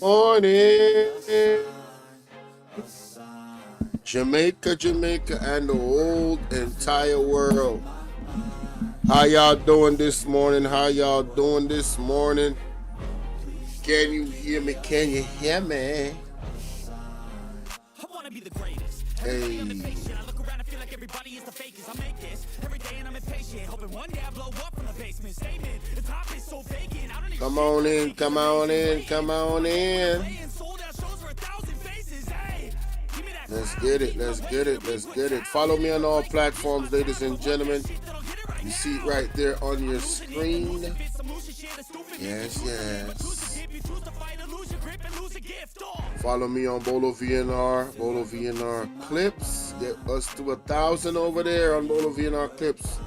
Morning, Jamaica, Jamaica, and the whole entire world. How y'all doing this morning? How y'all doing this morning? Can you hear me? Can you hear me? Hey. Come on in, come on in, come on in. Let's get it, let's get it, let's get it. Follow me on all platforms, ladies and gentlemen. You see it right there on your screen. Yes, yes. Follow me on Bolo VNR Clips. Get us to 1,000 over there on Bolo VNR Clips.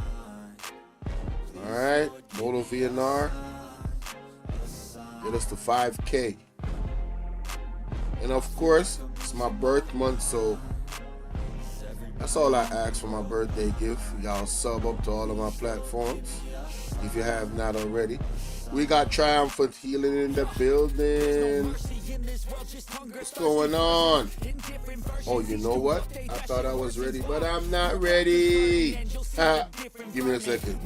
Alright, Bolo VNR. Get us to 5K. And of course, it's my birth month, so that's all I ask for my birthday gift. Y'all sub up to all of my platforms if you have not already. We got Triumphant Healing in the building. What's going on? Oh, you know what? I thought I was ready, but I'm not ready. Give me a second.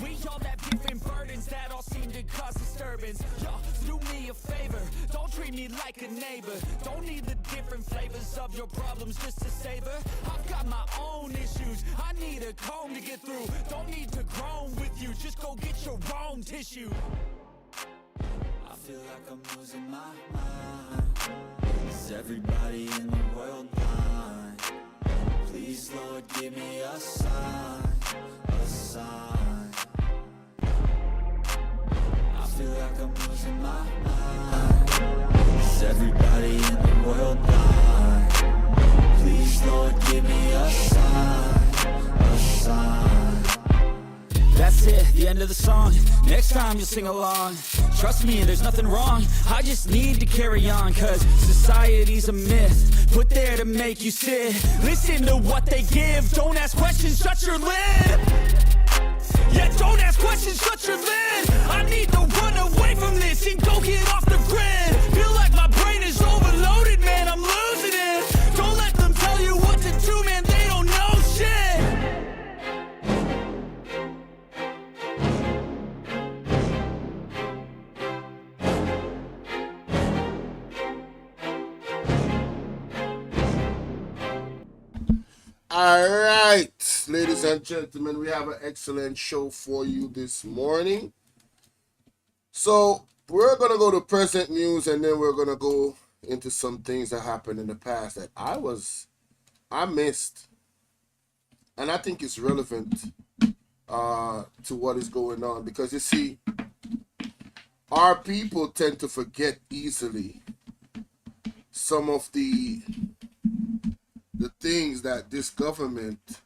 Do me a favor, don't treat me like a neighbor. Don't need the different flavors of your problems just to savor. I've got my own issues, I need a comb to get through. Don't need to groan with you, just go get your own tissue. I feel like I'm losing my mind. Is everybody in the world blind? Please, Lord, give me a sign, a sign. I feel like I'm losing my mind. Is everybody in the world blind? Please, Lord, give me a sign, a sign. That's it, the end of the song. Next time you'll sing along. Trust me, there's nothing wrong. I just need to carry on, cause society's a myth put there to make you sit. Listen to what they give. Don't ask questions, shut your lid. Yeah, don't ask questions, shut your lid. I need to run away from this and go get off the grid. Feel like my brain is overloaded, man, I'm losing it. Don't let them tell you what to do, man, they don't know shit. All right, ladies and gentlemen, we have an excellent show for you this morning. So we're going to go to present news, and then we're going to go into some things that happened in the past that I missed. And I think it's relevant to what is going on, because you see, our people tend to forget easily some of the things that this government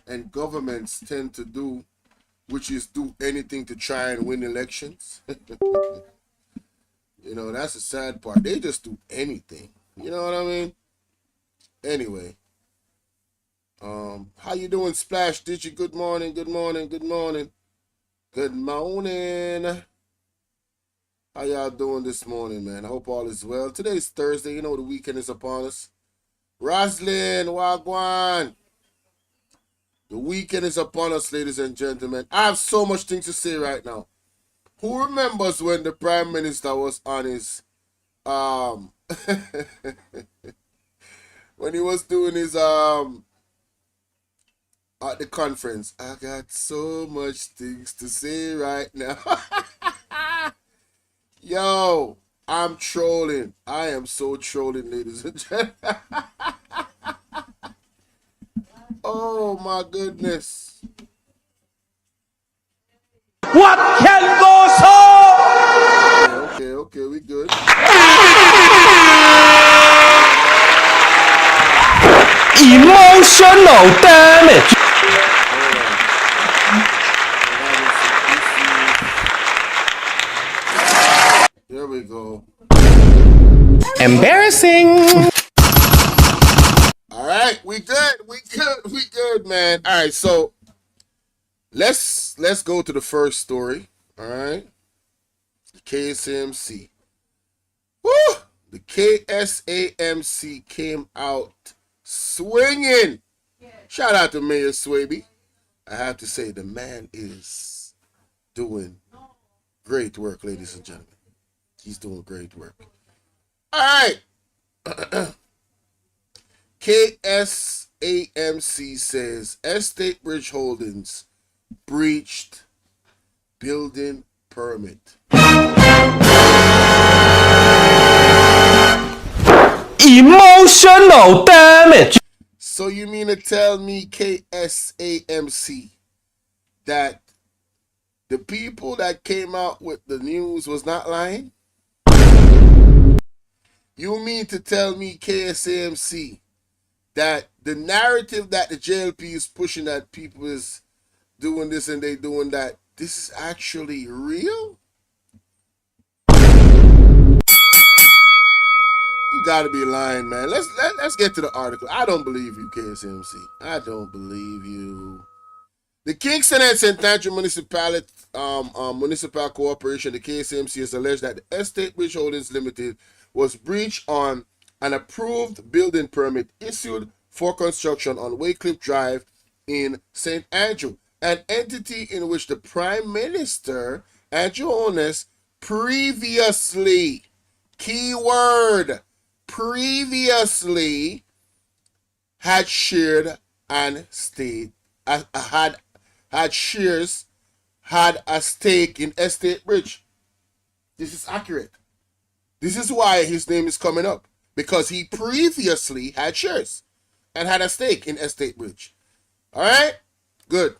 and governments tend to do, which is do anything to try and win elections. You know, that's the sad part. They just do anything. You know what I mean? Anyway. How you doing, Splash Digi? Good morning, good morning, good morning. Good morning. How y'all doing this morning, man? I hope all is well. Today's Thursday. You know the weekend is upon us. Roslyn, Wagwan. The weekend is upon us, ladies and gentlemen. I have so much things to say right now. Who remembers when the Prime Minister was on his when he was doing his at the conference? I got so much things to say right now. Yo, I'm trolling. I am so trolling, ladies and gentlemen. Oh my goodness. What can goes on? Okay, we good. Emotional damage. There we go. Embarrassing. All right, we good, man. All right, so let's go to the first story. All right. KSAMC. Woo! The KSAMC came out swinging. Shout out to Mayor Swaby. I have to say, the man is doing great work, ladies and gentlemen. He's doing great work. All right. KSAMC says Estate Bridge Holdings breached building permit. Emotional damage. So you mean to tell me, KSAMC, that the people that came out with the news was not lying? You mean to tell me, KSAMC, that the narrative that the JLP is pushing, that people is doing this and they doing that, this is actually real? You gotta be lying, man. Let's get to the article. I don't believe you, KSMC. I don't believe you. The Kingston and St. Andrew Municipal Corporation, the KSMC, has alleged that the Estate Bridge Holdings Limited was breached on an approved building permit issued for construction on Waycliffe Drive in St. Andrew, an entity in which the Prime Minister, Andrew Holness, previously, keyword, previously had shared and stake had a stake in Estate Bridge. This is accurate. This is why his name is coming up, because he previously had shares and had a stake in Estate Bridge. All right, good.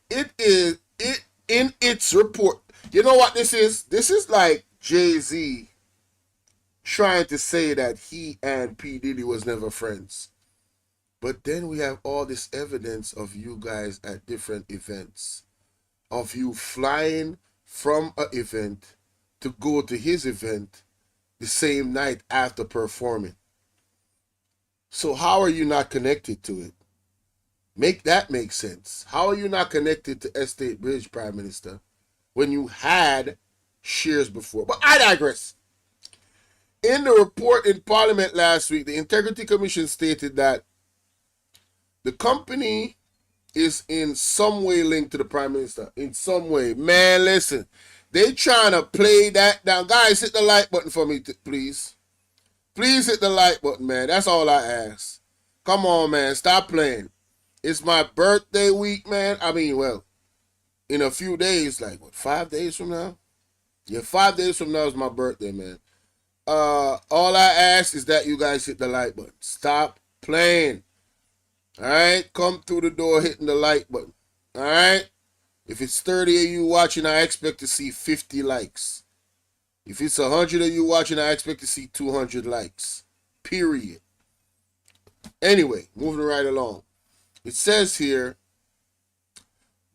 It is in its report. You know what this is? This is like Jay-Z trying to say that he and P. Diddy was never friends. But then we have all this evidence of you guys at different events, of you flying from an event to go to his event the same night after performing. So how are you not connected to it? Make that make sense. How are you not connected to Estate Bridge, Prime Minister, when you had shares before? But I digress. In the report in Parliament last week, the Integrity Commission stated that the company is in some way linked to the Prime Minister. In some way. Man, listen. They trying to play that down. Guys, hit the like button for me, please. Please hit the like button, man. That's all I ask. Come on, man. Stop playing. It's my birthday week, man. I mean, well, in a few days, like, what, 5 days from now? Yeah, 5 days from now is my birthday, man. All I ask is that you guys hit the like button. Stop playing. All right? Come through the door hitting the like button. All right? If it's 30 of you watching, I expect to see 50 likes. If it's 100 of you watching, I expect to see 200 likes. Period. Anyway, moving right along. It says here,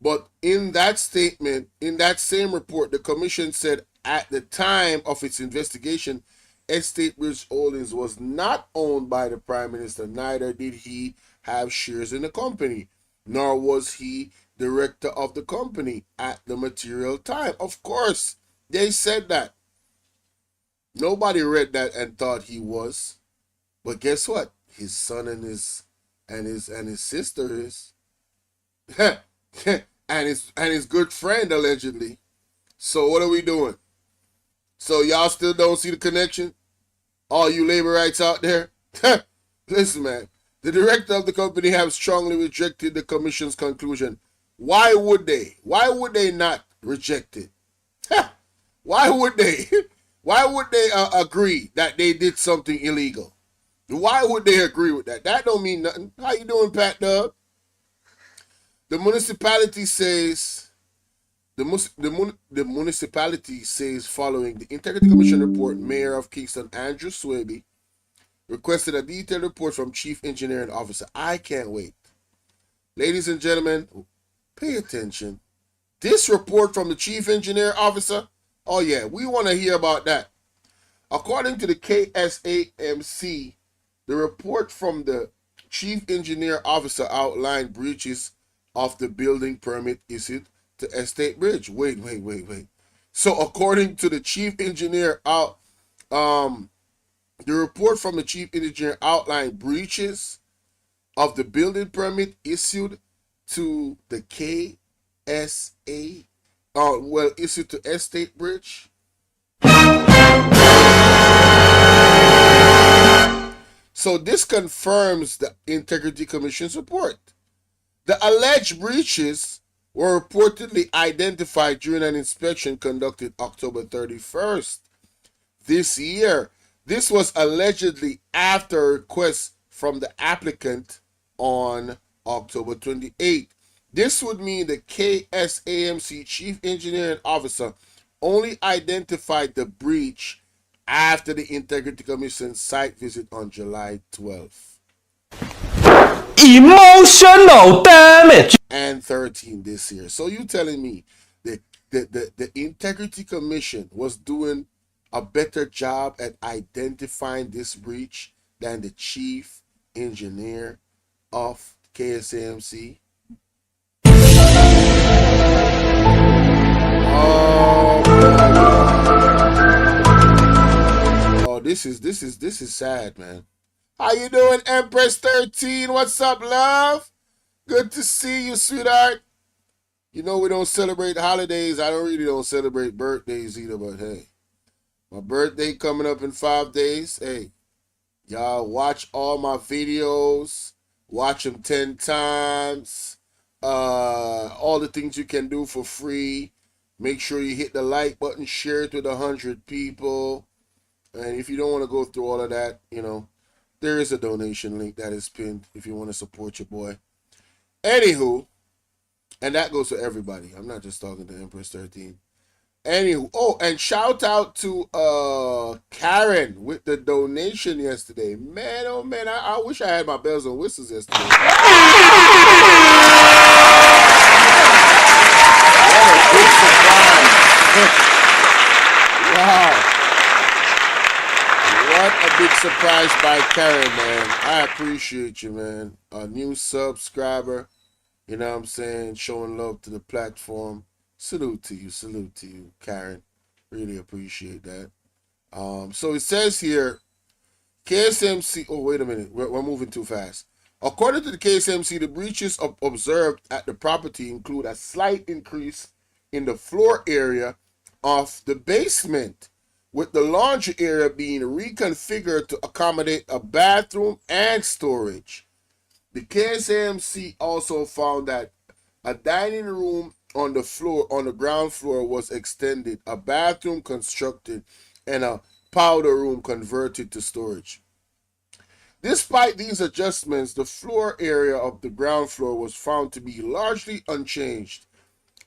but in that statement, in that same report, the commission said at the time of its investigation, Estate Bridge Holdings was not owned by the Prime Minister. Neither did he have shares in the company, nor was he director of the company at the material time. Of course, they said that. Nobody read that and thought he was. But guess what? His son and his sister is. and his good friend, allegedly. So what are we doing? So y'all still don't see the connection? All you labor rights out there? Listen, man. The director of the company have strongly rejected the commission's conclusion. Why would they? Why would they not reject it? Why would they? Why would they agree that they did something illegal? Why would they agree with that? That don't mean nothing. How you doing, Pat Dub? The municipality says... The municipality says following the Integrity Commission report, Mayor of Kingston, Andrew Swaby, requested a detailed report from Chief Engineering Officer. I can't wait. Ladies and gentlemen, pay attention. This report from the Chief Engineer Officer, oh yeah, we want to hear about that. According to the KSAMC, the report from the Chief Engineer Officer outlined breaches of the building permit issued to Estate Bridge. Wait. So according to the chief engineer the report from the chief engineer outlined breaches of the building permit issued to the KSA, issued to Estate Bridge. So this confirms the Integrity Commission's report. The alleged breaches were reportedly identified during an inspection conducted October 31st this year. This was allegedly after a request from the applicant on October 28th. This would mean the KSAMC Chief Engineering Officer only identified the breach after the Integrity Commission site visit on July 12th. Emotional damage. And 13 this year. So you telling me that the Integrity Commission was doing a better job at identifying this breach than the chief engineer of KSAMC? Oh, this is sad, man. How you doing, Empress 13? What's up, love? Good to see you, sweetheart. You know we don't celebrate holidays. I don't celebrate birthdays either, but hey, my birthday coming up in 5 days. Hey, y'all watch all my videos. Watch them 10 times. All the things you can do for free. Make sure you hit the like button, share it with 100 people. And if you don't want to go through all of that, you know, there is a donation link that is pinned if you want to support your boy. Anywho, and that goes to everybody. I'm not just talking to Empress 13. Anywho, oh, and shout out to Karen with the donation yesterday. Man, oh man, I wish I had my bells and whistles yesterday. What a big surprise. Wow. What a big surprise by Karen, man. I appreciate you, man. A new subscriber, you know what I'm saying, showing love to the platform. Salute to you, Karen. Really appreciate that. So it says here, KSMC, oh, wait a minute, we're moving too fast. According to the KSMC, the breaches observed at the property include a slight increase in the floor area of the basement, with the laundry area being reconfigured to accommodate a bathroom and storage. The KSAMC also found that a dining room on the ground floor was extended, a bathroom constructed, and a powder room converted to storage. Despite these adjustments, the floor area of the ground floor was found to be largely unchanged.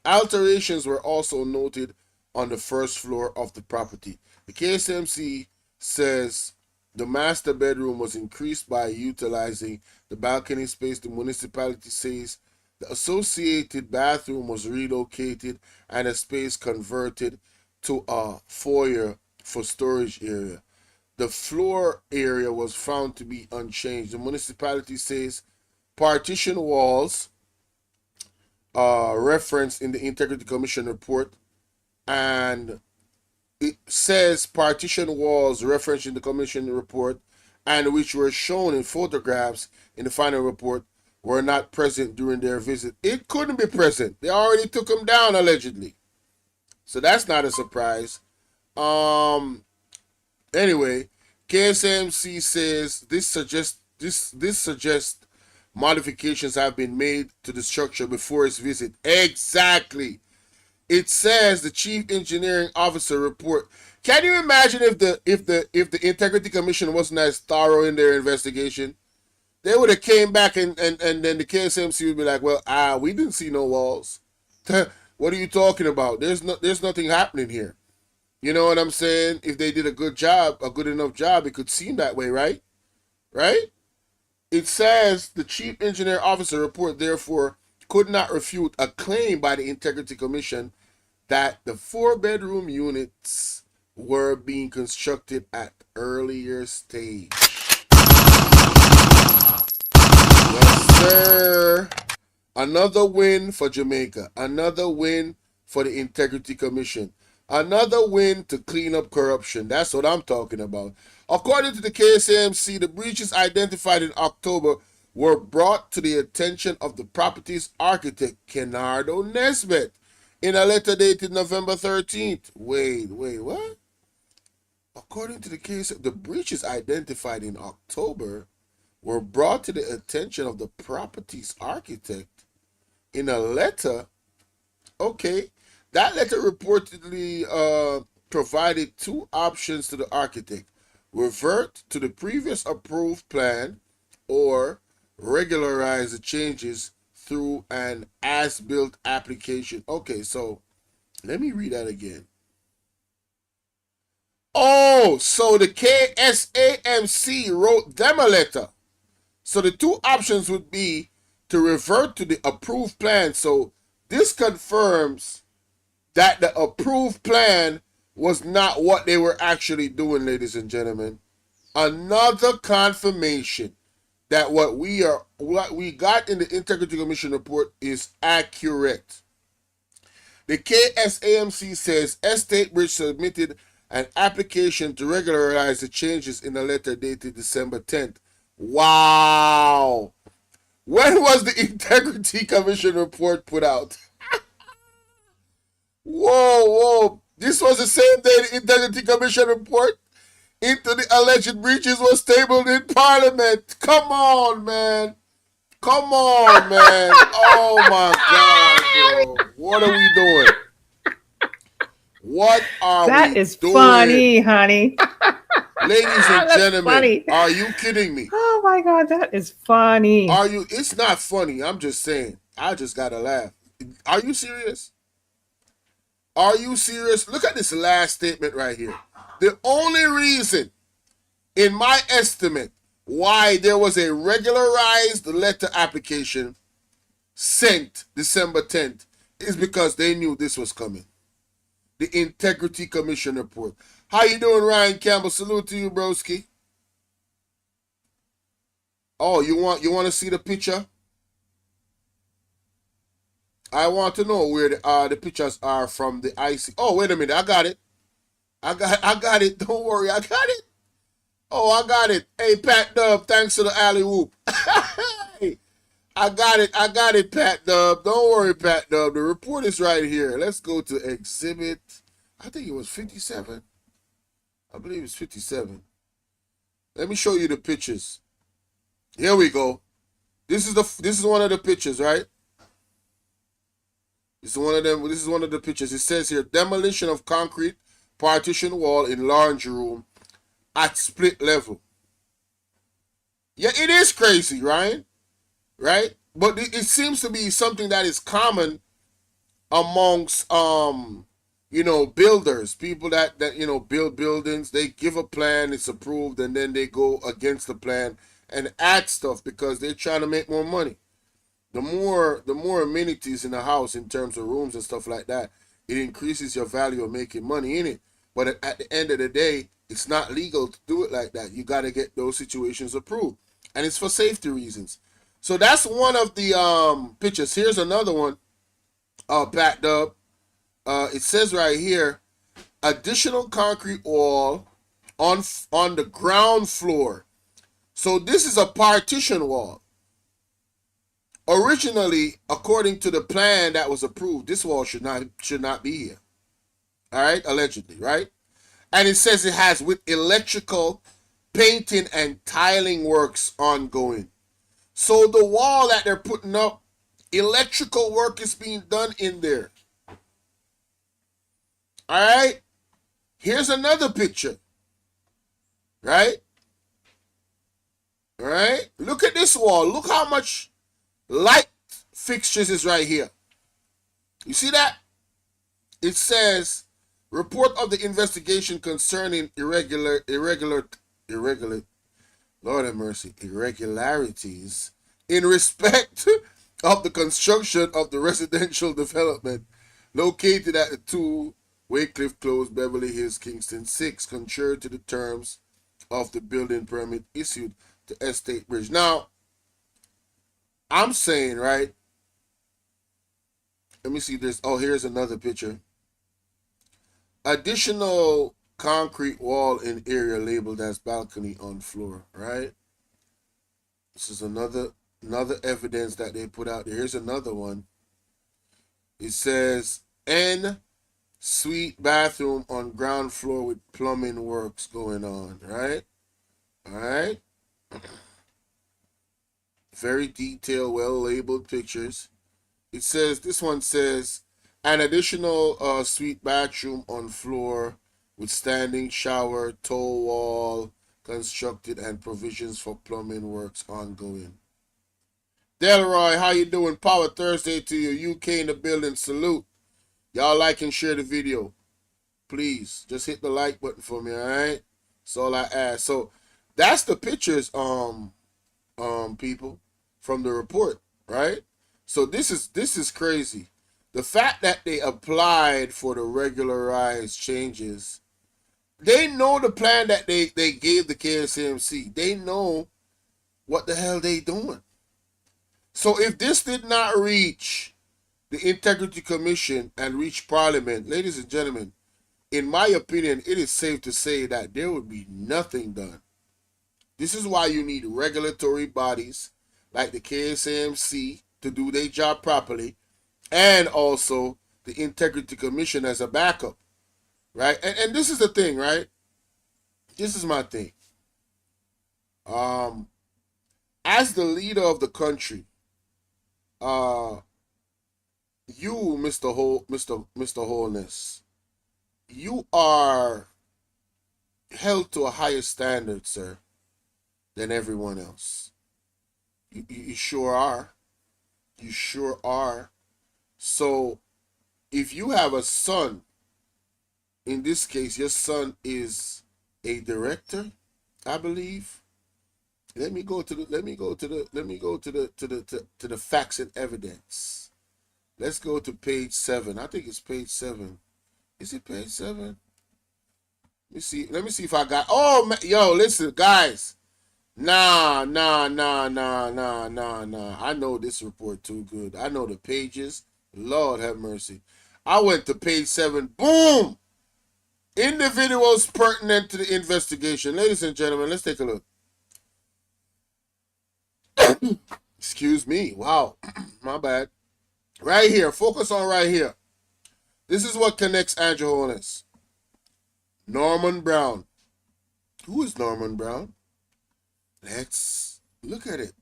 Alterations were also noted on the first floor of the property. The KSMC says the master bedroom was increased by utilizing the balcony space. The municipality says the associated bathroom was relocated and a space converted to a foyer for storage area. The floor area was found to be unchanged. The municipality says partition walls referenced in the Integrity Commission report, and it says partition walls referenced in the Commission report and which were shown in photographs in the final report were not present during their visit. It couldn't be present. They already took them down allegedly. So that's not a surprise. Anyway, KSMC says this suggests modifications have been made to the structure before its visit. Exactly. It says the chief engineering officer report. Can you imagine if the Integrity Commission wasn't as thorough in their investigation? They would have came back and then the KSMC would be like, well, we didn't see no walls. What are you talking about? There's nothing happening here. You know what I'm saying? If they did a good enough job, it could seem that way, right? Right? It says the chief engineer officer report therefore could not refute a claim by the Integrity Commission that the 4-bedroom units were being constructed at earlier stage. Yes, sir. Another win for Jamaica. Another win for the Integrity Commission. Another win to clean up corruption. That's what I'm talking about. According to the KSAMC, the breaches identified in October were brought to the attention of the property's architect, Kenardo Nesbitt, in a letter dated November 13th. Wait, what? According to the case, the breaches identified in October were brought to the attention of the property's architect in a letter. Okay, that letter reportedly provided two options to the architect: revert to the previous approved plan or regularize the changes through an as-built application. Okay, so let me read that again. Oh, so the KSAMC wrote them a letter. So the two options would be to revert to the approved plan. So this confirms that the approved plan was not what they were actually doing, ladies and gentlemen. Another confirmation that what we got in the Integrity Commission report is accurate. The KSAMC says Estate Bridge submitted an application to regularize the changes in a letter dated December 10th. Wow. When was the Integrity Commission report put out? Whoa. This was the same day the Integrity Commission report into the alleged breaches was tabled in Parliament. Come on, man. Oh, my God, bro. What are we doing? What are we doing? That is funny, honey. Ladies and gentlemen, funny. Are you kidding me? Oh my God, that is funny. It's not funny. I'm just saying. I just gotta laugh. Are you serious? Look at this last statement right here. The only reason, in my estimate, why there was a regularized letter application sent December 10th is because they knew this was coming. The Integrity Commission report. How you doing, Ryan Campbell? Salute to you, broski. Oh, you want to see the picture? I want to know where the pictures are from the IC. Oh, wait a minute. I got it. I got it. Don't worry. I got it. Oh, I got it. Hey, Pat Dub, thanks for the alley whoop. I got it, Pat Dub. Don't worry, Pat Dub. The report is right here. Let's go to exhibit. I think it was 57. I believe it's 57. Let me show you the pictures. Here we go. This is one of the pictures, right? This is one of them. This is one of the pictures. It says here, demolition of concrete partition wall in laundry room at split level. Yeah, it is crazy, Ryan. Right? But it seems to be something that is common amongst builders, people that build buildings. They give a plan, it's approved, and then they go against the plan and add stuff because they're trying to make more money. The more amenities in the house in terms of rooms and stuff like that, it increases your value of making money in it. But at the end of the day, it's not legal to do it like that. You got to get those situations approved, and it's for safety reasons. So that's one of the pictures. Here's another one, backed up. It says right here, additional concrete wall on the ground floor. So this is a partition wall. Originally, according to the plan that was approved, this wall should not be here. All right, allegedly, right? And it says it has with electrical, painting, and tiling works ongoing. So the wall that they're putting up, electrical work is being done in there. All right? Here's another picture. Right? All right? Look at this wall. Look how much light fixtures is right here. You see that? It says, report of the investigation concerning Lord have mercy, irregularities in respect of the construction of the residential development located at the 2 Waycliffe Close, Beverly Hills, Kingston 6, contrary to the terms of the building permit issued to Estate Bridge. Now, I'm saying, right? Let me see this. Oh, here's another picture. Additional concrete wall in area labeled as balcony on floor, right? This is another evidence that they put out there. Here's another one. It says N suite bathroom on ground floor with plumbing works going on, right? All right. Very detailed, well labeled pictures. It says, this one says, an additional suite bathroom on floor with standing shower, toe wall constructed, and provisions for plumbing works ongoing. Delroy, how you doing? Power Thursday to you. UK in the building. Salute. Y'all like and share the video. Please, just hit the like button for me, all right? That's all I ask. So that's the pictures, people, from the report, right? So this is crazy. The fact that they applied for the regularized changes, they know the plan that they gave the KSMC. They know what the hell they doing. So if this did not reach the Integrity Commission and reach Parliament, ladies and gentlemen, in my opinion, it is safe to say that there would be nothing done. This is why you need regulatory bodies like the KSMC to do their job properly, and also the Integrity Commission as a backup, right? And this is the thing, right? This is my thing. As the leader of the country, you, Mr. Holness, you are held to a higher standard, sir, than everyone else. You sure are. You sure are. So, if you have a son, in this case, your son is a director, I believe. Let me go to the facts and evidence. Let's go to page 7. I think it's page 7. Is it page 7? Let me see if I got. Oh, yo, listen, guys. Nah. I know this report too good. I know the pages. Lord have mercy. I went to page 7. Boom! Individuals pertinent to the investigation. Ladies and gentlemen, let's take a look. Excuse me. Wow. My bad. Right here. Focus on right here. This is what connects Andrew Holness. Norman Brown. Who is Norman Brown? Let's look at it.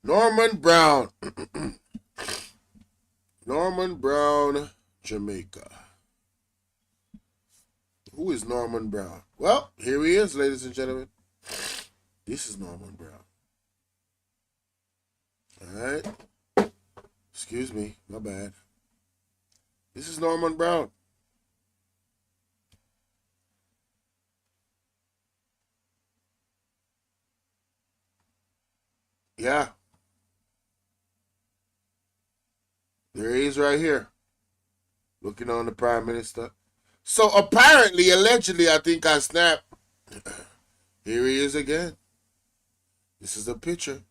Norman Brown. Norman Brown, Jamaica. Who is Norman Brown? Well, here he is, ladies and gentlemen. This is Norman Brown. All right. Excuse me. My bad. This is Norman Brown. Yeah. There he is right here. Looking on the Prime Minister. So apparently, allegedly, I think I snapped. Here he is again. This is a picture.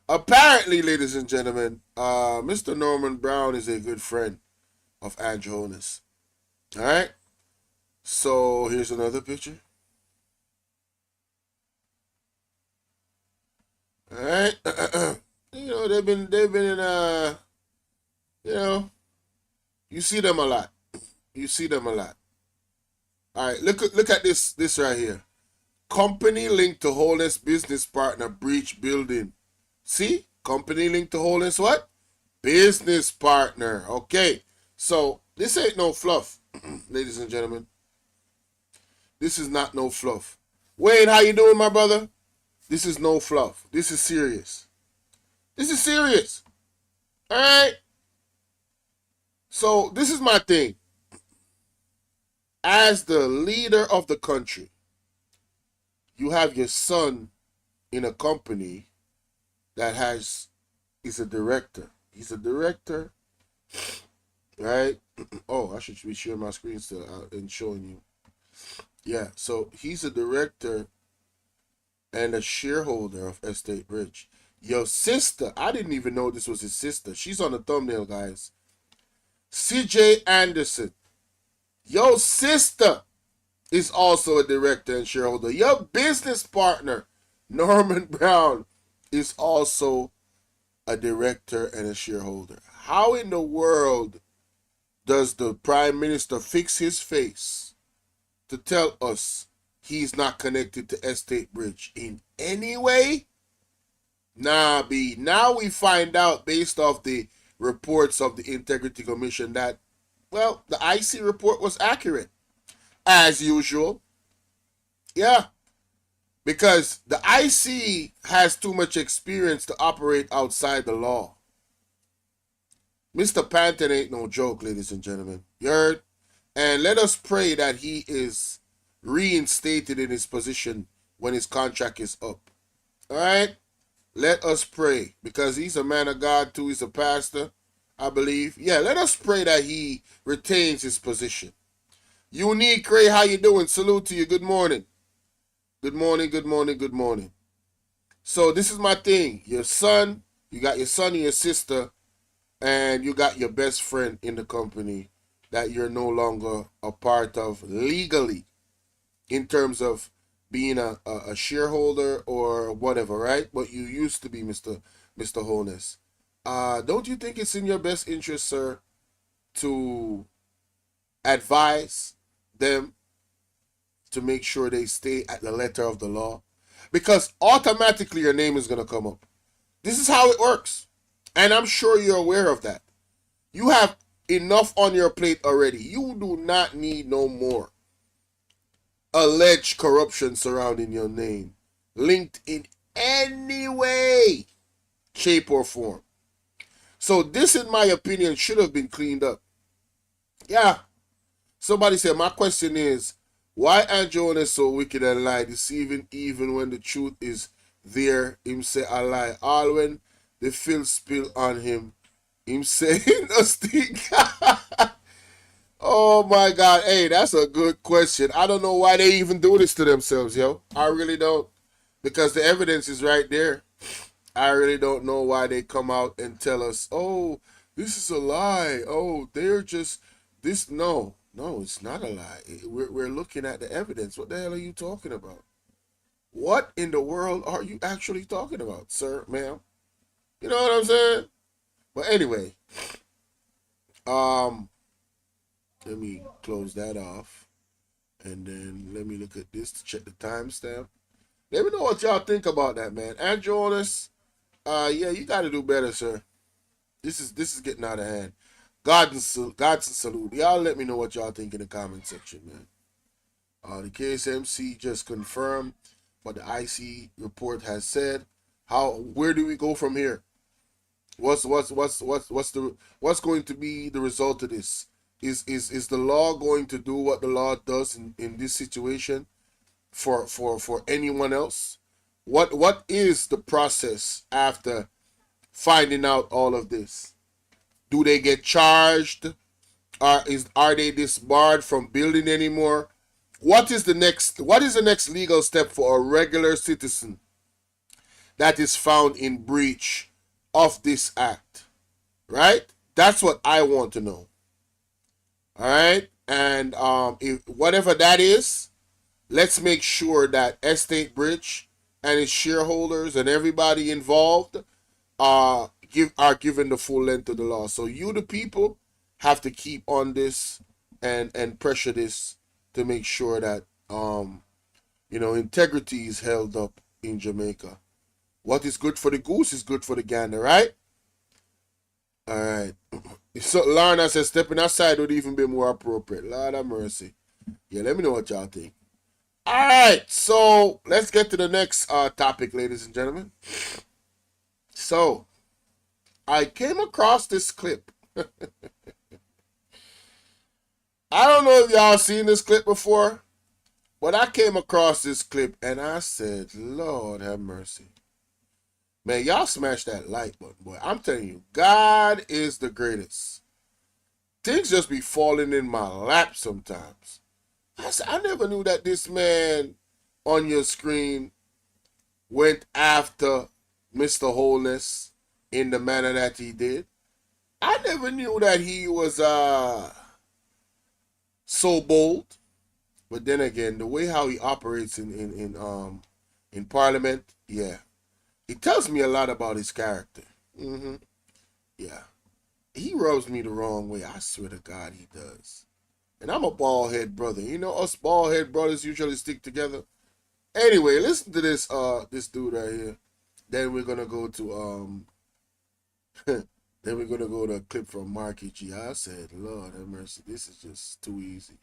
Apparently, ladies and gentlemen, Mr. Norman Brown is a good friend of Andrew Holness. All right? So here's another picture. All right? You know, they've been in you know, you see them a lot. You see them a lot. All right, look at this right here. Company linked to Holness business partner breach building. See? Company linked to Holness what? Business partner. Okay. So this ain't no fluff, ladies and gentlemen. This is not no fluff. Wayne, how you doing, my brother? This is no fluff. This is serious. This is serious. All right? So this is my thing. As the leader of the country, you have your son in a company that is a director. He's a director, right? Oh, I should be sharing my screen still and showing you. Yeah, so he's a director and a shareholder of Estate Rich. Your sister, I didn't even know this was his sister. She's on the thumbnail, guys. CJ Anderson, your sister is also a director and shareholder. Your business partner, Norman Brown, is also a director and a shareholder. How in the world does the Prime Minister fix his face to tell us he's not connected to Estate Bridge in any way? Nah, B. Now we find out based off the reports of the Integrity Commission that, well, the IC report was accurate. As usual. Yeah. Because the IC has too much experience to operate outside the law. Mr. Panton ain't no joke, ladies and gentlemen. You heard? And let us pray that he is reinstated in his position when his contract is up. All right? Let us pray. Because he's a man of God too. He's a pastor, I believe. Yeah, let us pray that he retains his position. Unique Ray, how you doing? Salute to you. Good morning. Good morning, good morning, good morning. So this is my thing. Your son, you got your son and your sister, and you got your best friend in the company that you're no longer a part of legally in terms of being a shareholder or whatever, right? But you used to be Mr. Holness. Don't you think it's in your best interest, sir, to advise them to make sure they stay at the letter of the law? Because automatically your name is going to come up. This is how it works. And I'm sure you're aware of that. You have enough on your plate already. You do not need no more alleged corruption surrounding your name, linked in any way, shape, or form. So this, in my opinion, should have been cleaned up. Yeah. Somebody said, my question is, why Andrew is so wicked and lie, deceiving even when the truth is there, him say a lie. All when the filth spill on him say no stink. Oh my God. Hey, that's a good question. I don't know why they even do this to themselves, yo. I really don't. Because the evidence is right there. I really don't know why they come out and tell us, oh, this is a lie. Oh, they're just this. No, it's not a lie. We're looking at the evidence. What the hell are you talking about? What in the world are you actually talking about, sir, ma'am? You know what I'm saying? But anyway, let me close that off. And then let me look at this to check the timestamp. Let me know what y'all think about that, man. And Jonas, yeah, you got to do better, sir. This is getting out of hand. God's salute. Y'all let me know what y'all think in the comment section, man. The KSMC just confirmed what the IC report has said. Where do we go from here? What's going to be the result of this? Is the law going to do what the law does in this situation for anyone else? What is the process after finding out all of this? Do they get charged? Are they disbarred from building anymore? What is the next legal step for a regular citizen that is found in breach of this act? Right? That's what I want to know. All right? And if whatever that is, let's make sure that Estate Bridge and its shareholders and everybody involved are given the full length of the law. So you, the people, have to keep on this and pressure this to make sure that integrity is held up in Jamaica. What is good for the goose is good for the gander, right? All right. So Lorna says stepping outside would even be more appropriate. Lord have mercy. Yeah, let me know what y'all think. All right, so let's get to the next topic, ladies and gentlemen. So I came across this clip. I don't know if y'all seen this clip before, but I came across this clip and I said, Lord have mercy. Man, y'all smash that like button, boy. I'm telling you, God is the greatest. Things just be falling in my lap sometimes. I never knew that this man on your screen went after Mr. Wholeness in the manner that he did. I never knew that he was so bold. But then again, the way how he operates in Parliament, yeah, it tells me a lot about his character. Yeah, he rubs me the wrong way. I swear to God, he does. And I'm a bald head brother. You know, us bald head brothers usually stick together. Anyway, listen to this this dude right here. Then we're gonna go to then we're gonna go to a clip from Marky G. I said, Lord have mercy, this is just too easy.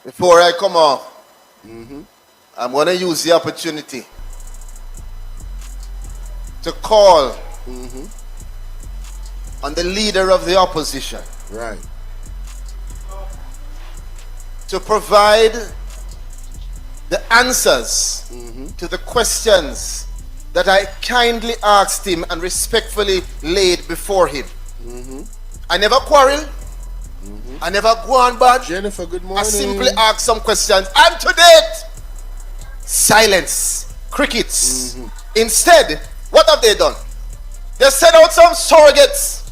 Before I come off, I'm going to use the opportunity to call on the leader of the opposition Right. to provide the answers to the questions that I kindly asked him and respectfully laid before him. I never quarrel. I never go on bad. Jennifer, good morning. I simply ask some questions. And to date, silence, crickets. Instead, what have they done? They sent out some surrogates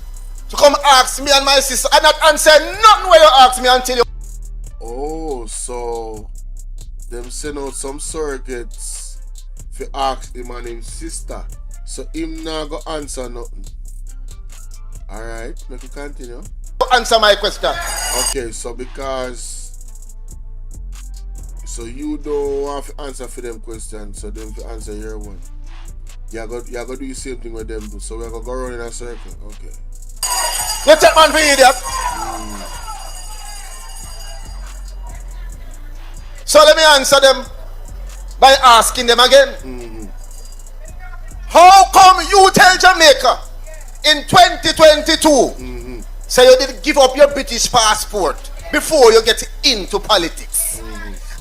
to come ask me and my sister and not answer nothing where you ask me until you... Oh, so them send out some surrogates to ask him and his sister. So him not go answer nothing. Alright, let me continue. answer my question. Okay, so because you don't want to answer for them questions, so them to answer your one. You got to do the same thing with them do. So we're gonna go around in a circle. Okay. You take man for idiot. So let me answer them by asking them again. How come you tell Jamaica in 2022 say you did give up your British passport before you get into politics?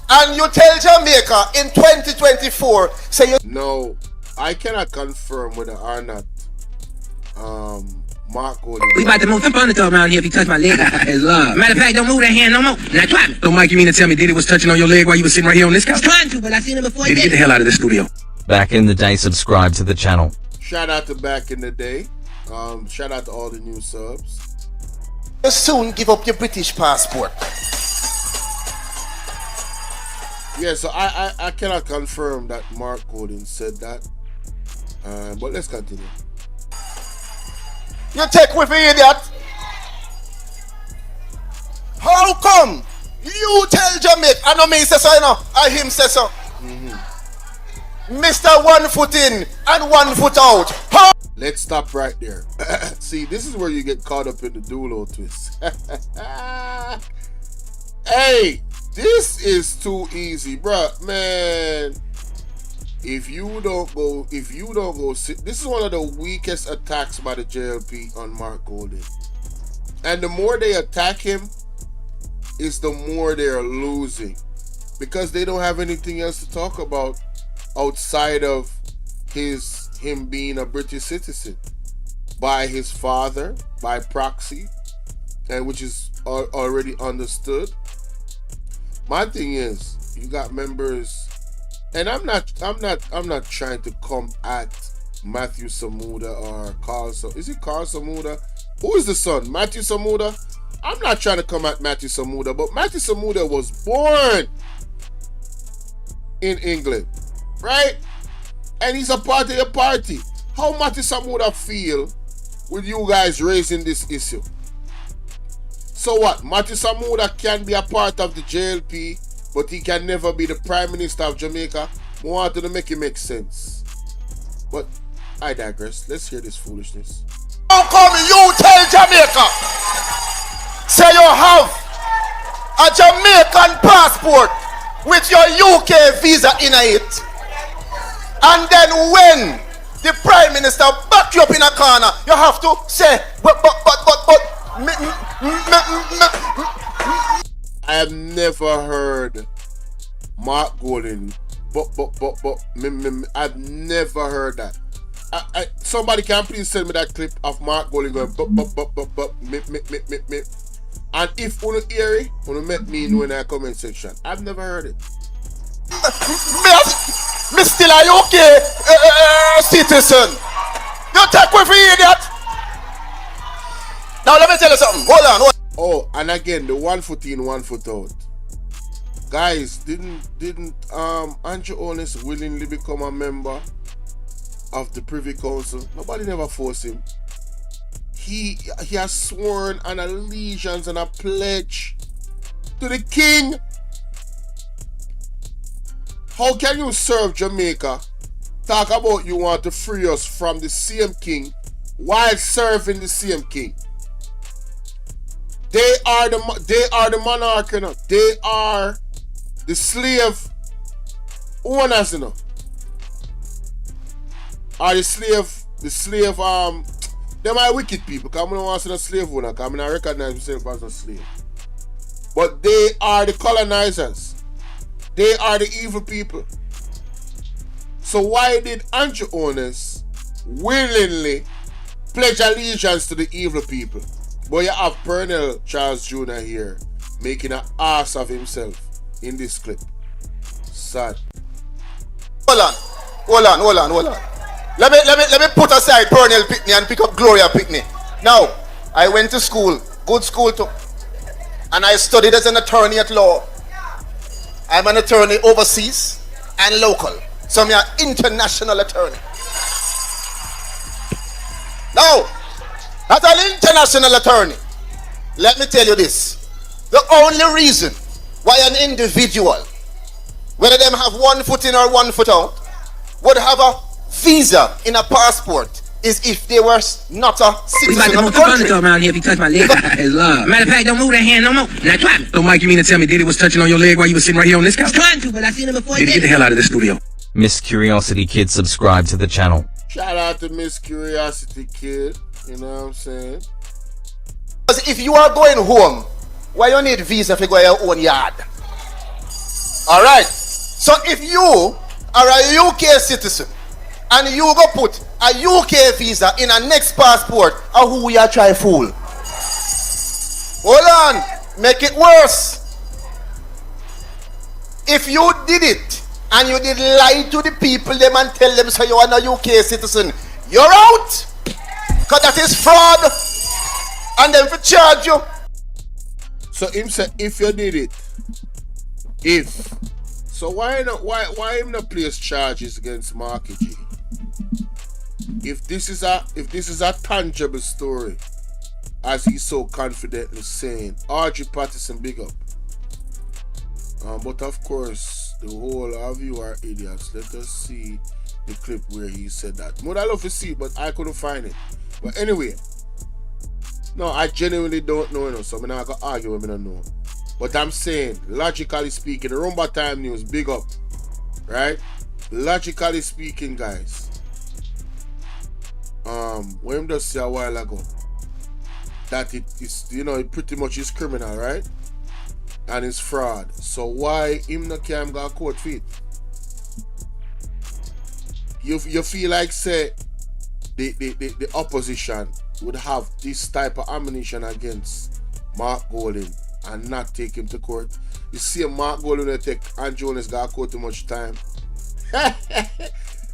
And you tell Jamaica in 2024 say you... No, I cannot confirm whether or not Mark Golden... We about to move some furniture around here if you touch my leg. It's love. Matter of fact, don't move that hand no more. Now try me. So Mike, you mean to tell me Diddy was touching on your leg while you were sitting right here on this couch? I was trying to, but I seen him before. Diddy, get the hell out of the studio. Back in the day, subscribe to the channel. Shout out to back in the day. Shout out to all the new subs. You soon give up your British passport. Yeah, so I cannot confirm that Mark Golden said that. But let's continue. You take with me, idiot. How come you tell Jamaica? I know me say so, you know. I him say so. Mr. 1 foot in and 1 foot out. How? Let's stop right there. See, this is where you get caught up in the duo twist. Hey, this is too easy, bruh. Man, if you don't go sit, this is one of the weakest attacks by the JLP on Mark Golden. And the more they attack him, is the more they are losing. Because they don't have anything else to talk about outside of him being a British citizen by his father, by proxy, and which is already understood. My thing is, you got members, and I'm not trying to come at Matthew Samuda or Carl. Is it Carl Samuda? Who is the son? Matthew Samuda? I'm not trying to come at Matthew Samuda, but Matthew Samuda was born in England, right? And he's a part of your party. How Matthew Samuda feel with you guys raising this issue? So what? Matthew Samuda can be a part of the JLP, but he can never be the Prime Minister of Jamaica. I wanted to make it make sense. But I digress. Let's hear this foolishness. How come you tell Jamaica say you have a Jamaican passport with your UK visa in it? And then when the Prime Minister back you up in a corner, you have to say, but. I have never heard Mark Golden, I've never heard that. Somebody can please send me that clip of Mark Golden going, me. And if you hear it, you let me know in the comment section. I've never heard it. Me still a UK citizen. You take with me, idiot. me tell you something. Hold on. Oh, and again, the 1 foot in, 1 foot out. Guys, didn't Andrew Honest willingly become a member of the Privy Council? Nobody never forced him. He has sworn an allegiance and a pledge to the king. How can you serve Jamaica? Talk about you want to free us from the same king while serving the same king. They are the monarch, you know. They are the slave owners, you know. Are the slave them are wicked people, because I don't want to say a slave owner, because I don't recognize myself as a slave. But they are the colonizers. They are the evil people. So why did Andrew Honest willingly pledge allegiance to the evil people? But you have Colonel Charles Jr. here making an ass of himself in this clip. Sad. Hold on. Let me put aside Pernell Pitney and pick up Gloria Pitney. Now, I went to school, good school too, and I studied as an attorney at law. I'm an attorney overseas and local. So I'm an international attorney. Now, as an international attorney, let me tell you this. The only reason why an individual, whether them have 1 foot in or 1 foot out, would have a visa in a passport is if they were not a We about citizen to of move the the country. furniture around here if you touch my leg. It's love. Matter of fact, don't move that hand no more. Now try me. So Mike, you mean to tell me Diddy was touching on your leg while you were sitting right here on this couch? Trying to, but I seen him before. Diddy, get the hell out of this studio. Miss Curiosity Kid, subscribe to the channel. Shout out to Miss Curiosity Kid. You know what I'm saying? Because if you are going home, why you need visa to go your own yard? Alright. So if you are a UK citizen and you go put a UK visa in a next passport, who you try fool? Hold on. Make it worse. If you did it and you did lie to the people them and tell them so you are a UK citizen, you're out. Because that is fraud. And then for charge you. So him said if you did it. If. So why him not place charges against Marky G? If this is a tangible story, as he's so confidently saying, Audrey Patterson, big up. But of course, the whole of you are idiots. Let us see the clip where he said that. Would I love to see it, but I couldn't find it. But anyway, no, I genuinely don't know, so I'm not gonna argue with me, don't know. But I'm saying, logically speaking, the Rumba Time News, big up, right? Logically speaking, guys, what him just say a while ago, that it is, it pretty much is criminal, right? And it's fraud. So why him not can go court feet? You feel like say the opposition would have this type of ammunition against Mark Golding and not take him to court? You see Mark Golding will take Andrew Honest got court too much time.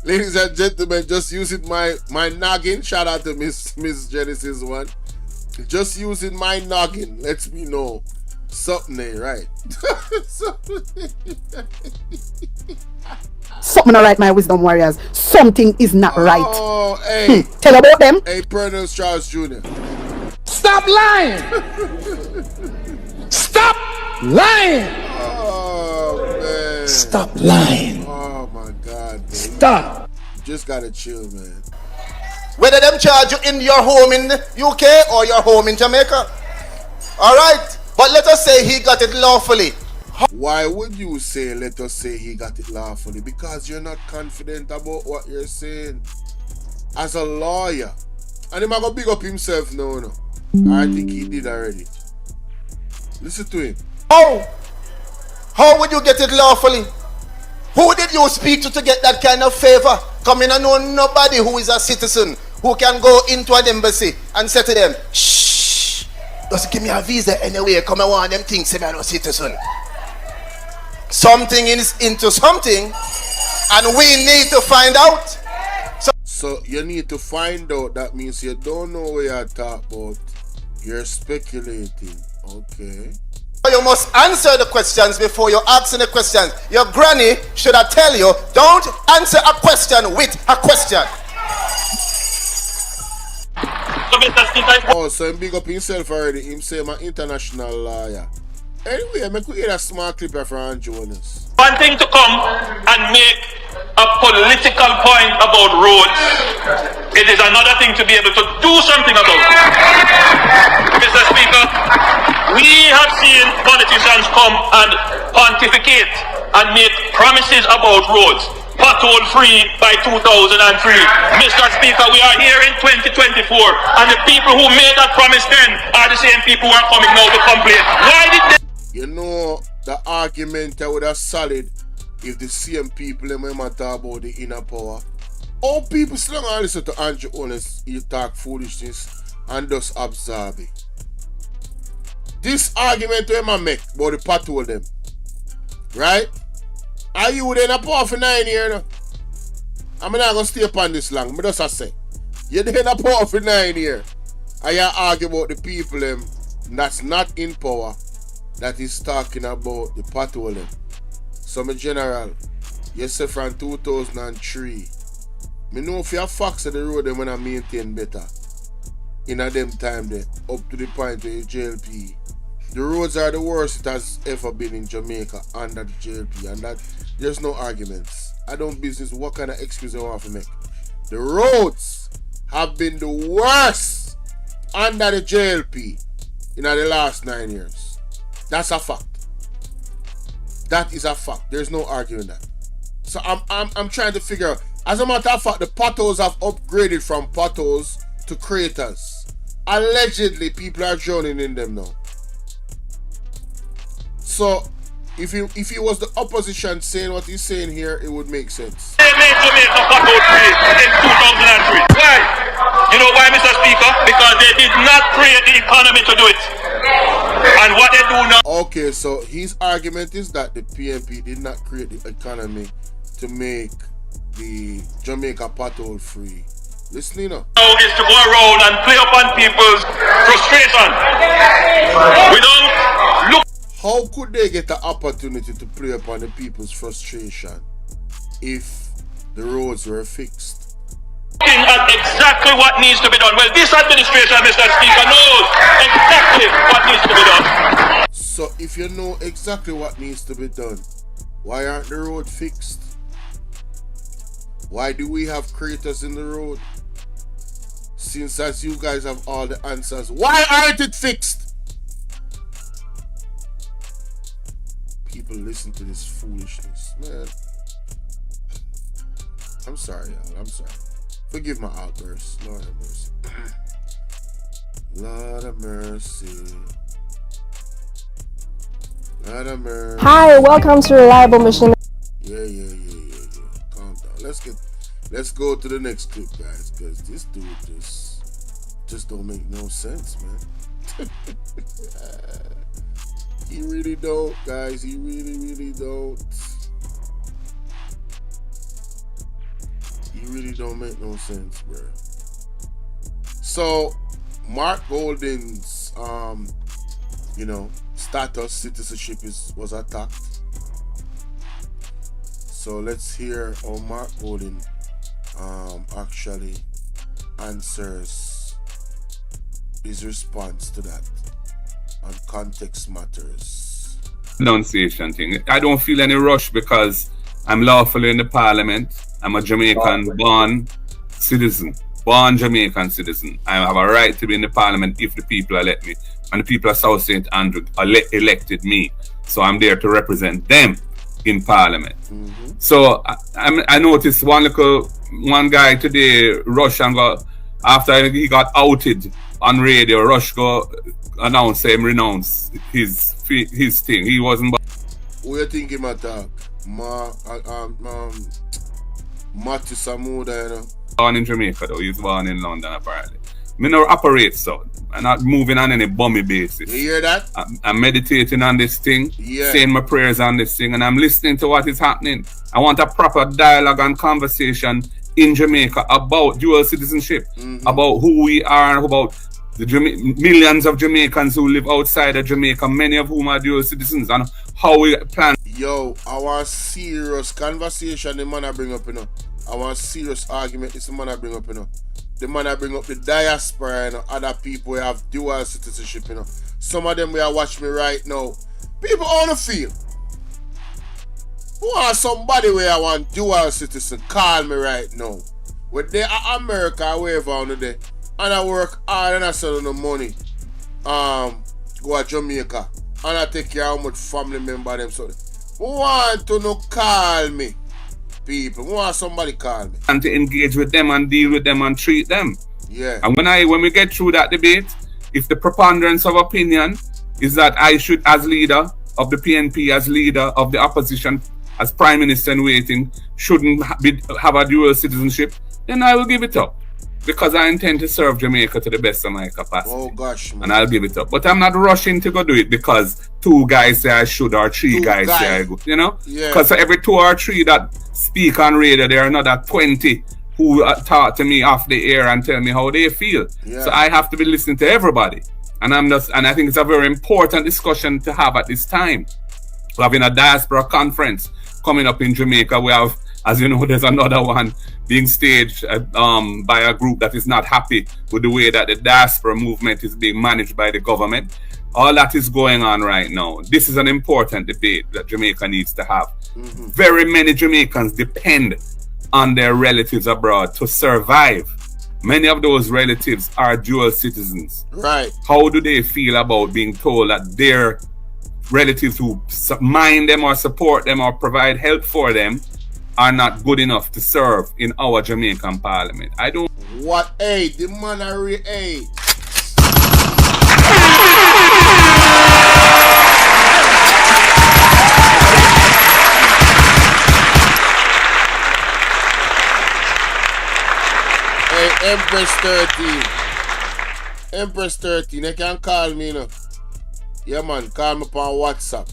Ladies and gentlemen, just using my noggin. Shout out to Miss Genesis one. Just using my noggin lets me know something ain't right. Something not right, my wisdom warriors. Something is not right. Oh, hey. Tell about them. Hey, Colonel Charles Jr. Stop lying! Stop lying! Oh, man. Stop lying. Oh, my God, man. Stop. You just gotta chill, man. Whether them charge you in your home in UK or your home in Jamaica. Alright? But let us say he got it lawfully. Why would you say, let us say he got it lawfully? Because you're not confident about what you're saying. As a lawyer. And he might go big up himself now, no. I think he did already. Listen to him. How would you get it lawfully? Who did you speak to get that kind of favor? Come in and know nobody who is a citizen who can go into an embassy and say to them, shh, just give me a visa anyway, come and want them things, say I'm a citizen. Something is into something and we need to find out. So you need to find out. That means you don't know what you're talking about. You're speculating. Okay. You must answer the questions before you answer the questions. Your granny should have tell you, don't answer a question with a question. Oh, so him big up himself already. Him say my international lawyer. Anyway, I could hear a smart clip from Jonas. One thing to come and make a political point about roads, it is another thing to be able to do something about it. Mr. Speaker, we have seen politicians come and pontificate and make promises about roads. Pothole free by 2003. Mr. Speaker, we are here in 2024, and the people who made that promise then are the same people who are coming now to complain. Why did they? You know, the argument that would have solid if the same people them talk about the inner power. All people still don't listen to Andrew Honest, you talk foolishness and just absorb it. This argument we make about the pothole them, right? Are you in a power for 9 years now? I'm not going to stay upon this long. I just say, you're in a power for 9 years. And you argue about the people them that's not in power that is talking about the pothole them. So, my general, you say from 2003, I know if you have facts of the road them when I maintain better. In a them time there, up to the point where you JLP. The roads are the worst it has ever been in Jamaica under the JLP, and that there's no arguments. I don't business what kind of excuse you want to make. The roads have been the worst under the JLP in the last 9 years. That's a fact. That is a fact. There's no arguing that. So I'm trying to figure out. As a matter of fact, the potholes have upgraded from potholes to craters. Allegedly, people are drowning in them now. So, if he was the opposition saying what he's saying here, it would make sense. They made Jamaica pothole free in 2003. Why? You know why, Mr. Speaker? Because they did not create the economy to do it. And what they do now. Okay, so his argument is that the PNP did not create the economy to make the Jamaica pothole free. Listen now. Now is to go around and play upon people's frustration. We don't look. How could they get the opportunity to play upon the people's frustration if the roads were fixed? Looking at exactly what needs to be done. Well, this administration, Mr. Speaker, knows exactly what needs to be done. So if you know exactly what needs to be done, why aren't the roads fixed? Why do we have craters in the road? Since as you guys have all the answers, why aren't it fixed? People listen to this foolishness, man. I'm sorry, y'all. I'm sorry. Forgive my outburst. Lord have mercy. Lord have mercy. Lord have mercy. Hi, welcome to Reliable Machine. Yeah. Calm down. Let's go to the next clip, guys, because this dude just don't make no sense, man. He really don't, guys. He really don't. He really don't make no sense, bro. So, Mark Golden's, status, citizenship was attacked. So let's hear how Mark Golden actually answers his response to that. And context matters. Pronunciation thing. I don't feel any rush because I'm lawfully in the parliament. I'm a Jamaican born citizen. Born Jamaican citizen. I have a right to be in the parliament if the people elect me. And the people of South St. Andrew elected me. So I'm there to represent them in parliament. Mm-hmm. So I noticed one guy today rush and go, after he got outed on radio, rush go announce him renounce his thing. He wasn't. What you think him attack? Matthew Samuda, you know? Born in Jamaica though, he's born in London apparently. Me no operate so. I'm not moving on any bummy basis. You hear that? I'm meditating on this thing, saying my prayers on this thing, and I'm listening to what is happening. I want a proper dialogue and conversation in Jamaica about dual citizenship, about who we are, about millions of Jamaicans who live outside of Jamaica, many of whom are dual citizens, and how we plan. Yo, I want serious conversation the man I bring up, you know. I want serious argument this man I bring up, you know. The man I bring up the diaspora, you know, other people who have dual citizenship, you know. Some of them will watch me right now. People on the field. Who are somebody where I want dual citizen? Call me right now. When they are America or wherever on the day, and I work hard and I sell on the money, go to Jamaica and I take care of how much family member them so. Who want to no call me? People, who want somebody call me? And to engage with them and deal with them and treat them. Yeah. And when we get through that debate, if the preponderance of opinion is that I should, as leader of the PNP, as leader of the opposition, as Prime Minister in waiting, shouldn't have a dual citizenship, then I will give it up. Because I intend to serve Jamaica to the best of my capacity. Oh gosh, man. And I'll give it up. But I'm not rushing to go do it because 2 guys say I should or 3 guys say I go. You know? Yeah. Because for every 2 or 3 that speak on radio, there are another 20 who talk to me off the air and tell me how they feel. Yeah. So I have to be listening to everybody. And I think it's a very important discussion to have at this time. We're having a diaspora conference coming up in Jamaica. We have, as you know, there's another one being staged by a group that is not happy with the way that the diaspora movement is being managed by the government. All that is going on right now. This is an important debate that Jamaica needs to have. Mm-hmm. Very many Jamaicans depend on their relatives abroad to survive. Many of those relatives are dual citizens. Right. How do they feel about being told that their relatives who mind them or support them or provide help for them are not good enough to serve in our Jamaican parliament? I don't. What? Hey, the man are hey. Hey, Empress 13, they can call me, you know. Yeah, man, call me on WhatsApp.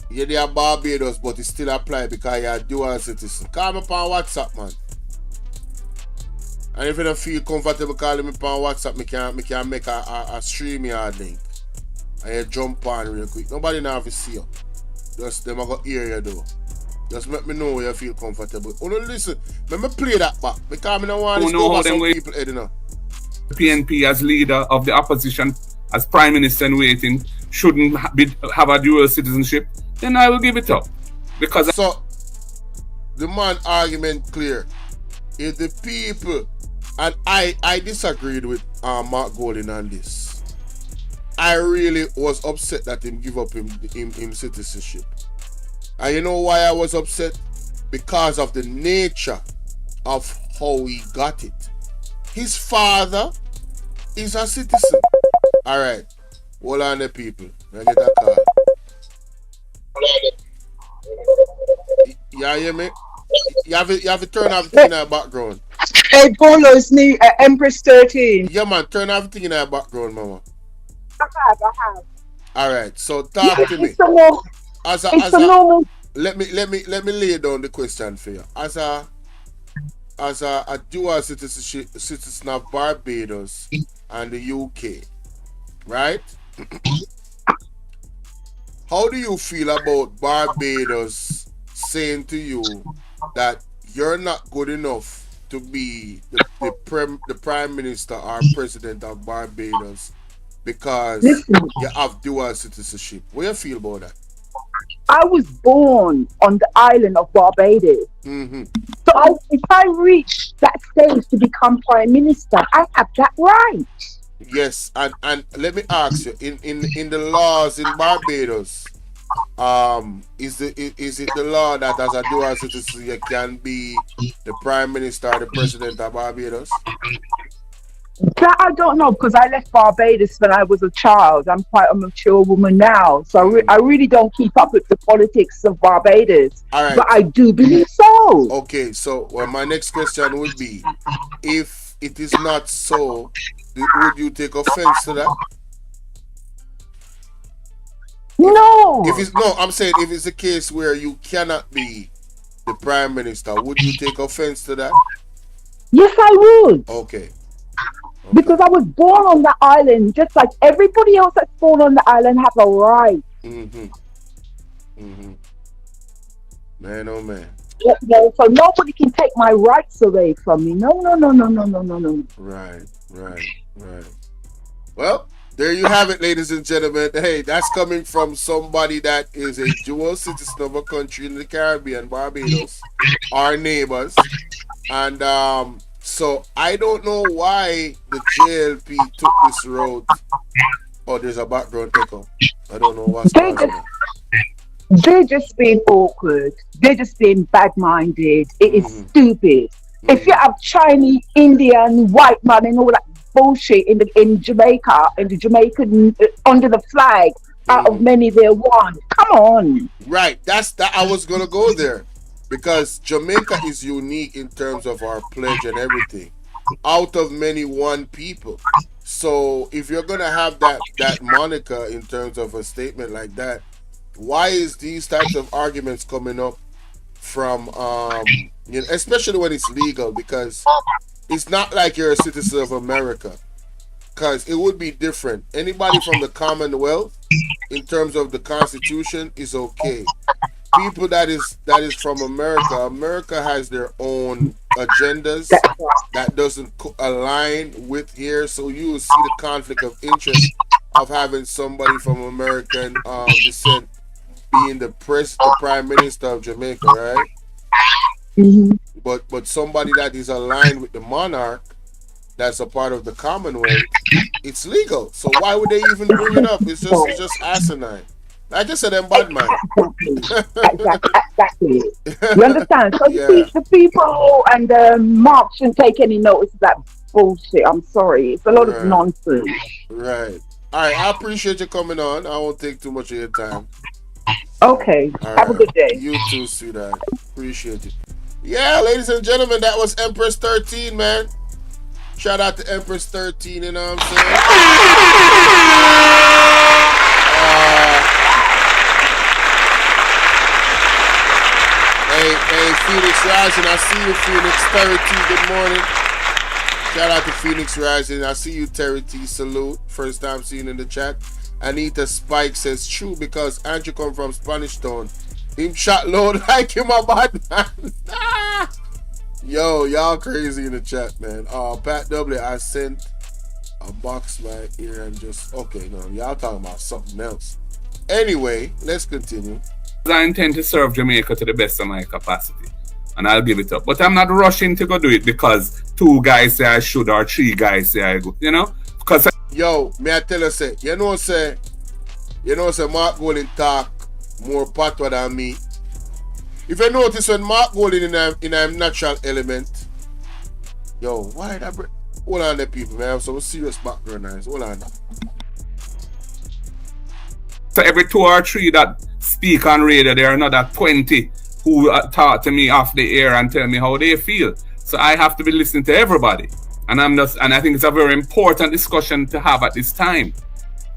Yeah, they are Barbados, but it still apply because you are dual citizen. Call me on WhatsApp, man. And if you don't feel comfortable calling me on WhatsApp, me can make a StreamYard link. And you jump on real quick. Nobody now have to see you. Just them I got hear you though. Just let me know where you feel comfortable. Oh no, listen, let me play that back because I don't want to go over some people head, you know. The PNP as leader of the opposition, as Prime Minister in waiting, shouldn't have a dual citizenship, then I will give it up. Because so the man argument clear. If the people, and I disagreed with Mark Golding on this. I really was upset that him give up him citizenship. And you know why I was upset? Because of the nature of how he got it. His father is a citizen. Alright. Hold on the people. I get a call. You hear me? You have to turn everything in the background. Hey, Polo, it's me, Empress 13. Yeah, man, turn everything in the background, mama. I have. Alright, so talk to me. Let me lay down the question for you. As a dual citizen of Barbados and the UK, right? How do you feel about Barbados saying to you that you're not good enough to be the Prime Minister or President of Barbados because you have dual citizenship? What do you feel about that? I was born on the island of Barbados. Mm-hmm. So if I reach that stage to become Prime Minister, I have that right. Yes, and let me ask you, in the laws in Barbados, is it the law that as a dual citizen you can be the Prime Minister or the President of Barbados? That I don't know because I left Barbados when I was a child. I'm quite a mature woman now, so I really don't keep up with the politics of Barbados. All right. But I do believe so. Okay, so my next question would be, if it is not so, would you take offense to that? No. I'm saying if it's a case where you cannot be the Prime Minister, would you take offense to that? Yes, I would. Okay. Because I was born on the island, just like everybody else that's born on the island have a right. Man, oh man. You know, so nobody can take my rights away from me. No, no, no, no, no, no, no, no. Right. Well, there you have it, ladies and gentlemen. Hey, that's coming from somebody that is a dual citizen of a country in the Caribbean, Barbados, our neighbors. And so I don't know why the JLP took this road. Oh, there's a background echo. I don't know what's going on. They're just being awkward. They're just being bad-minded. It is stupid. If you have Chinese, Indian, white man and all that bullshit in Jamaica, in the Jamaican under the flag, out of many they're one. Come on. Right. That's that. I was gonna go there because Jamaica is unique in terms of our pledge and everything. Out of many, one people. So if you're gonna have that moniker in terms of a statement like that, why is these types of arguments coming up from you know, especially when it's legal? Because it's not like you're a citizen of America, because it would be different. Anybody from the Commonwealth in terms of the Constitution is okay. People that is from America has their own agendas that doesn't align with here, so you will see the conflict of interest of having somebody from American descent being the prime minister of Jamaica, right? But somebody that is aligned with the monarch, that's a part of the Commonwealth, it's legal. So why would they even bring it up? It's just asinine. Like I said, them bad man. Exactly. You understand? So the people and Mark shouldn't take any notice of that bullshit. I'm sorry. It's a lot of nonsense. Right. All right. I appreciate you coming on. I won't take too much of your time. Okay. Have a good day. You too, sweetheart. Appreciate it. Yeah, ladies and gentlemen, that was Empress 13, man. Shout out to Empress 13, you know what I'm saying? Hey, Phoenix Rising, I see you, Phoenix. Terry T, good morning. Shout out to Phoenix Rising. I see you, Terry T. Salute. First time seeing in the chat. Anita Spike says, true, because Andrew come from Spanish Town. Him shot load like him a bad man. Yo, y'all crazy in the chat, man. Pat W, I sent a box right here and just, okay, no, y'all talking about something else. Anyway, let's continue. I intend to serve Jamaica to the best of my capacity, and I'll give it up. But I'm not rushing to go do it because 2 guys say I should or 3 guys say I go, you know? Because yo, may I tell you, say, you know, Mark Golding talk more patwa than me. If you notice when Mark Golding in a natural element, yo, why that hold on there, people, man. I have some serious background noise. Hold on. So every 2 or 3 that speak on radio, there are another 20 who talk to me off the air and tell me how they feel. So I have to be listening to everybody. And I think it's a very important discussion to have at this time.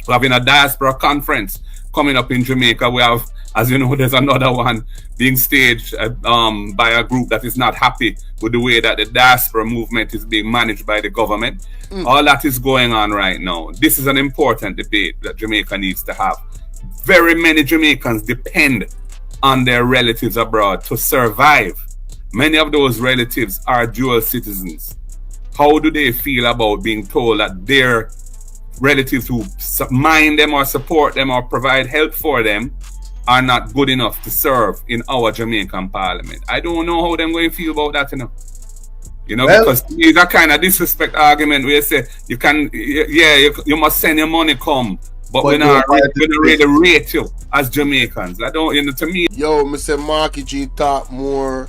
We're having a diaspora conference coming up in Jamaica. We have, as you know, there's another one being staged by a group that is not happy with the way that the diaspora movement is being managed by the government. All that is going on right now. This is an important debate that Jamaica needs to have. Very many Jamaicans depend on their relatives abroad to survive. Many of those relatives are dual citizens. How do they feel about being told that their relatives who mind them or support them or provide help for them are not good enough to serve in our Jamaican parliament? I don't know how them going to feel about that, you know, because it's a kind of disrespect argument where you say you can, you must send your money come, but we're not really rate you as Jamaicans. I don't, you know, to me. Yo, Mr. Marky G talk more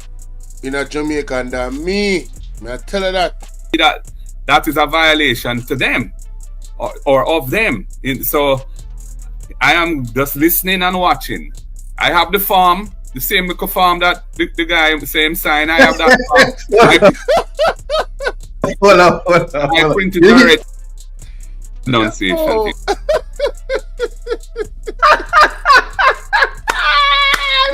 in a Jamaican than me. May I tell you that? That is a violation to them or of them. So I am just listening and watching. I have the form, the same little form that the guy, same sign. I have that form. Hold on. I printed already. Pronunciation. Oh.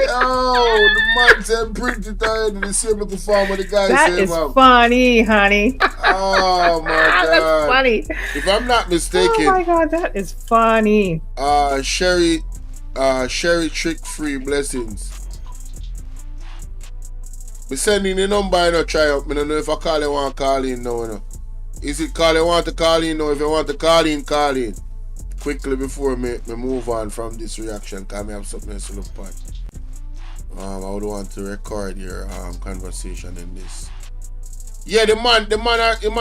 Yo, the man said printed already, the same little form of the guy. That is funny, honey. Oh my God. That's funny. If I'm not mistaken, Oh my God, that is funny. Sherry trick free blessings. Me sending the number, you know, try up. Me don't know if I call you want to call in now, you know. Is it call you want to call in now? If you want to call in, call in. Quickly before me move on from this reaction, because I have something else to look at. I would want to record your conversation in this. Yeah, the man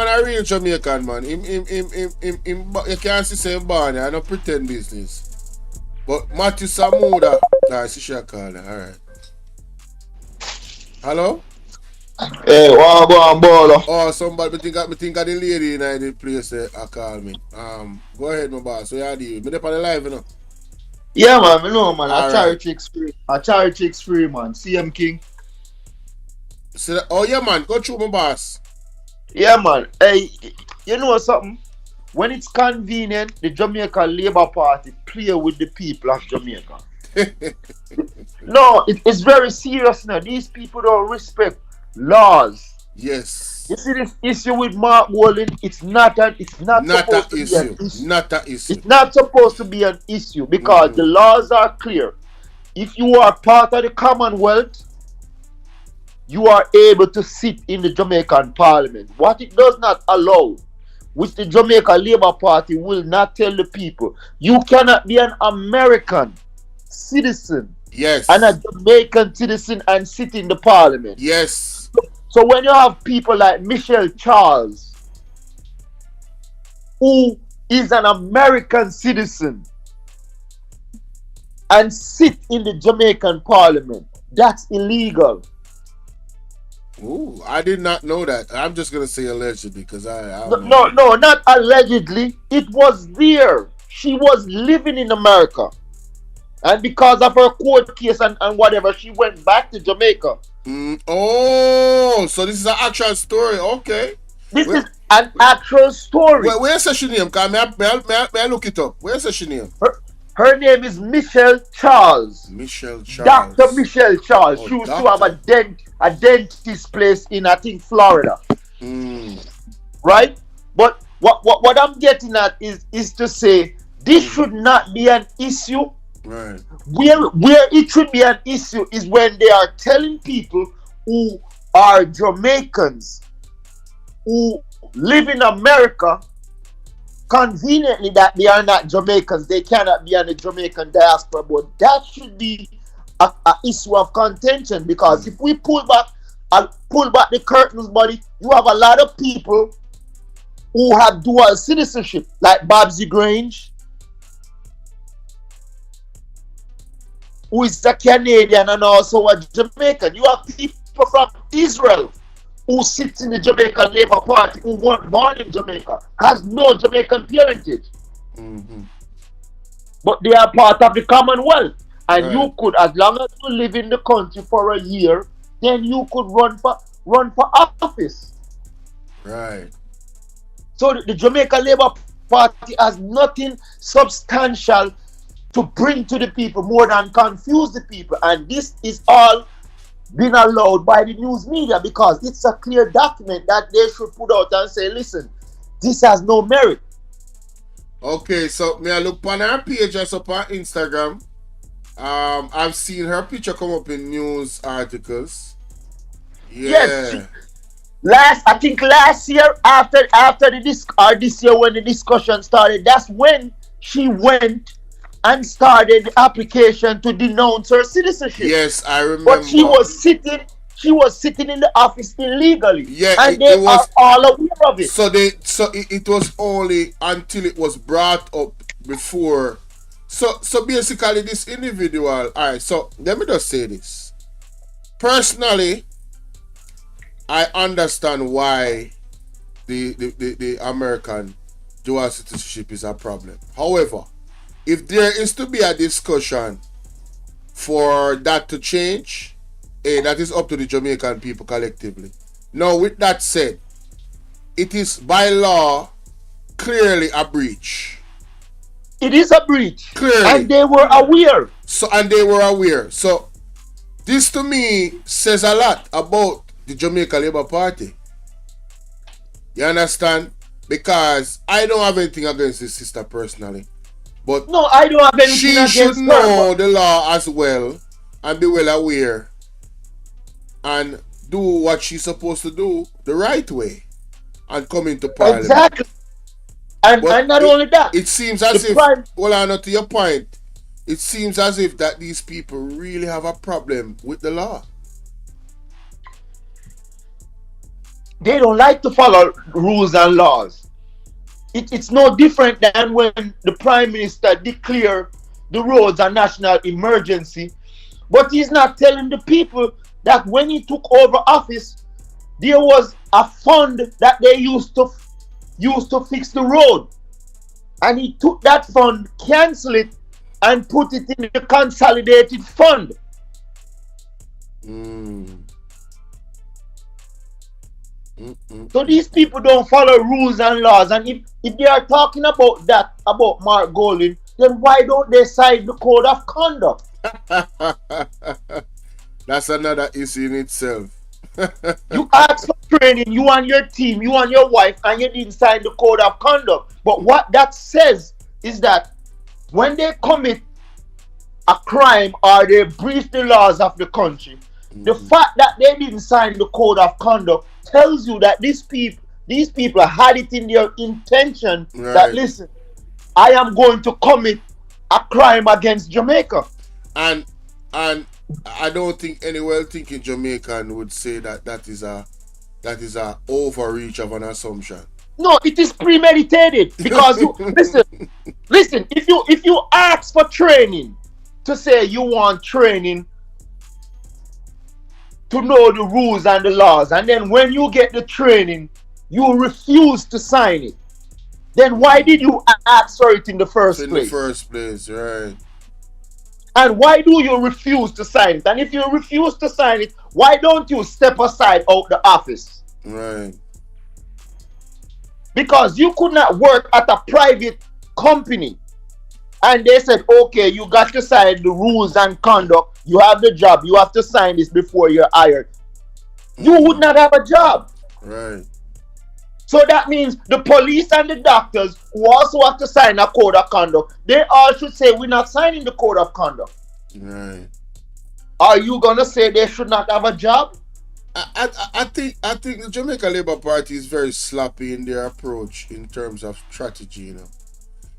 a real Jamaican man. Him, you can't say born, I don't pretend business. But Matthew Samuda, she should call her. Alright. Hello? Hey, what go on, baller? Oh, somebody me think of the lady in the place I call me. Go ahead, my boss. What you do? Me up on the live, you know. Yeah, man, me know, man. All A charity chicks free. A charity chicks free, man. CM King. So, oh yeah, man. Go through, my boss. Yeah, man. Hey, you know something? When it's convenient, the Jamaica Labour Party play with the people of Jamaica. No, it's very serious now. These people don't respect laws. Yes. You see this issue with Mark Walling? It's not supposed to be an issue. Not an issue. It's not supposed to be an issue because the laws are clear. If you are part of the Commonwealth, you are able to sit in the Jamaican Parliament. What it does not allow, which the Jamaica Labour Party will not tell the people, you cannot be an American citizen, yes, and a Jamaican citizen and sit in the Parliament. Yes. So when you have people like Michelle Charles, who is an American citizen, and sit in the Jamaican Parliament, that's illegal. Ooh, I did not know that. I'm just gonna say allegedly because I no, not allegedly. It was there. She was living in America, and because of her court case and whatever, she went back to Jamaica. Oh, so this is an actual story. Okay, this is an actual story. Where's her name? May I look it up? Where's her name? Her name is Michelle Charles. Michelle Charles. Dr. Michelle Charles. Oh, she used to have a dentist place in, I think, Florida. Right? But what I'm getting at is to say this should not be an issue. Right. Where it should be an issue is when they are telling people who are Jamaicans who live in America conveniently that they are not Jamaicans. They cannot be on the Jamaican diaspora, but that should be a issue of contention, because if we pull back the curtains, buddy, you have a lot of people who have dual citizenship, like Babsy Grange, who is a Canadian and also a Jamaican. You have people from Israel who sits in the Jamaican Labour Party, who weren't born in Jamaica, has no Jamaican parentage. But they are part of the Commonwealth. And you could, as long as you live in the country for a year, then you could run for office. Right. So the Jamaica Labour Party has nothing substantial to bring to the people more than confuse the people. And this is all been allowed by the news media because it's a clear document that they should put out and say, listen, this has no merit. Okay, so may I look on her page just up on Instagram. I've seen her picture come up in news articles. Yeah. Yes, I think last year after this year when the discussion started, that's when she went and started the application to denounce her citizenship. Yes, I remember. But she was sitting in the office illegally. Yeah, and they are all aware of it. So it was only until it was brought up before. So basically this individual, alright, so let me just say this. Personally, I understand why the American dual citizenship is a problem. However, if there is to be a discussion for that to change, that is up to the Jamaican people collectively. Now, with that said, it is by law clearly a breach. It is a breach. Clearly. And they were aware. So, this to me says a lot about the Jamaica Labour Party. You understand? Because I don't have anything against his sister personally. But no, I don't have anything she against should her, know the law as well and be well aware and do what she's supposed to do the right way and come into parliament. Exactly. And not only that, it seems as if, well, I know to your point, it seems as if that these people really have a problem with the law. They don't like to follow rules and laws. It's no different than when the Prime Minister declared the roads a national emergency, but he's not telling the people that when he took over office, there was a fund that they used to fix the road. And he took that fund, cancel it, and put it in the consolidated fund. So these people don't follow rules and laws. And if they are talking about that, about Mark Golding, then why don't they sign the code of conduct? That's another issue in itself. You asked for training, you and your team, you and your wife, and you didn't sign the code of conduct. But what that says is that when they commit a crime or they breach the laws of the country, the fact that they didn't sign the code of conduct tells you that these people had it in their intention that, listen, I am going to commit a crime against Jamaica. And I don't think any well-thinking Jamaican would say that is a overreach of an assumption. No, it is premeditated because you listen. If you ask for training, to say you want training to know the rules and the laws, and then when you get the training, you refuse to sign it, then why did you ask for it in the first place? In the first place, right. And why do you refuse to sign it? And if you refuse to sign it, why don't you step aside out the office? Right. Because you could not work at a private company and they said, okay, you got to sign the rules and conduct. You have the job. You have to sign this before you're hired. You would not have a job. Right. So that means the police and the doctors who also have to sign a code of conduct, they all should say, we're not signing the code of conduct. Right. Are you going to say they should not have a job? I think the Jamaica Labour Party is very sloppy in their approach in terms of strategy, you know.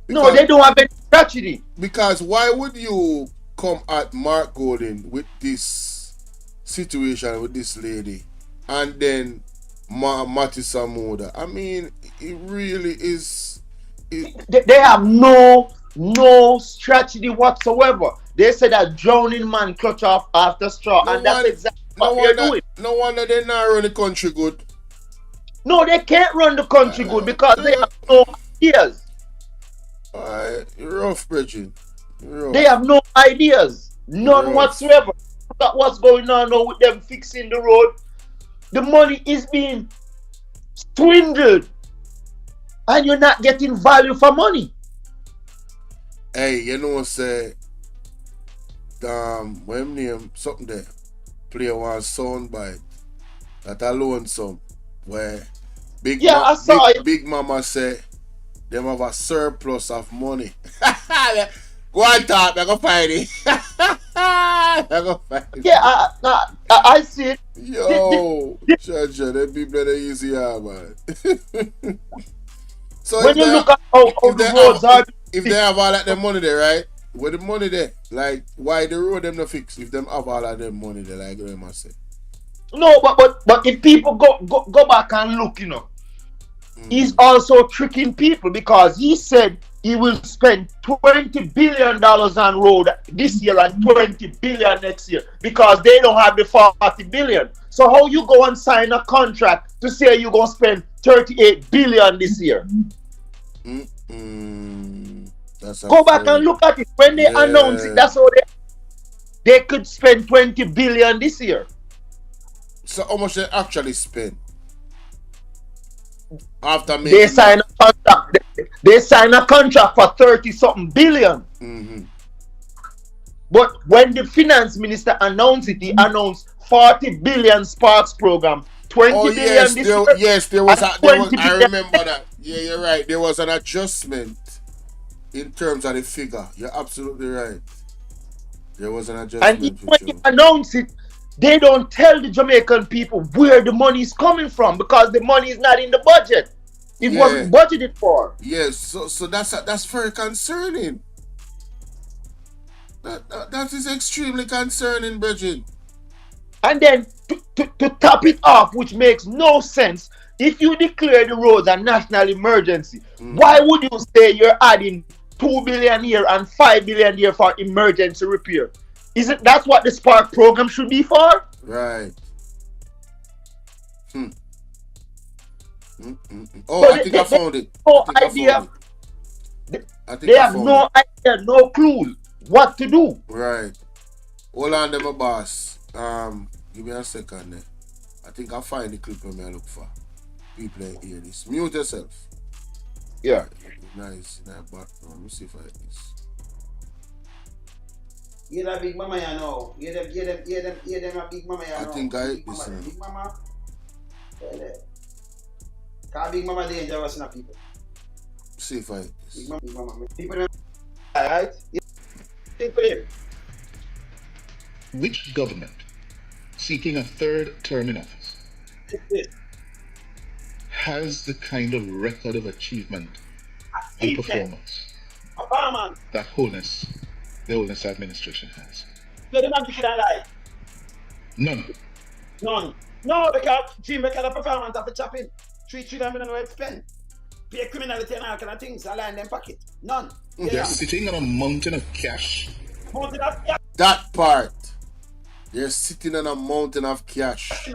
No, they don't have any strategy. Because why would you come at Mark Golding with this situation with this lady and then Matty Samoda? I mean, it really is. They have no strategy whatsoever. They say that drowning man clutch off after straw, and that's exactly what they're doing. No wonder they not run the country good. No, they can't run the country good because they have no ideas. Rough, Bridget. They have no ideas. None whatsoever. Look at what's going on now with them fixing the road. The money is being swindled. And you're not getting value for money. Hey, you know what say? When name something there. Play one sound bite. That alone some. Where Big Mama say them have a surplus of money. Go on top, I go find it. Yeah, I see it. Yo, Chacha, them people are easy, man. So when you look at how the roads are, if they have all of them money there, right? Where the money there? Like, why the road them not fix? If them have all of them money there, like they must say. No, but if people go back and look, you know, he's also tricking people because he said he will spend $20 billion on road this year and $20 billion next year because they don't have the $40 billion. So how you go and sign a contract to say you're going to spend $38 billion this year? Go back and look at it. When they announce it, that's how they could spend $20 billion this year. So how much they actually spend? After they sign a contract. They sign a contract for 30-something billion. But when the finance minister announced it, he announced 40 billion Sparks program, 20 Oh billion yes, this there, year. yes, there was. and There was. 20 I billion. remember that. Yeah, you're right. There was an adjustment in terms of the figure. You're absolutely right. There was an And adjustment even for when sure. they announce it, they don't tell the Jamaican people where the money is coming from because the money is not in the budget. It Yeah. wasn't budgeted for. Yes. So that's very concerning. That is extremely concerning, Bridget. And then to top it off, which makes no sense, if you declare the roads a national emergency, why would you say you're adding 2 billion here and 5 billion here for emergency repair? Isn't that what the Spark program should be for? Right. Oh, So I think I found it. No I think idea. I found it. I think They I have found no it. idea, no clue what to do. Right. Hold on, them, my boss. Give me a second there. I think I'll find the clip when I look for. People ain't hear this. Mute yourself. Yeah. Nice. But let me see if I get this. Hear that big mama, you know. Hear them a big mama, you know. I think I hit this. Big mama. Cause big mama dangerous in people. See if I hit this. Big mama. People, alright? Think for him. Which government seeking a third term in office has the kind of record of achievement and performance that the Holness administration has? So the man should lie. None. No, because Jim make a performance of the chopping. 3 trillion million where spend. Pay criminality and all kind of things. I lie in them pocket. None. They're sitting on a mountain of cash. Mountain of cash. That part. They're sitting on a mountain of cash.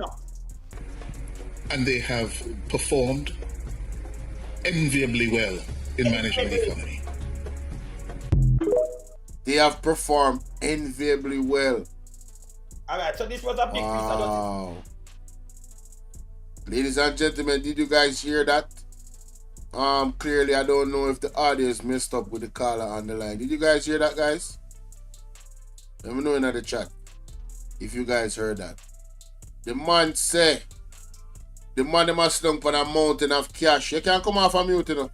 And they have performed enviably well in managing the economy. They have performed enviably well. Alright, so this was a big Wow. Ladies and gentlemen, did you guys hear that? Clearly I don't know if the audio is messed up with the caller on the line. Did you guys hear that, guys? Let me know in the chat if you guys heard that. The man say, the man them a slung on a mountain of cash. You can't come off a mute, you know.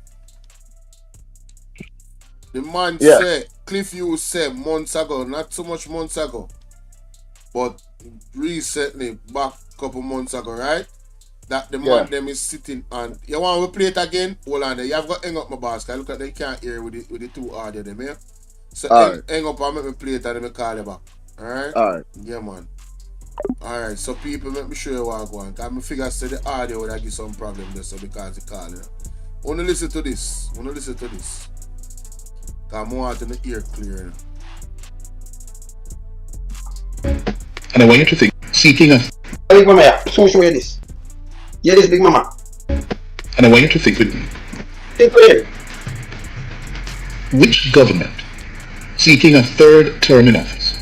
The man say, Cliff Hughes said months ago, not so much months ago, but recently, back a couple months ago, right? That the man them is sitting on. You want to play it again? Hold on there. You have got to hang up my boss, because look at they can't hear with the two audio them here. So hang up and make me play it and then me call you back. Alright? Alright. Yeah, man. Alright, so people make me show you what I go on. Because I figure say the audio would give some problem there, so because the call, you know. Wanna listen to this. Because I want to hear clear. And I want you to think, seeking a... Big mama, so show you this. Hear this, big mama. And I want you to think with me. Think for him. Which government seeking a third term in office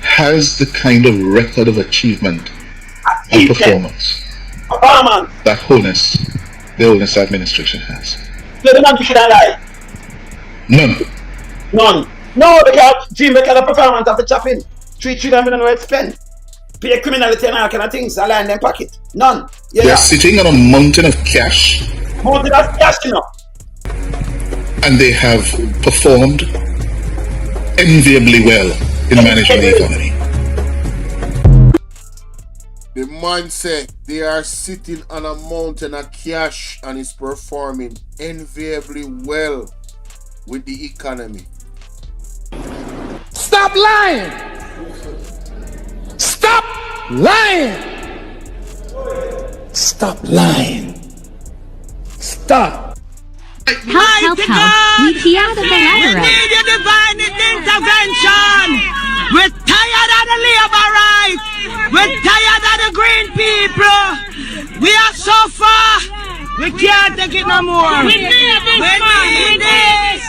has the kind of record of achievement and performance that the Holness administration has? So the man should lie. None. No, because Jim make a performance of the chopping. 3 trillion million where spend. Pay criminality and all kind of things. I lie in them pocket. None. They're sitting on a mountain of cash. Mountain of cash, you know. And they have performed enviably well in managing the economy. The man said they are sitting on a mountain of cash and is performing enviably well with the economy. Stop lying! Stop lying! Stop lying! Stop! Help, we key out of the ladder. We need your divine intervention. We're tired of the labor rights. We're tired of the green people. We are so far. We can't take it no more. We need this. We need this.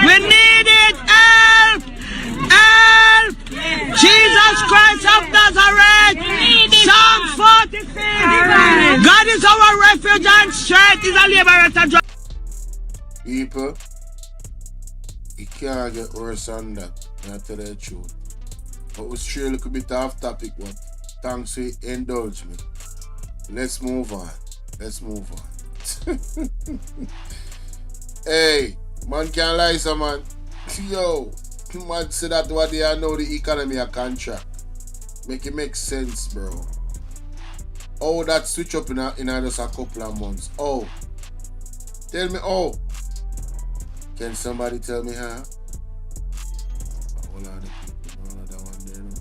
We need it. Help! Help! Jesus Christ of Nazareth. Psalm 46. God is our refuge and strength. Is a liberator. People, it can't get worse than that. I tell you the truth. But we stray a little bit off topic, but Thanks for indulge me. Let's move on. Hey, man can't lie, some man. Yo, man say that what they know the economy a contract. Make it make sense, bro. Oh, that switch up in just a couple of months. Oh, tell me, oh. Can somebody tell me how? Hold on, that one there, no?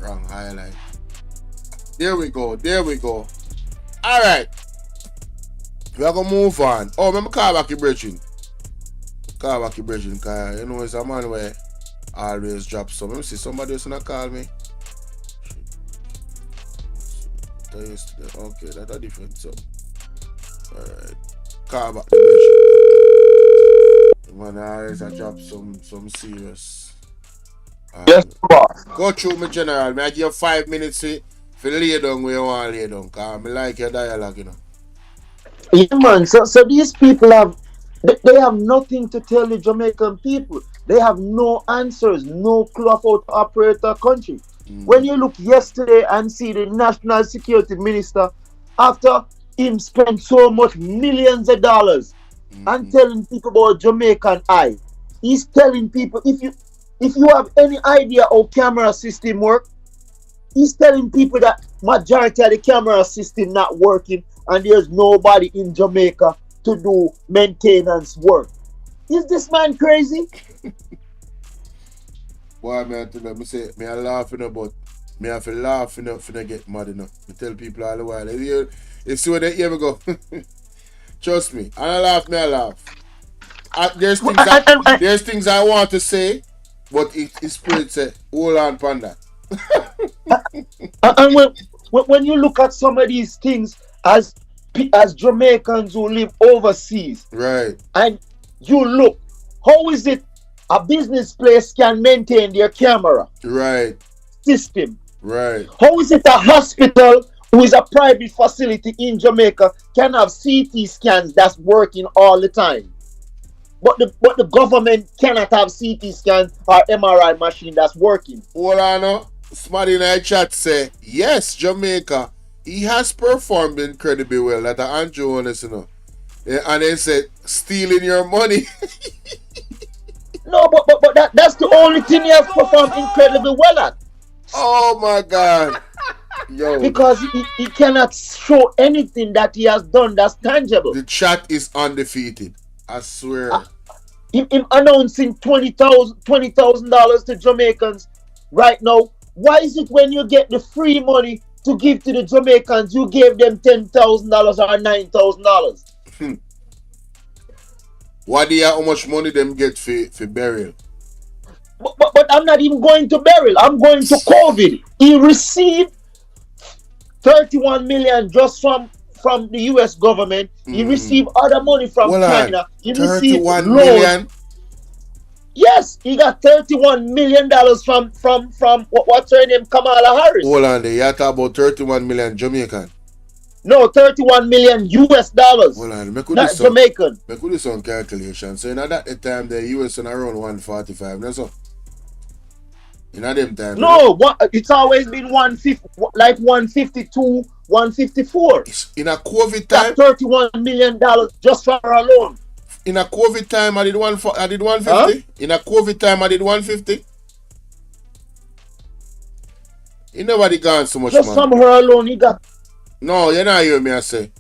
Wrong highlight. There we go. All right. We are going to move on. Oh, remember call back your bridging. Because you know it's a man where always drop some. Let me see, somebody else gonna call me. Okay, that's a different song. Alright. Call back the bridging. Man, always I drop some serious. Yes, boss. Go through me, General. I give you 5 minutes to lay down where you want to lay down. Because I like your dialogue, you know. Yeah, man. So these people they have nothing to tell the Jamaican people. They have no answers, no clue of how to operate a country. When you look yesterday and see the National Security Minister, after him spent so much millions of dollars and telling people about Jamaican eye, he's telling people if you have any idea how camera system work, he's telling people that majority of the camera system not working and there's nobody in Jamaica to do maintenance work. Is this man crazy? Boy, man, I say, me I laughing about, me have to laugh enough to get mad enough. I tell people all the while, you see what they hear me go. Trust me, and I laugh. There's things I want to say, but his spirit say, hold on, panda. And when you look at some of these things as Jamaicans who live overseas, right? And you look, how is it a business place can maintain their camera system? Right. How is it a hospital who is a private facility in Jamaica can have CT scans that's working all the time? But the government cannot have CT scans or MRI machine that's working. Hold on, somebody in the chat say, yes, Jamaica, he has performed incredibly well. That Andrew honest, you know. And they said, stealing your money. No, but that's the only thing he has performed incredibly well at. Oh my God. Yo. Because he cannot show anything that he has done that's tangible. The chat is undefeated. I swear. Him announcing $20,000 to Jamaicans right now. Why is it when you get the free money to give to the Jamaicans, you gave them $10,000 or $9,000? Why do you how much money them get for burial? But I'm not even going to burial. I'm going to COVID. He received 31 million just from the US government. He received other money from China. He received 31 million? Yes, he got $31 million from what's her name, Kamala Harris. Hold on there, you talk about 31 million Jamaican. No, 31 million US dollars. Hold on, not Jamaican. We could do some calculation. So in that time the US on around 145. That's all. In them time. No, it's always been 150, like 152, 154. In a COVID time, $31 million just for her alone. In a COVID time, I did 150. Huh? In a COVID time, I did 150. You nobody gone so much, just man. Just from her alone, he got. No, you not hear me. I say.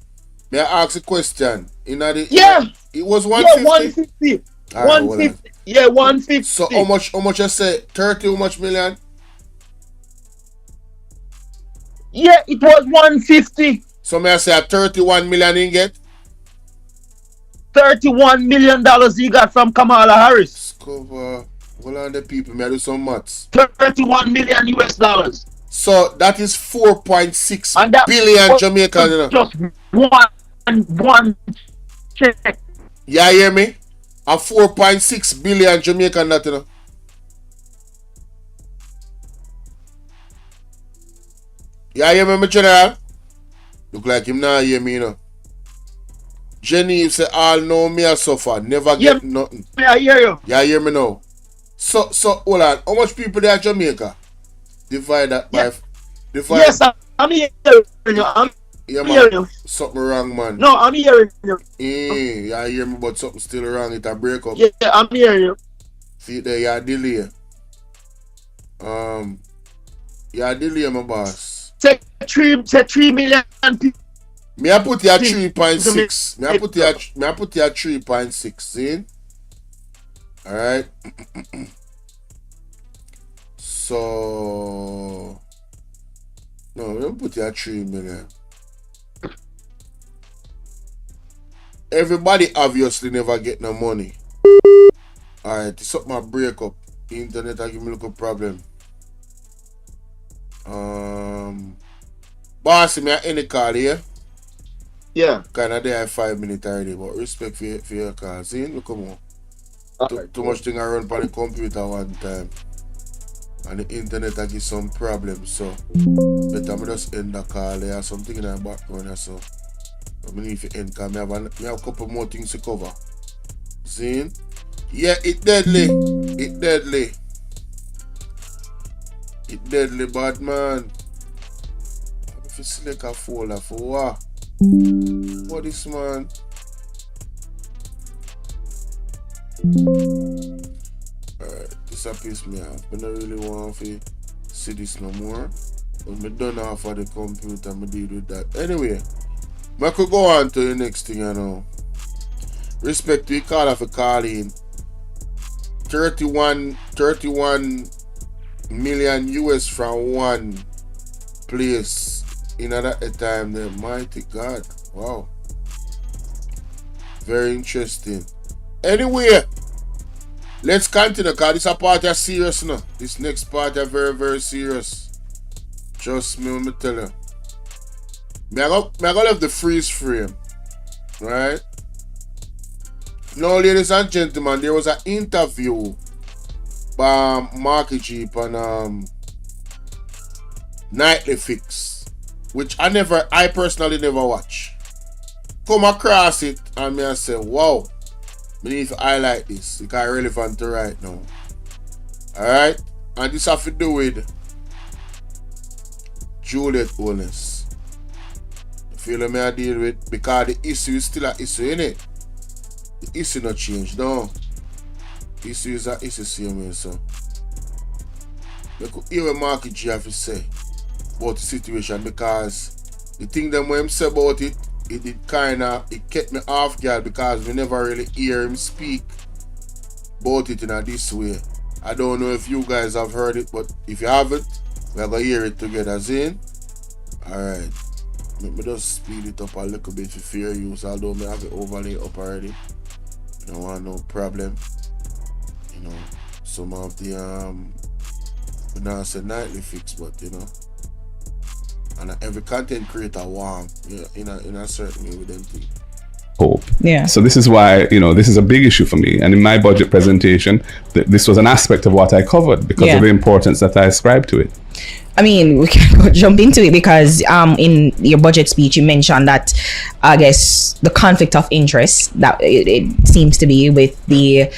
May I ask a question? It was 150. Yeah, 150. Right, 150. Yeah, 150. So how much I say? 30 how much million? Yeah, it was 150. So may I say a 31 million in get? $31 million he got from Kamala Harris. Cover. Well, on the people, may I do some maths. 31 million US dollars. So that is 4.6 billion Jamaican. You know? Just one check. Yeah, hear me? A 4.6 billion Jamaican that, you know. Yeah, hear me, my general? Look like him now, hear me, you know. Jenny say all know me I suffer, never get nothing. Yeah, I hear you. Yeah, hear me now. So hold on. How much people there in Jamaica? Divide that by Yes, I'm hearing you. I'm hearing you. Something wrong, man. No, I'm hearing you. Yeah, you hear me, but something still wrong. It a break up. Yeah, I'm hearing you. See there, you delay. You delay, my boss. Say 3 million people. Me I put you at 3.6. Me I put you at 3.6. See? Alright. So no, we don't put you at 3 million. Everybody obviously never get no money. Alright, it's up my breakup. The internet I give me a little problem. Boss, me at any call here. Yeah. Kinda there 5 minutes already, but respect for your call. See, look come on. Too much thing I run on the computer one time. And the internet I give some problems, so better me just end the call. There are something in the background, so I need to end because I have a couple more things to cover. See? Yeah, it deadly. It deadly. It deadly, bad man. If you select a folder for what? What is man? Alright, this a piss me off. I don't really want to see this no more. But I done off of the computer, I deal with that. Anyway, I could go on to the next thing, you know. Respect to the call of a call in. 31 million US from one place in another time there. Mighty God. Wow. Very interesting. Anyway, let's continue because this a part of serious now. This next part is very, very serious. Trust me when I tell you. I go left the freeze frame. Right? Now, ladies and gentlemen, there was an interview by Marky Jeep on Nightly Fix, which I personally never watch. Come across it and me I say, wow, I need to highlight this because it's relevant to right now. Alright? And this have to do with Juliet illness. You feel me I deal with? Because the issue is still an issue, innit? The issue not changed, no. The issue is an issue, same way, so. You could hear what Marky G have to say about the situation because the thing that when him say about it, it kept me off guard because we never really hear him speak about it in this way. I don't know if you guys have heard it, but if you haven't, we're gonna hear it together, Zane. Alright. Let me just speed it up a little bit for fair use, although I have it overlay up already. You don't want no problem. You know, some of the we not say Nightly Fix, but you know. And every content creator want in a certain way with them thing. Hope. Yeah. So this is why, this is a big issue for me. And in my budget presentation, this was an aspect of what I covered because of the importance that I ascribe to it. I mean, we can jump into it because in your budget speech, you mentioned that, I guess, the conflict of interest that it seems to be with the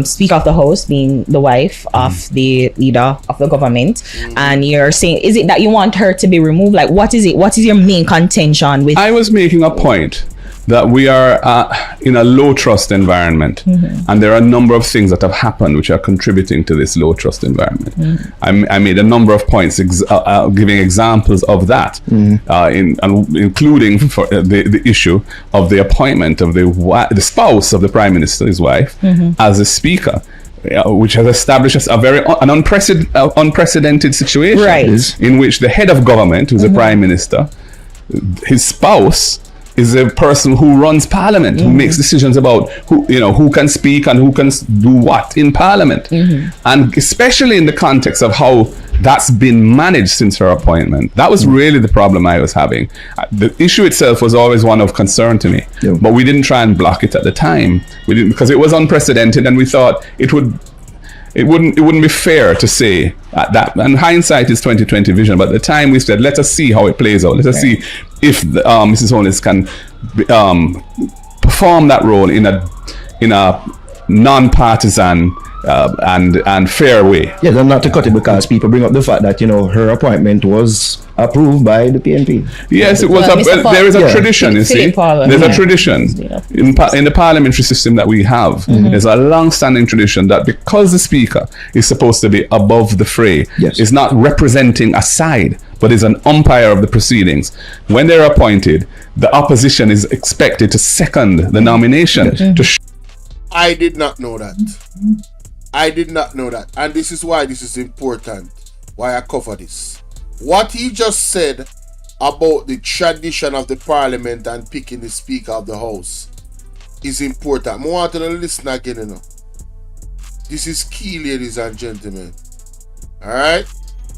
Speaker of the House being the wife of the leader of the government. And you're saying, is it that you want her to be removed? Like, what is it? What is your main contention with? I was making a point that we are in a low trust environment, and there are a number of things that have happened which are contributing to this low trust environment. I made a number of points giving examples of that, including for the issue of the appointment of the spouse of the Prime Minister, his wife, as a speaker. Which has established an unprecedented situation in which the head of government, who's the Prime Minister, his spouse is a person who runs Parliament, who makes decisions about who can speak and who can do what in Parliament, and especially in the context of how that's been managed since her appointment. That was really the problem I was having. The issue itself was always one of concern to me, but we didn't try and block it at the time. We didn't, because it was unprecedented, and we thought it wouldn't be fair to say that. And hindsight is 20/20 vision. But at the time we said, let us see how it plays out. Let us see if Mrs. Holness can perform that role in a non-partisan and fair way. Yes, and not to cut it because people bring up the fact that her appointment was approved by the PNP. Yes, it was. There is a tradition. You see, there's a tradition in the parliamentary system that we have. There's a long-standing tradition that because the speaker is supposed to be above the fray, is not representing a side, but is an umpire of the proceedings. When they're appointed, the opposition is expected to second the nomination. I did not know that. I did not know that. And this is why this is important, why I cover this. What he just said about the tradition of the parliament and picking the speaker of the house is important. I want to listen again, This is key, ladies and gentlemen. Alright?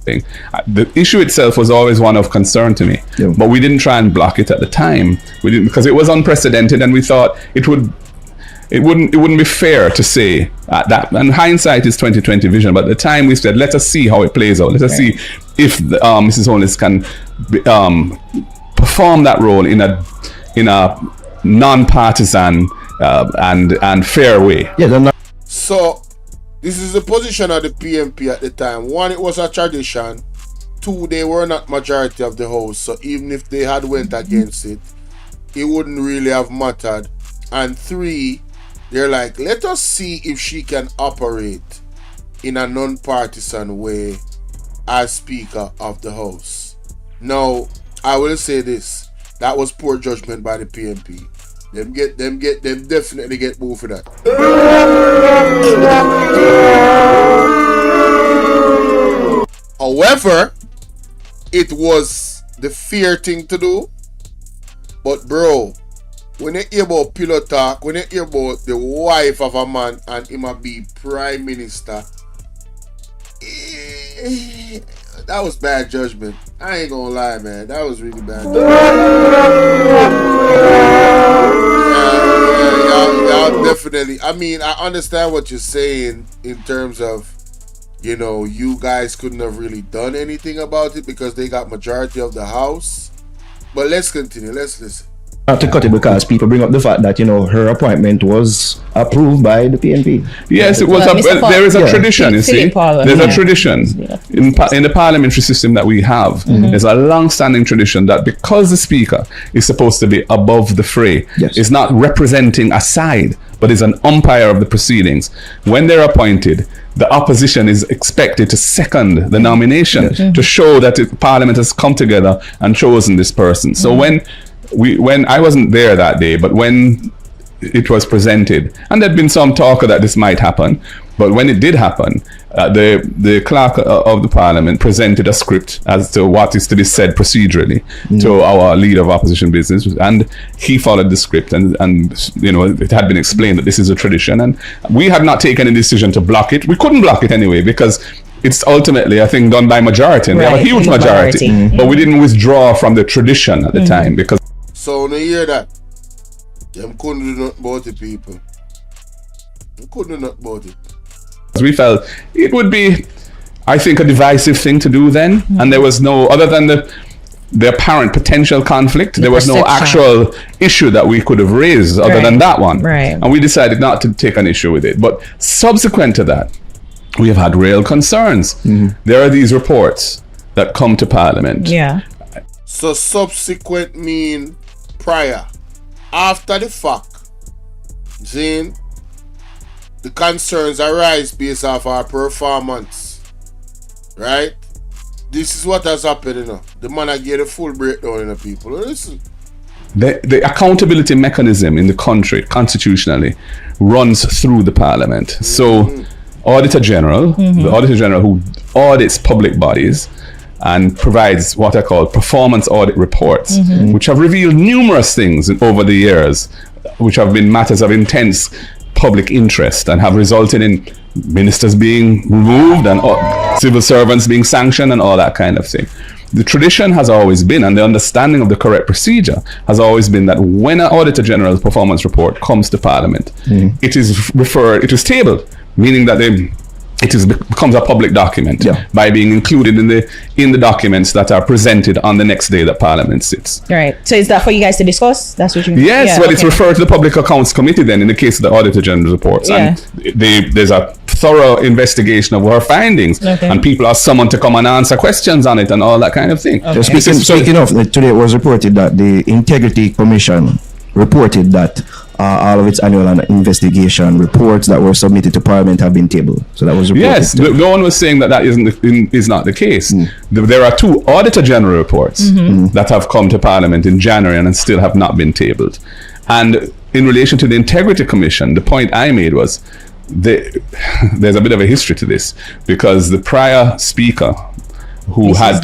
The issue itself was always one of concern to me, but we didn't try and block it at the time. We didn't, because it was unprecedented, and we thought it wouldn't be fair to say that. And hindsight is 2020 vision. But at the time we said, let us see how it plays out. Let us see if Mrs. Holness can perform that role in a non-partisan and fair way. So this is the position of the PMP at the time. One, it was a tradition. Two, they were not majority of the house. So even if they had went against it, it wouldn't really have mattered. And three, they're like, let us see if she can operate in a non-partisan way as Speaker of the House. Now, I will say this. That was poor judgment by the PNP. Them definitely get booed for that. However, it was the fair thing to do. But bro, when you hear about pillow talk, when you hear about the wife of a man and him a be prime minister, that was bad judgment. I ain't gonna lie, man. That was really bad judgment. Y'all definitely. I mean, I understand what you're saying in terms of, you guys couldn't have really done anything about it because they got majority of the house. But let's continue. Let's listen. Not to cut it because people bring up the fact that her appointment was approved by the PNP. Yes, it was. There is a tradition. You see, there's a tradition in the parliamentary system that we have. There's a long-standing tradition that because the speaker is supposed to be above the fray, is not representing a side, but is an umpire of the proceedings. When they're appointed, the opposition is expected to second the nomination to show that the parliament has come together and chosen this person. So when I wasn't there that day, but when it was presented, and there'd been some talk that this might happen, but when it did happen, the clerk of the parliament presented a script as to what is to be said procedurally to our leader of opposition business, and he followed the script, and it had been explained that this is a tradition, and we had not taken a decision to block it. We couldn't block it anyway because it's ultimately, I think, done by majority, and they have a huge majority. But we didn't withdraw from the tradition at the time because. So when you hear that, them couldn't do nothing about it, people. They couldn't do nothing about it. We felt it would be, I think, a divisive thing to do then, and there was no, other than the apparent potential conflict, there was no actual issue that we could have raised other than that one. And we decided not to take an issue with it. But subsequent to that, we have had real concerns. There are these reports that come to Parliament. So subsequent mean prior. After the fact, Zane, the concerns arise based off our performance. Right? This is what has happened, The man I get a full breakdown, people. Listen. The accountability mechanism in the country, constitutionally, runs through the Parliament. So, Auditor General, the Auditor General who audits public bodies and provides what I call performance audit reports, which have revealed numerous things over the years, which have been matters of intense public interest and have resulted in ministers being removed and civil servants being sanctioned and all that kind of thing. The tradition has always been, and the understanding of the correct procedure has always been, that when an Auditor General's performance report comes to Parliament, it is tabled, meaning that becomes a public document by being included in the documents that are presented on the next day that Parliament sits. Right. So is that for you guys to discuss? That's what you mean? Yes. It's referred to the Public Accounts Committee then in the case of the Auditor General's reports. And there's a thorough investigation of her findings, and people are summoned to come and answer questions on it and all that kind of thing. Speaking of, today it was reported that the Integrity Commission reported that all of its annual investigation reports that were submitted to Parliament have been tabled. So that was reported. Yes, no one was saying that is not the case. There are 2 Auditor General reports that have come to Parliament in January and still have not been tabled. And in relation to the Integrity Commission, the point I made was there's a bit of a history to this, because the prior speaker who had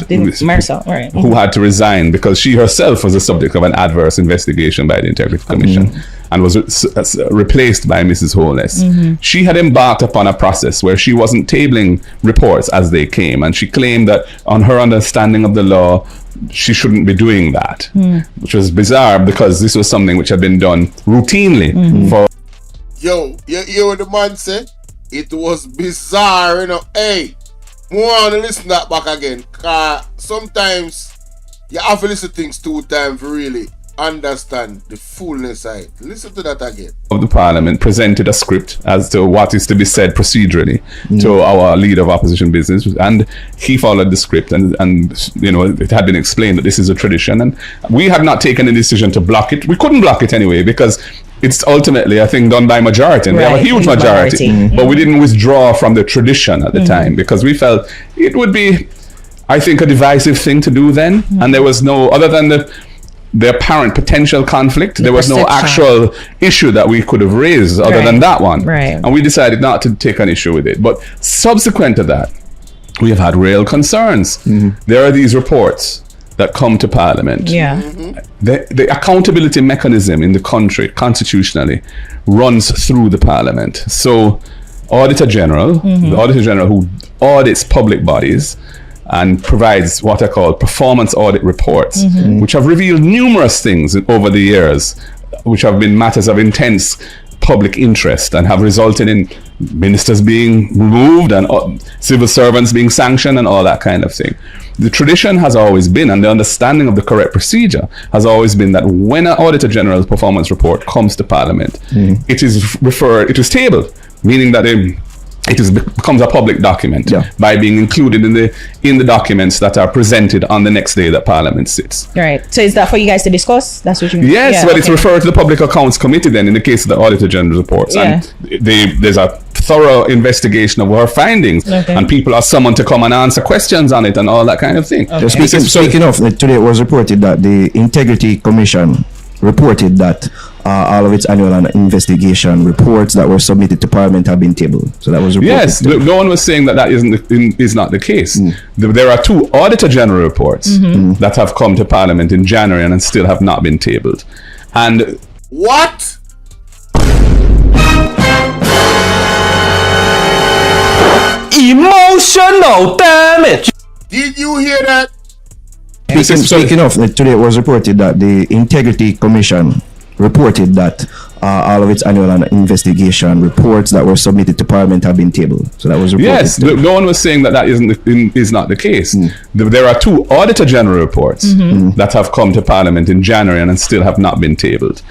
to resign because she herself was the subject of an adverse investigation by the Integrity Commission and was replaced by Mrs. Holness. She had embarked upon a process where she wasn't tabling reports as they came, and she claimed that on her understanding of the law she shouldn't be doing that, which was bizarre because this was something which had been done routinely for. Yo, you hear what the man said? It was bizarre, you know. Hey, I want to listen that back again, because sometimes you have to listen to things 2 times to really understand the fullness of it. Listen to that again. Of the Parliament presented a script as to what is to be said procedurally to our leader of opposition business, and he followed the script, and you know, it had been explained that this is a tradition, and we had not taken a decision to block it. We couldn't block it anyway because it's ultimately, I think, done by majority, and we have a huge majority. But we didn't withdraw from the tradition at the time because we felt it would be, I think, a divisive thing to do then, and there was no, other than the apparent potential conflict, there was no actual issue that we could have raised other than that one. And we decided not to take an issue with it. But subsequent to that, we have had real concerns. There are these reports that come to Parliament. The accountability mechanism in the country constitutionally runs through the Parliament. So Auditor General, the Auditor General who audits public bodies and provides what are called performance audit reports, which have revealed numerous things over the years, which have been matters of intense public interest and have resulted in ministers being removed and civil servants being sanctioned and all that kind of thing. The tradition has always been, and the understanding of the correct procedure has always been, that when an Auditor General's performance report comes to Parliament, it is tabled, meaning that becomes a public document by being included in the documents that are presented on the next day that Parliament sits. Right. So is that for you guys to discuss? That's what you mean? Yes, but it's referred to the Public Accounts Committee then in the case of the Auditor General's reports. And there's a thorough investigation of her findings, and people are summoned to come and answer questions on it and all that kind of thing. Speaking of, today it was reported that the Integrity Commission reported that all of its annual investigation reports that were submitted to Parliament have been tabled. So that was reported. Yes, no one was saying that is not the case. There are 2 Auditor General reports that have come to Parliament in January and still have not been tabled. And what? Emotional damage. Did you hear that? Speaking of, today it was reported that the Integrity Commission reported that all of its annual investigation reports that were submitted to Parliament have been tabled. So that was reported. Yes, no one was saying that is not the case. There are 2 Auditor General reports that have come to Parliament in January and still have not been tabled.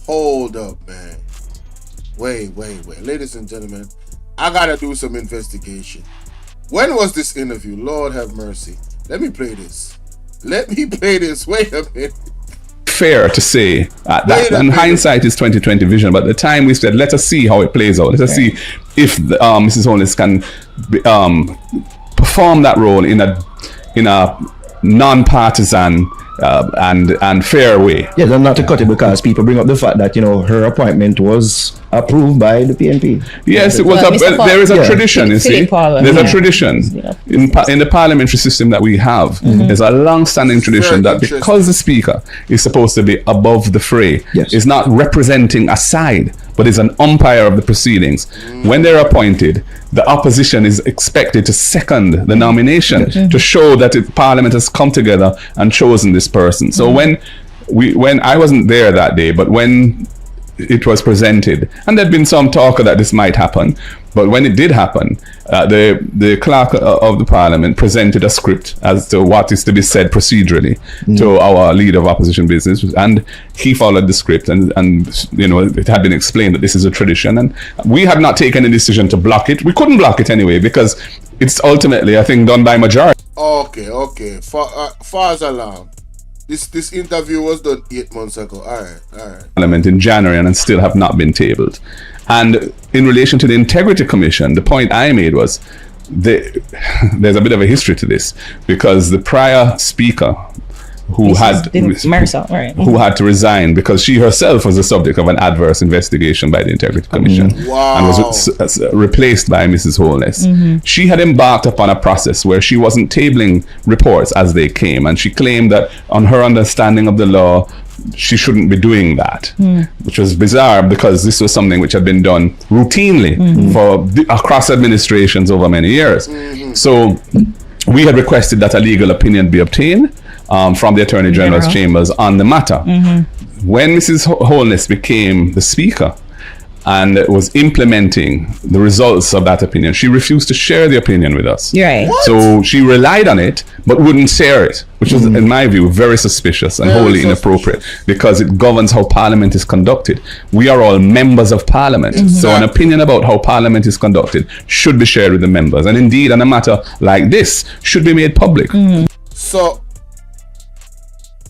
Hold up, man. Wait. Ladies and gentlemen, I gotta do some investigation. When was this interview? Lord have mercy. Let me play this. Wait a minute. Fair to say that, and hindsight is 2020 vision, but at the time we said, let us see how it plays out. Let us see if Mrs. Holness can perform that role in a non-partisan and fair way. Yeah, not to cut it, because people bring up the fact that, you know, her appointment was approved by the PNP. Yes, it was. There is a tradition. You see, there's a tradition in the parliamentary system that we have. There's a long-standing tradition that because the Speaker is supposed to be above the fray, is not representing a side, but is an umpire of the proceedings. When they're appointed, the opposition is expected to second the nomination to show that Parliament has come together and chosen this person. So when I wasn't there that day, but when it was presented, and there'd been some talk that this might happen, but when it did happen, the clerk of the parliament presented a script as to what is to be said procedurally to our leader of opposition business, and he followed the script, and you know, it had been explained that this is a tradition, and we had not taken a decision to block it. We couldn't block it anyway because it's ultimately, I think, done by majority. Okay. Far along. This interview was done 8 months ago. All right. Parliament in January and still have not been tabled. And in relation to the Integrity Commission, the point I made was there's a bit of a history to this, because the prior speaker who had to resign because she herself was the subject of an adverse investigation by the Integrity Commission and was replaced by Mrs. Holness. She had embarked upon a process where she wasn't tabling reports as they came, and she claimed that on her understanding of the law she shouldn't be doing that, which was bizarre because this was something which had been done routinely across administrations over many years. So we had requested that a legal opinion be obtained from the Attorney General's chambers on the matter. When Mrs. Holness became the Speaker and was implementing the results of that opinion, she refused to share the opinion with us. So she relied on it but wouldn't share it, which is, in my view, very suspicious and wholly inappropriate, because it governs how Parliament is conducted. We are all members of Parliament, so an opinion about how Parliament is conducted should be shared with the members, and indeed on a matter like this should be made public. So,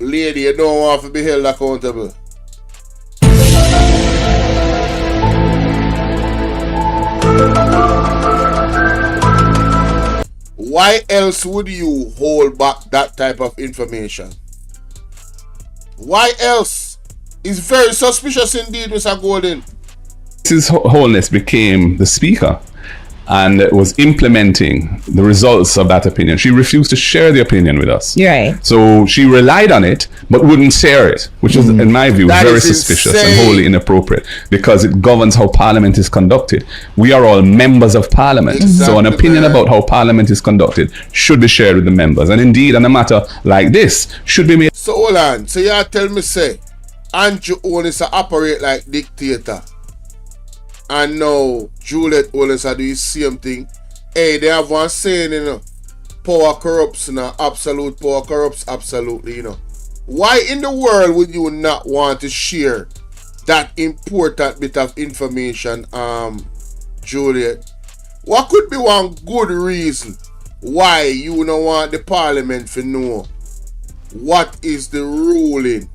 lady, you don't want to be held accountable. Why else would you hold back that type of information? Why else? It's very suspicious indeed, Mr. Golden. Mrs. Holness became the Speaker and was implementing the results of that opinion. She refused to share the opinion with us. So she relied on it but wouldn't share it, which is, in my view, very suspicious and wholly inappropriate, because it governs how Parliament is conducted. We are all members of Parliament, so an opinion about how Parliament is conducted should be shared with the members, and indeed on a matter like this should be made. So hold on, so you tell me, say Andrew Holness operate like dictator, and now Juliet Holness do the same thing. Hey, they have one saying, you know, power corrupts, you know, absolute power corrupts absolutely, you know. Why in the world would you not want to share that important bit of information, Juliet? What could be one good reason why you don't want the Parliament to know what is the ruling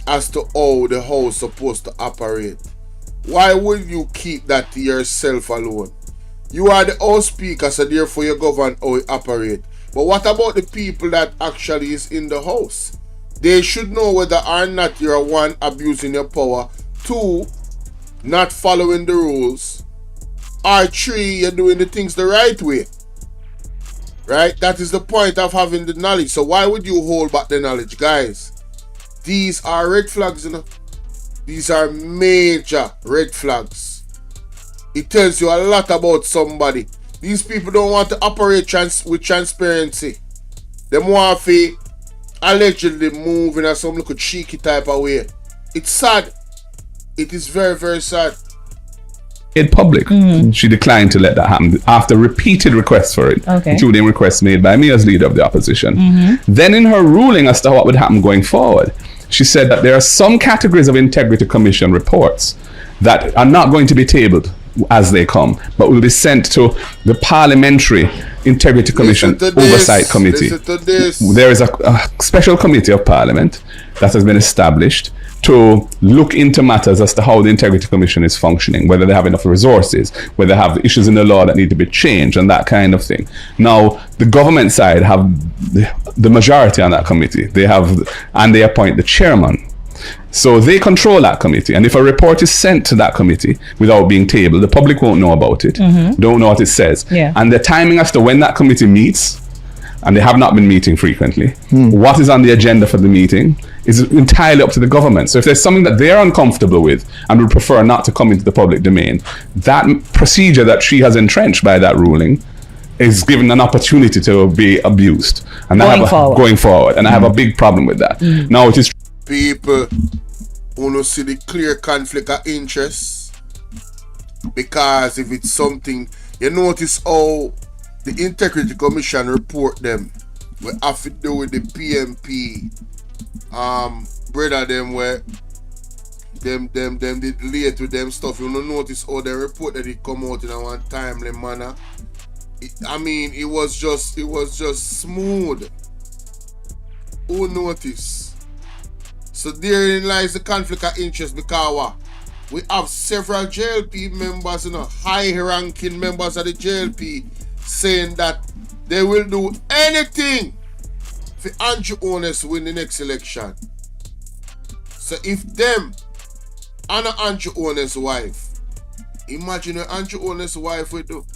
as to how the House supposed to operate? Why would you keep that to yourself alone? You are the House Speaker, so therefore you govern how it operate. But what about the people that actually is in the House? They should know whether or not you're, one, abusing your power, two, not following the rules, or three, you're doing the things the right way. Right? That is the point of having the knowledge. So why would you hold back the knowledge, guys? These are red flags, you know. These are major red flags. It tells you a lot about somebody. These people don't want to operate with transparency. They want to allegedly move in a some little cheeky type of way. It's sad. It is very, very sad. In public. She declined to let that happen after repeated requests for it, including requests made by me as leader of the opposition. Then in her ruling as to what would happen going forward, she said that there are some categories of Integrity Commission reports that are not going to be tabled as they come, but will be sent to the Parliamentary Integrity Commission Oversight Committee. There is a special committee of Parliament that has been established to look into matters as to how the Integrity Commission is functioning, whether they have enough resources, whether they have issues in the law that need to be changed, and that kind of thing. Now, the government side have the majority on that committee. They appoint the chairman. So they control that committee, and if a report is sent to that committee without being tabled, the public won't know about it, don't know what it says. And the timing as to when that committee meets, and they have not been meeting frequently, what is on the agenda for the meeting is entirely up to the government. So if there's something that they're uncomfortable with and would prefer not to come into the public domain, that procedure that she has entrenched by that ruling is given an opportunity to be abused. And going forward. And I have a big problem with that. Now it is people, wanna see the clear conflict of interest. Because if it's something, you notice how the Integrity Commission report them. We have to do with the PMP. Brother them where them did late with them stuff. You know, notice how they report that it come out in a one timely manner. It was just smooth. Who notice? So therein lies the conflict of interest because we have several JLP members, high-ranking members of the JLP saying that they will do anything for Andrew Honest win the next election. So if them and Andrew Honest's wife, imagine what Andrew Honest's wife will do.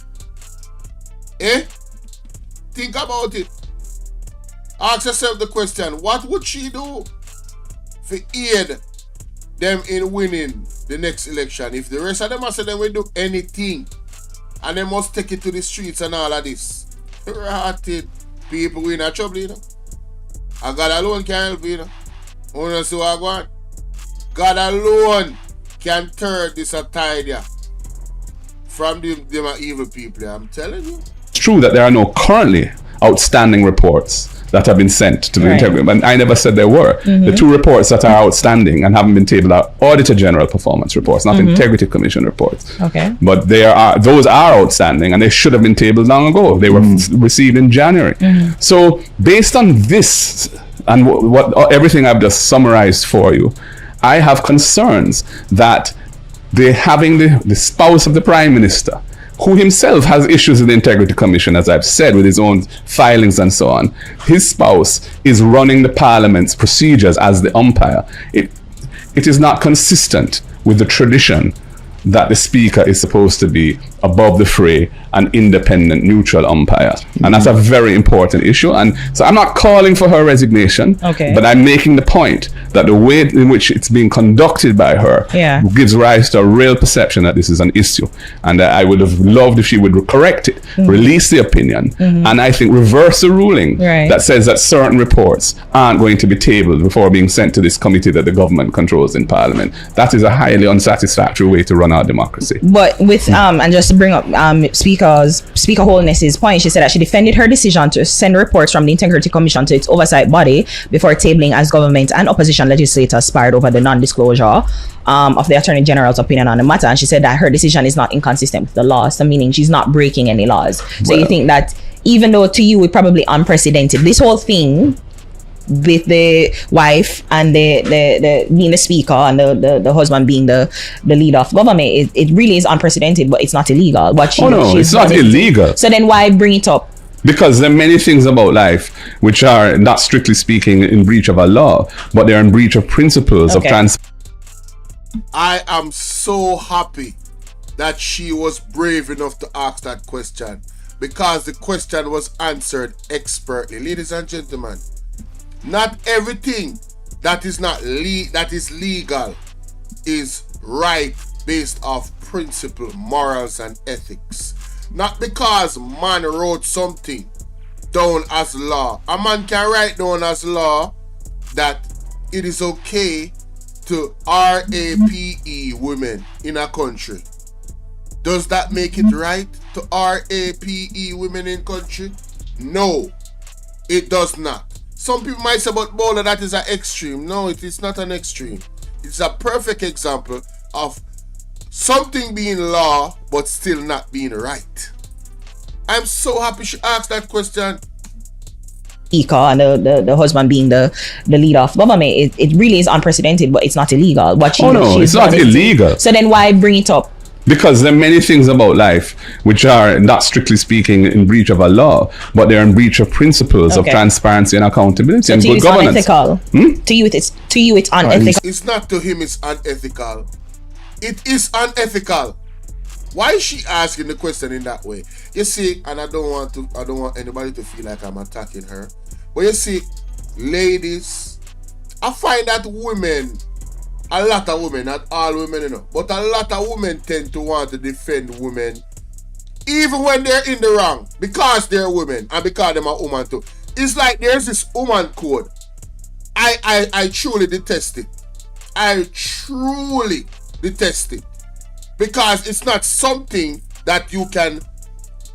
Think about it. Ask yourself the question, what would she do for aid them in winning the next election? If the rest of them are saying they will do anything and they must take it to the streets and all of this. Rotted people in a trouble, And God alone can help, You know see what I want? God alone can turn this tide from them evil people. I'm telling you. It's true that there are no currently outstanding reports that have been sent to the Integrity, and I never said there were. The two reports that are outstanding and haven't been tabled are Auditor General performance reports, not Integrity Commission reports. Okay. But those are outstanding, and they should have been tabled long ago. They were received in January. So based on this and what everything I've just summarized for you, I have concerns that having the spouse of the Prime Minister, who himself has issues with the Integrity Commission, as I've said, with his own filings and so on. His spouse is running the Parliament's procedures as the umpire. It is not consistent with the tradition that the Speaker is supposed to be above the fray, an independent, neutral umpire. And that's a very important issue. And so I'm not calling for her resignation, but I'm making the point that the way in which it's being conducted by her gives rise to a real perception that this is an issue. And I would have loved if she would correct it, release the opinion, and I think reverse the ruling that says that certain reports aren't going to be tabled before being sent to this committee that the government controls in Parliament. That is a highly unsatisfactory way to run our democracy. But with and just to bring up Speaker Holness's point, she said that she defended her decision to send reports from the Integrity Commission to its oversight body before tabling as government and opposition legislators sparred over the non-disclosure of the Attorney General's opinion on the matter. And she said that her decision is not inconsistent with the law, so meaning she's not breaking any laws. So you think that even though to you it's probably unprecedented, this whole thing with the wife and the being the Speaker and the husband being the leader of government, it really is unprecedented, but it's not illegal. It's not illegal. So then why bring it up? Because there are many things about life which are not strictly speaking in breach of a law, but they're in breach of principles of transparency. I am so happy that she was brave enough to ask that question, because the question was answered expertly. Ladies and gentlemen, not everything that is legal is right based off principle, morals, and ethics. Not because man wrote something down as law. A man can write down as law that it is okay to RAPE women in a country. Does that make it right to RAPE women in country? No, it does not. Some people might say, but Bowler, that is an extreme. No, it is not an extreme. It's a perfect example of something being law, but still not being right. I'm so happy she asked that question. Speaker and the husband being the leader of government, it really is unprecedented, but it's not illegal. It's not illegal. So then why bring it up? Because there are many things about life which are not strictly speaking in breach of a law, but they're in breach of principles of transparency and accountability and good governance. Unethical. To you it's unethical. It's not to him it's unethical. It is unethical. Why is she asking the question in that way? You see, and I don't want anybody to feel like I'm attacking her. But you see, ladies, I find that a lot of women, not all women, but a lot of women tend to want to defend women even when they're in the wrong, because they're women and because they're a woman too. It's like there's this woman code. I truly detest it. I truly detest it, because it's not something that you can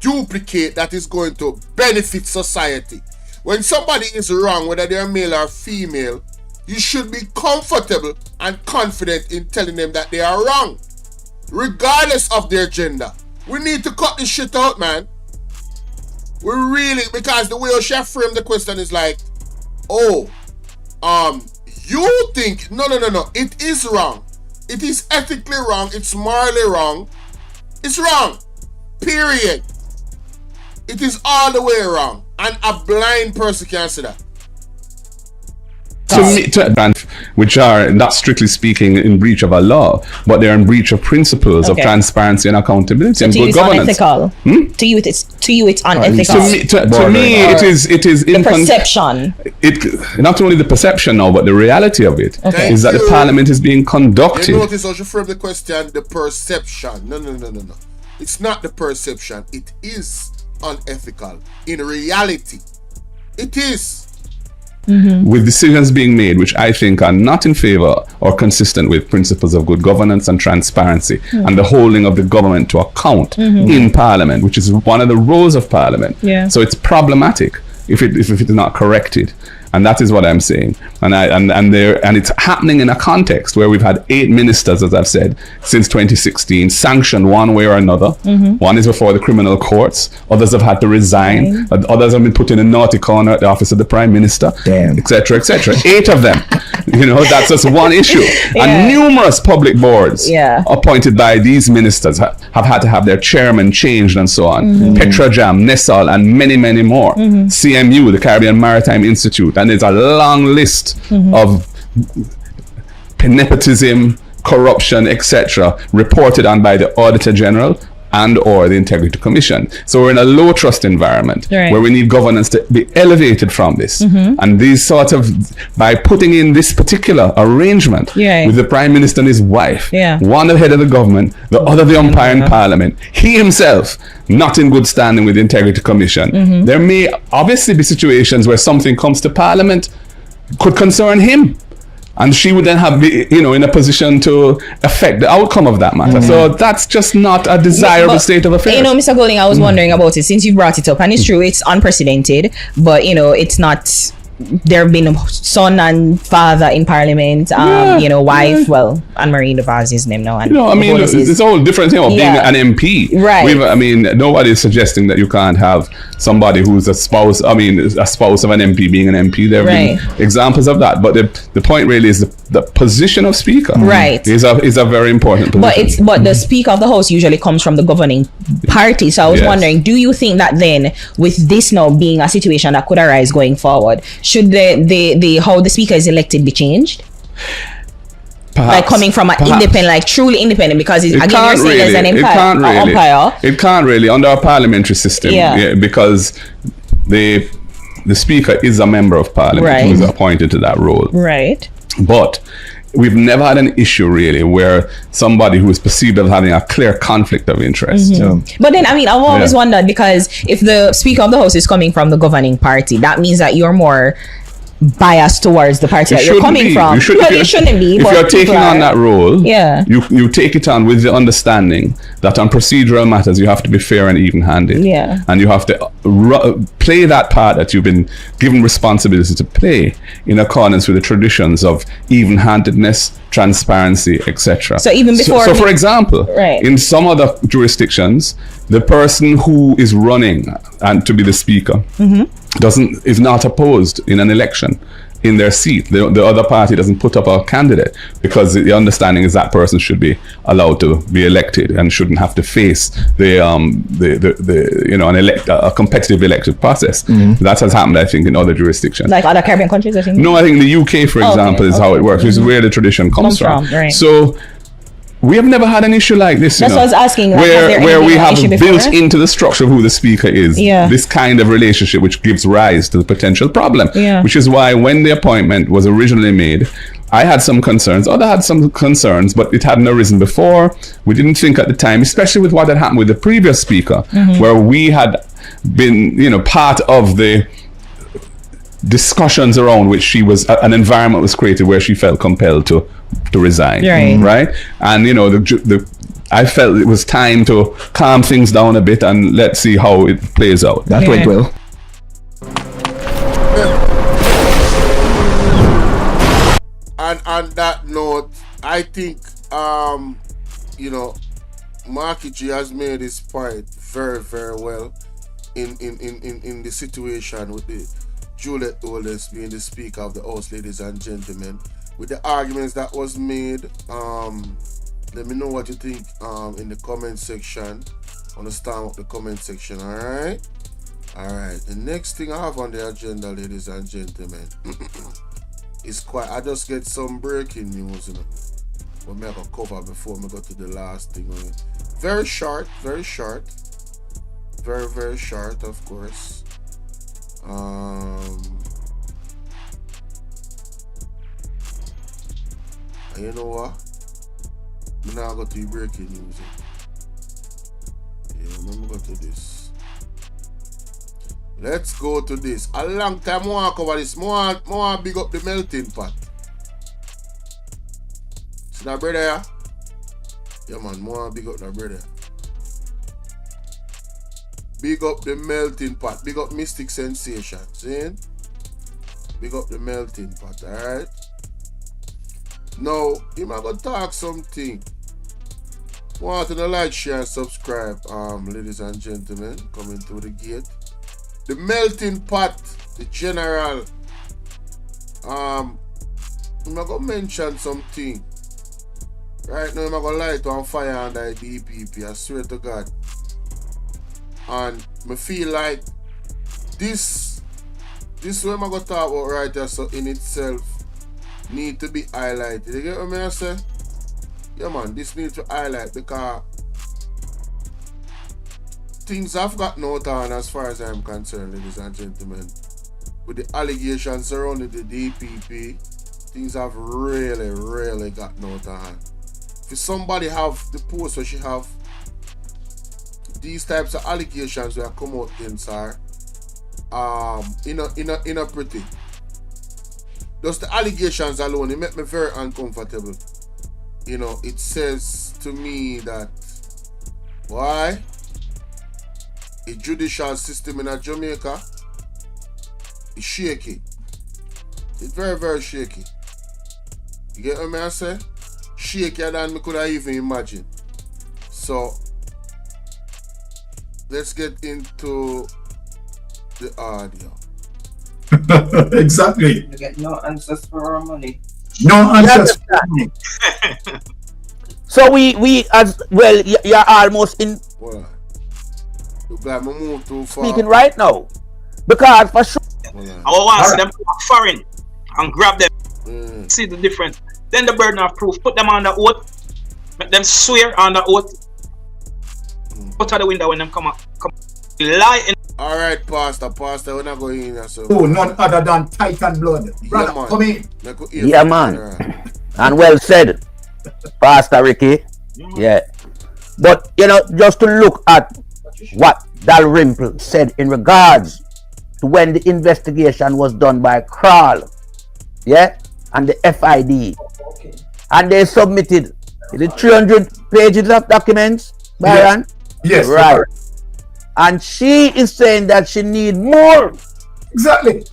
duplicate that is going to benefit society. When somebody is wrong, whether they're male or female, you should be comfortable and confident in telling them that they are wrong, regardless of their gender. We need to cut this shit out, man. We really, because the way Chef framed the question is like, oh, you think, no, it is wrong. It is ethically wrong. It's morally wrong. It's wrong. Period. It is all the way wrong. And a blind person can't see that. Which are not strictly speaking in breach of a law, but they're in breach of principles of transparency and accountability and good governance. Unethical. To you, it's unethical. To me, it is the perception. It not only the perception now, but the reality of it is that the parliament is being conducted. You notice how she framed the question, the perception. No. It's not the perception. It is unethical. In reality, it is. With decisions being made which I think are not in favor or consistent with principles of good governance and transparency and the holding of the government to account in Parliament, which is one of the roles of Parliament. So it's problematic if it is not corrected. And that is what I'm saying. And it's happening in a context where we've had 8 ministers, as I've said, since 2016, sanctioned one way or another. One is before the criminal courts. Others have had to resign. Others have been put in a naughty corner at the office of the Prime Minister, etc., etc. 8 of them. That's just one issue. And numerous public boards appointed by these ministers have had to have their chairman changed and so on. Petrojam, Nesal, and many, many more. CMU, the Caribbean Maritime Institute. And there's a long list of nepotism, corruption, etc., reported on by the Auditor General and or the Integrity Commission. So we're in a low trust environment where we need governance to be elevated from this. And these sort of, by putting in this particular arrangement with the Prime Minister and his wife, one the head of the government, the other the umpire in Parliament, he himself not in good standing with the Integrity Commission. There may obviously be situations where something comes to Parliament could concern him, and she would then have be, in a position to affect the outcome of that matter. So that's just not a desirable state of affairs. Mr. Golding, I was wondering about it since you brought it up, and it's true, it's unprecedented, but it's not. There have been son and father in Parliament, wife, Anne-Marie Devaz is name now. And it's a whole different thing of being an MP. Nobody is suggesting that you can't have somebody who's a spouse of an MP being an MP. There have been examples of that. But the point really is the position of Speaker is a very important position. But the Speaker of the House usually comes from the governing party. So I was wondering, do you think that then, with this now being a situation that could arise going forward, should the how the Speaker is elected be changed? Perhaps, like coming from an independent, like truly independent, because you're saying there's an umpire. It can't really under a parliamentary system, because the Speaker is a member of Parliament who is appointed to that role. But we've never had an issue really where somebody who is perceived as having a clear conflict of interest. But then, I've always wondered, because if the Speaker of the House is coming from the governing party, that means that you're more biased towards the party that you're coming from. It shouldn't be. If you're taking on that role, you take it on with the understanding that on procedural matters you have to be fair and even-handed, and you have to play that part that you've been given responsibility to play in accordance with the traditions of even-handedness, transparency, etc. So even before, for example, in some other jurisdictions, the person who is running and to be the Speaker is not opposed in an election in their seat. The other party doesn't put up a candidate because the understanding is that person should be allowed to be elected and shouldn't have to face a competitive elective process. That has happened, I think, in other jurisdictions, like other Caribbean countries. I think. No, I think in the UK, for example, is how it works. Which is where the tradition comes from. So we have never had an issue like this. That's what I was asking. Where we have built into the structure of who the Speaker is this kind of relationship, which gives rise to the potential problem. Which is why when the appointment was originally made, I had some concerns. Others had some concerns, but it hadn't arisen before. We didn't think at the time, especially with what had happened with the previous Speaker, where we had been, part of the discussions around which she was, an environment was created where she felt compelled to resign. Right? And, you know, I felt it was time to calm things down a bit and let's see how it plays out. That went well. And on that note, I think, you know, Marky G has made his point very, very well in the situation with the Juliet Oldest being the Speaker of the House, ladies and gentlemen. With the arguments that was made, let me know what you think in the comment section. Understand the comment section, alright? Alright, the next thing I have on the agenda, ladies and gentlemen, is quite, I just get some breaking news, you know. But I can cover before I go to the last thing. Very short, very short. Very, very short, of course. And you know what? I'm now go to the breaking news. Yeah, let me go to this. Let's go to this. A long time I want to cover this. I want to big up the melting pot. See that brother here? Yeah man, I want to big up that brother. Big up the melting pot. Big up Mystic Sensation. See? Big up the melting pot, alright? Now, you might go talk something. Want to like, share, and subscribe, ladies and gentlemen, coming through the gate. The melting pot, the general. I'm gonna mention something. Right now, I'm gonna light on fire under the DPP. I swear to God. And I feel like this way I'm gonna talk about right there, so in itself need to be highlighted. You get what I say? Yeah man, this needs to highlight because things have gotten out on as far as I'm concerned, ladies and gentlemen. With the allegations surrounding the DPP, things have really, really gotten out on. If somebody have the post where she have these types of allegations that come out against her, in a pretty. Just the allegations alone, it make me very uncomfortable. You know, it says to me that why a judicial system in Jamaica is shaky. It's very, very shaky. You get what I say? Shakier than me could have even imagined. So let's get into the audio. Exactly. You get no answers for our money. No answers. So we as well, you're almost in. Well, you got me move too far. Speaking right now, because for sure. I want to see them foreign and grab them. See the difference. Then the burden of proof. Put them on the oath. Make them swear on the oath. Put out the window when them come up. Lie in. All right, Pastor, we're not going in here. So. Oh, none other than Titan blood. Brother, yeah, come in. Yeah, man. And well said, Pastor Ricky. Yeah. But, you know, just to look at what Dalrymple said in regards to when the investigation was done by Kral, yeah, and the FID. Okay. And they submitted the 300 pages of documents, Byron? Yes. Right. And she is saying that she need more. Exactly.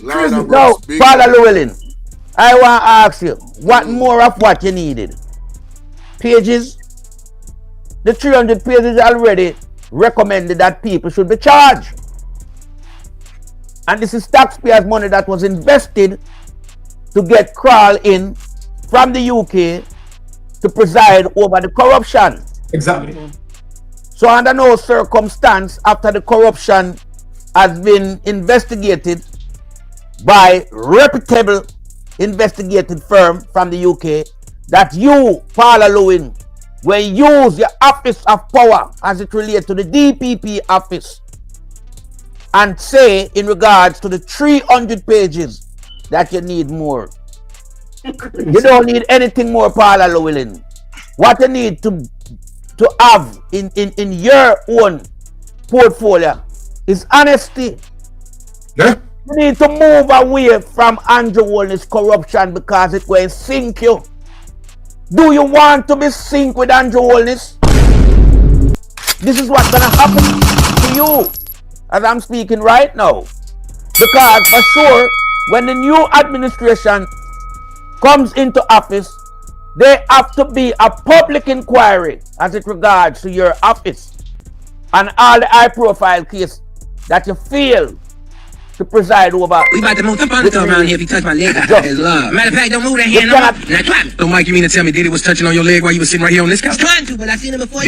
Now, Father Llewellyn, I want to ask you, what more of what you needed? Pages? The 300 pages already recommended that people should be charged. And this is taxpayers' money that was invested to get Kral in from the UK to preside over the corruption. Exactly. So under no circumstance, after the corruption has been investigated by reputable investigated firm from the UK, that you, Paula Llewellyn, will use your office of power as it relates to the DPP office and say in regards to the 300 pages that you need more. You don't need anything more, Paula Llewellyn. What you need to have in your own portfolio is honesty. Yeah. You need to move away from Andrew Holness corruption because it will sink you. Do you want to be synced with Andrew Holness? This is what's gonna happen to you as I'm speaking right now. Because for sure, when the new administration comes into office, there have to be a public inquiry as it regards to your office and all the high-profile case that you fail to preside over. We about to move the furniture around here if you touch my leg. It's love. Matter of fact, don't move that hand. Now try it. So, Mike, you mean to tell me Diddy was touching on your leg while you were sitting right here on this couch? I was trying to, but I seen him before.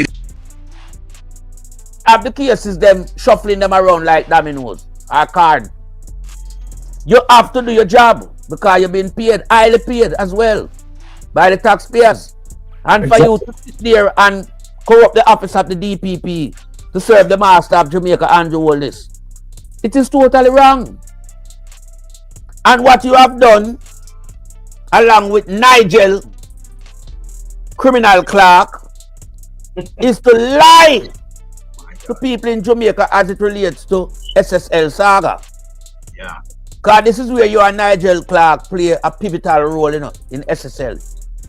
Have the cases them shuffling them around like dominoes or card. You have to do your job because you're being paid, highly paid as well by the taxpayers. And for you to sit there and corrupt the office of the DPP to serve the master of Jamaica, Andrew Holness, it is totally wrong. And what you have done, along with Nigel, criminal clerk, is to lie to people in Jamaica as it relates to SSL Saga. Yeah. Because this is where you and Nigel Clark play a pivotal role in SSL.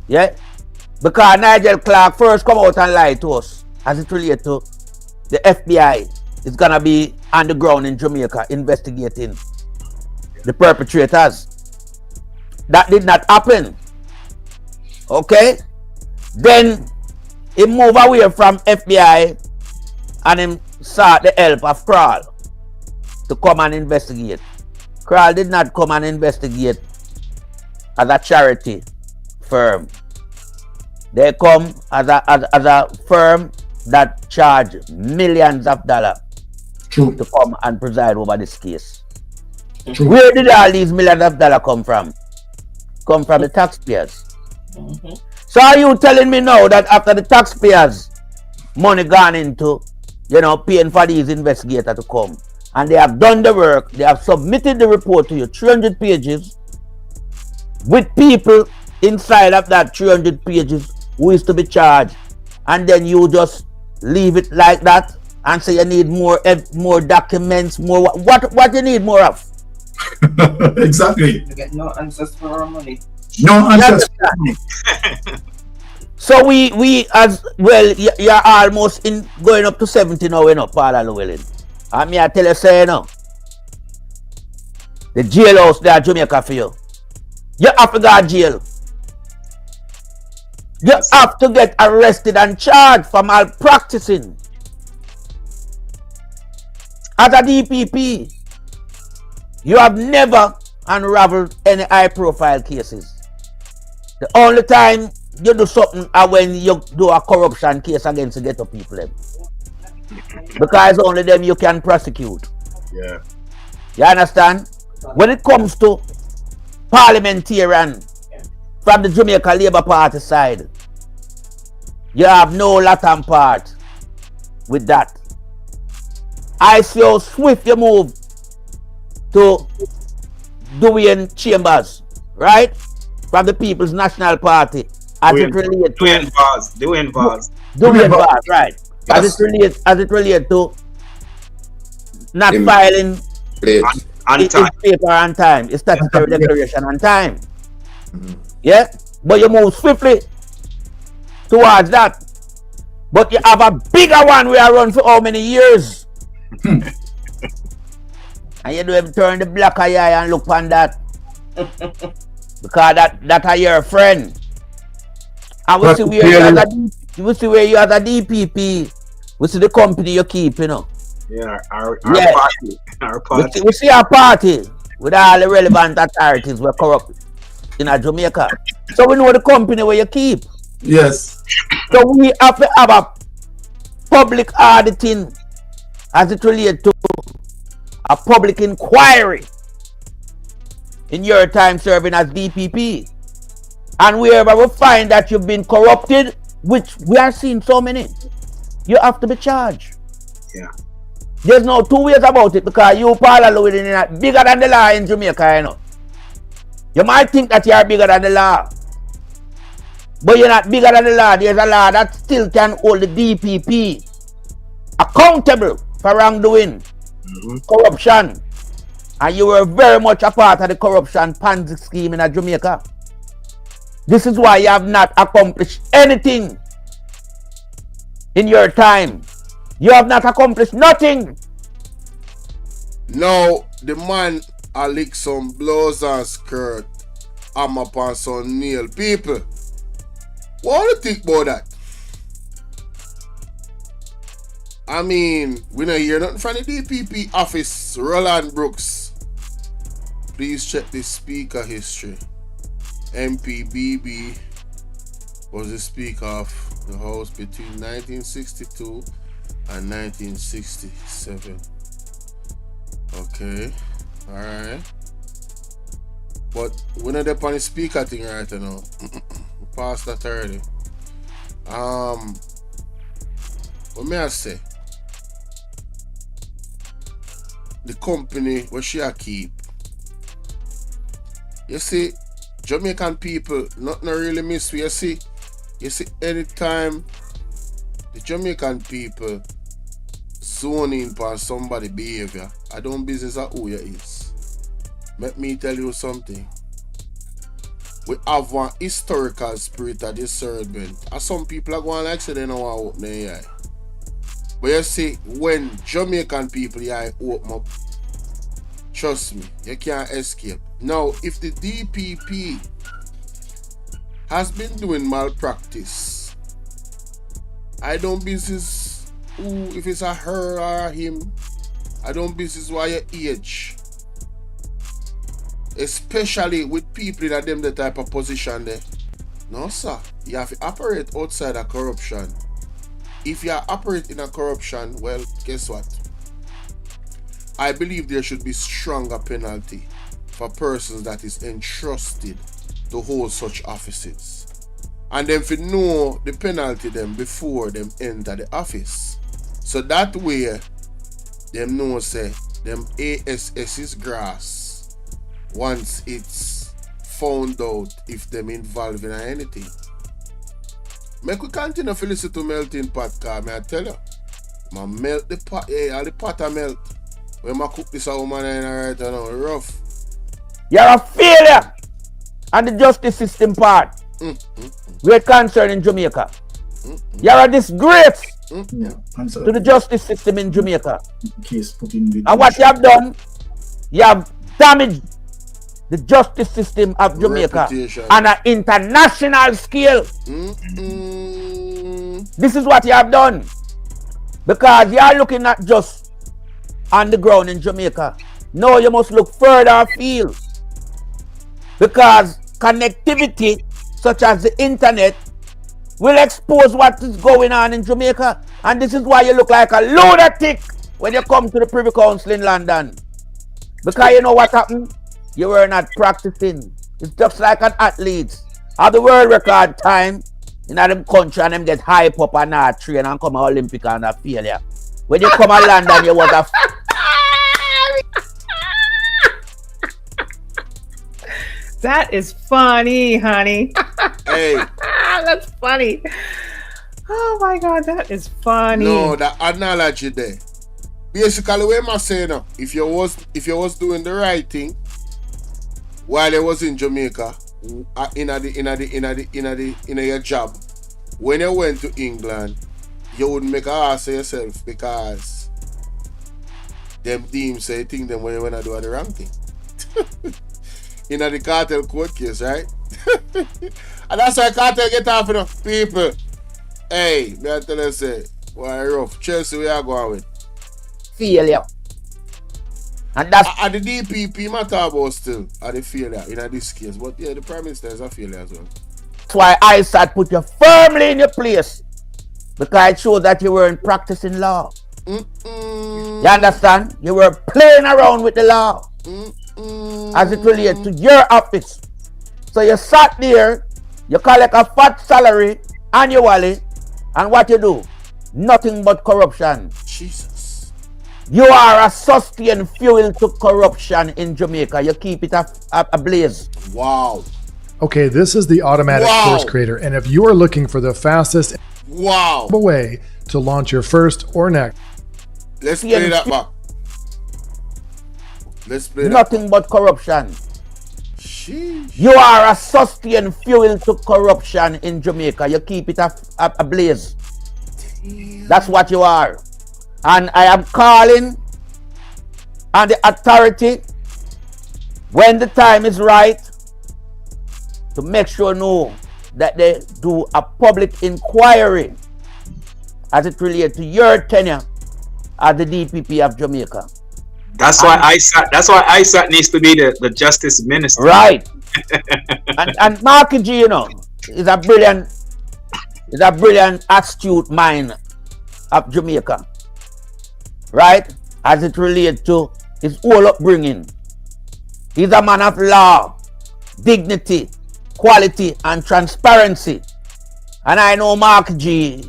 Yeah? Because Nigel Clark first come out and lie to us as it relates to the FBI is gonna be on the ground in Jamaica investigating the perpetrators. That did not happen. Okay? Then he moved away from FBI and him sought the help of Kral to come and investigate. Kral did not come and investigate as a charity firm. They come as a firm that charge millions of dollars to come and preside over this case. Where did all these millions of dollars come from? Come from the taxpayers. So are you telling me now that after the taxpayers money gone into, paying for these investigators to come, and they have done the work, they have submitted the report to you, 300 pages, with people inside of that 300 pages who is to be charged, and then you just leave it like that and say you need more documents, more what you need more of? Exactly. You get no answers for our money. No answers for our money. So we as well, you're almost going up to 70 now, Paul Llewellyn. And me I tell you, say, the jailhouse there at Jamaica for you. You have to go to jail. You have to get arrested and charged for malpracticing. As a DPP, you have never unraveled any high-profile cases. The only time you do something is when you do a corruption case against the ghetto people. Because only them you can prosecute. Yeah. You understand? When it comes to parliamentarian from the Jamaica Labour Party side, you have no lot and part with that. I see how swift you move to Dwayne Chambers, right? From the People's National Party. As it relates to Dwayne Vaz, right. As it relates to not filing its paper on time, its statutory declaration on time. Yeah? But you move swiftly towards that. But you have a bigger one we are run for how many years? And you do have to turn the black eye and look on that. Because that are your friend. And we see where you as a DPP, we see the company you keep, Yeah, our party. Our party. We see our party with all the relevant authorities were corrupt in Jamaica. So we know the company where you keep. Yes. So we have to have a public auditing as it relates to a public inquiry in your time serving as DPP. And wherever we find that you've been corrupted, which we are seeing so many, you have to be charged. Yeah. There's no two ways about it because you, Paul Llewellyn, are bigger than the law in Jamaica, You might think that you are bigger than the law. But you're not bigger than the law. There's a law that still can hold the DPP accountable for wrongdoing, corruption, And you were very much a part of the corruption Ponzi scheme in Jamaica. This is why you have not accomplished anything in your time. You have not accomplished nothing. Now, the man a lick some blouse and skirt. I'm up on some nail. People, what do you think about that? I mean, we don't hear nothing from the DPP office. Roland Brooks. Please check the speaker history. MPBB was the speaker of the House between 1962 and 1967. Okay, alright. But we're not up on the speaker thing right now. We passed that already. What may I say? The company where she a keep. You see, Jamaican people nothing really miss. You see anytime the Jamaican people zone in for somebody behavior, I don't business at who you is. Let me tell you something. We have one historical spirit of discernment. And some people are going like say they don't want to open their eye. But you see, when Jamaican people open up, trust me, you can't escape. Now, if the DPP has been doing malpractice, I don't business who, if it's a her or a him, I don't business why you age. Especially with people in them the type of position there. No sir, you have to operate outside of corruption. If you operate in a corruption, well, guess what? I believe there should be stronger penalty for persons that is entrusted to hold such offices. And then if you know the penalty them before them enter the office. So that way, them know say, them ASS is grass once it's found out if them involved in anything. Make we continue to listen to Melting Pot, cause may I tell you, I melt the pot, all the pot I melt. When I cook this woman in right now, rough. You're a failure on the justice system part. Great concern in Jamaica. You're a disgrace to the justice system in Jamaica. And what you have done, you have damaged the justice system of Jamaica on an international scale. This is what you have done. Because you are looking not just on the ground in Jamaica. No, you must look further afield. Because connectivity, such as the internet, will expose what is going on in Jamaica. And this is why you look like a lunatic when you come to the Privy Council in London. Because you know what happened? You were not practicing. It's just like an athlete. Have the world record time in them country and them get hype up and not train and come to Olympic and a failure. When you come to London, you was a That is funny, honey. Hey. That's funny. Oh my God, that is funny. No, that analogy there. Basically, what I'm saying now, if you was doing the right thing while you was in Jamaica, in your job, when you went to England, you would make a ass of yourself because them teams say think them when you wanna do the wrong thing. In the cartel court case, right? And that's why cartel get off, you know, people. Hey, may I tell you, say, why rough? Chelsea, we are going with failure. And that's at the DPP matter about still at the failure in this case. But yeah, the Prime Minister is a failure as well. That's why I said put you firmly in your place. Because it showed that you weren't practicing law. You understand? You were playing around with the law. As it relates to your office. So you sat there, you collect a fat salary annually, and what you do? Nothing but corruption. Jesus. You are a sustained fuel to corruption in Jamaica. You keep it ablaze. Wow. Okay, this is the automatic course creator, and if you are looking for the fastest way to launch your first or next, let's play that back. Let's play nothing but corruption. Sheesh. You are a sustained fuel to corruption in Jamaica. You keep it ablaze. That's what you are. And I am calling on the authority when the time is right to make sure that they do a public inquiry as it relates to your tenure as the DPP of Jamaica. That's why ISAT needs to be the justice minister. Right. and Marky G, is a brilliant astute mind of Jamaica. Right? As it relates to his whole upbringing. He's a man of law, dignity, quality, and transparency. And I know Mark G,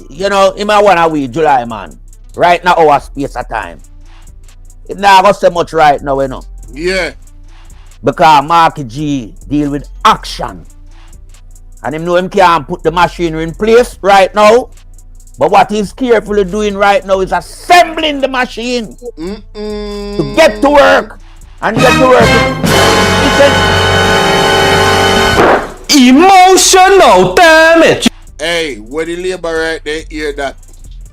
he might want to wait July, man. Right now, our space of time. It not going to say much right now, Yeah. Because Mark G deal with action. And him know him can't put the machinery in place right now. But what he's carefully doing right now is assembling the machine to get to work. And get to work. Emotional damage. Hey, when the labor right there hear that,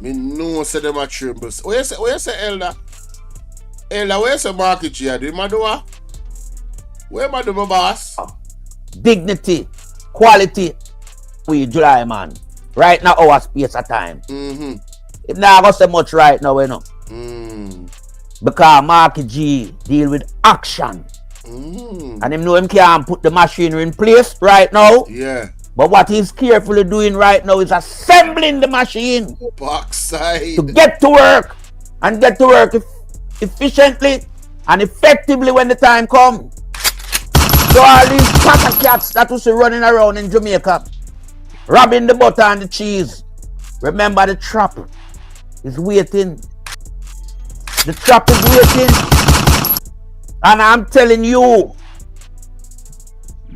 me know say them a tremble. What you say, Elder? Elder, where you say Marky G? Do you do what? Where am I do my boss? Dignity, quality, we July, man. Right now, our space of time. It not gonna say much right now, Because Marky G deal with action. And him know him can't put the machinery in place right now. Yeah. But what he's carefully doing right now is assembling the machine. Backside. To get to work. And get to work efficiently and effectively when the time comes. So all these packer cats that was running around in Jamaica, robbing the butter and the cheese. Remember, the trap is waiting. The trap is waiting. And I'm telling you,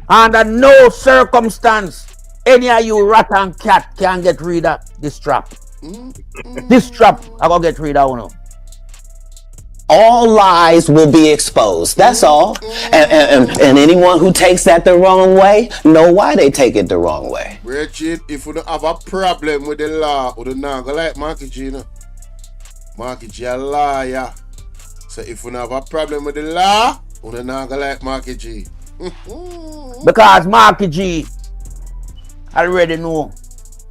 under no circumstance, any of you rat and cat can get rid of this trap. This trap, I gonna get rid of one. All lies will be exposed. That's all. And anyone who takes that the wrong way, know why they take it the wrong way. Richard, if you don't have a problem with the law, you don't go like Marky G. Marky G a liar. So if you don't have a problem with the law, you don't go like Marky G. Because Marky G already know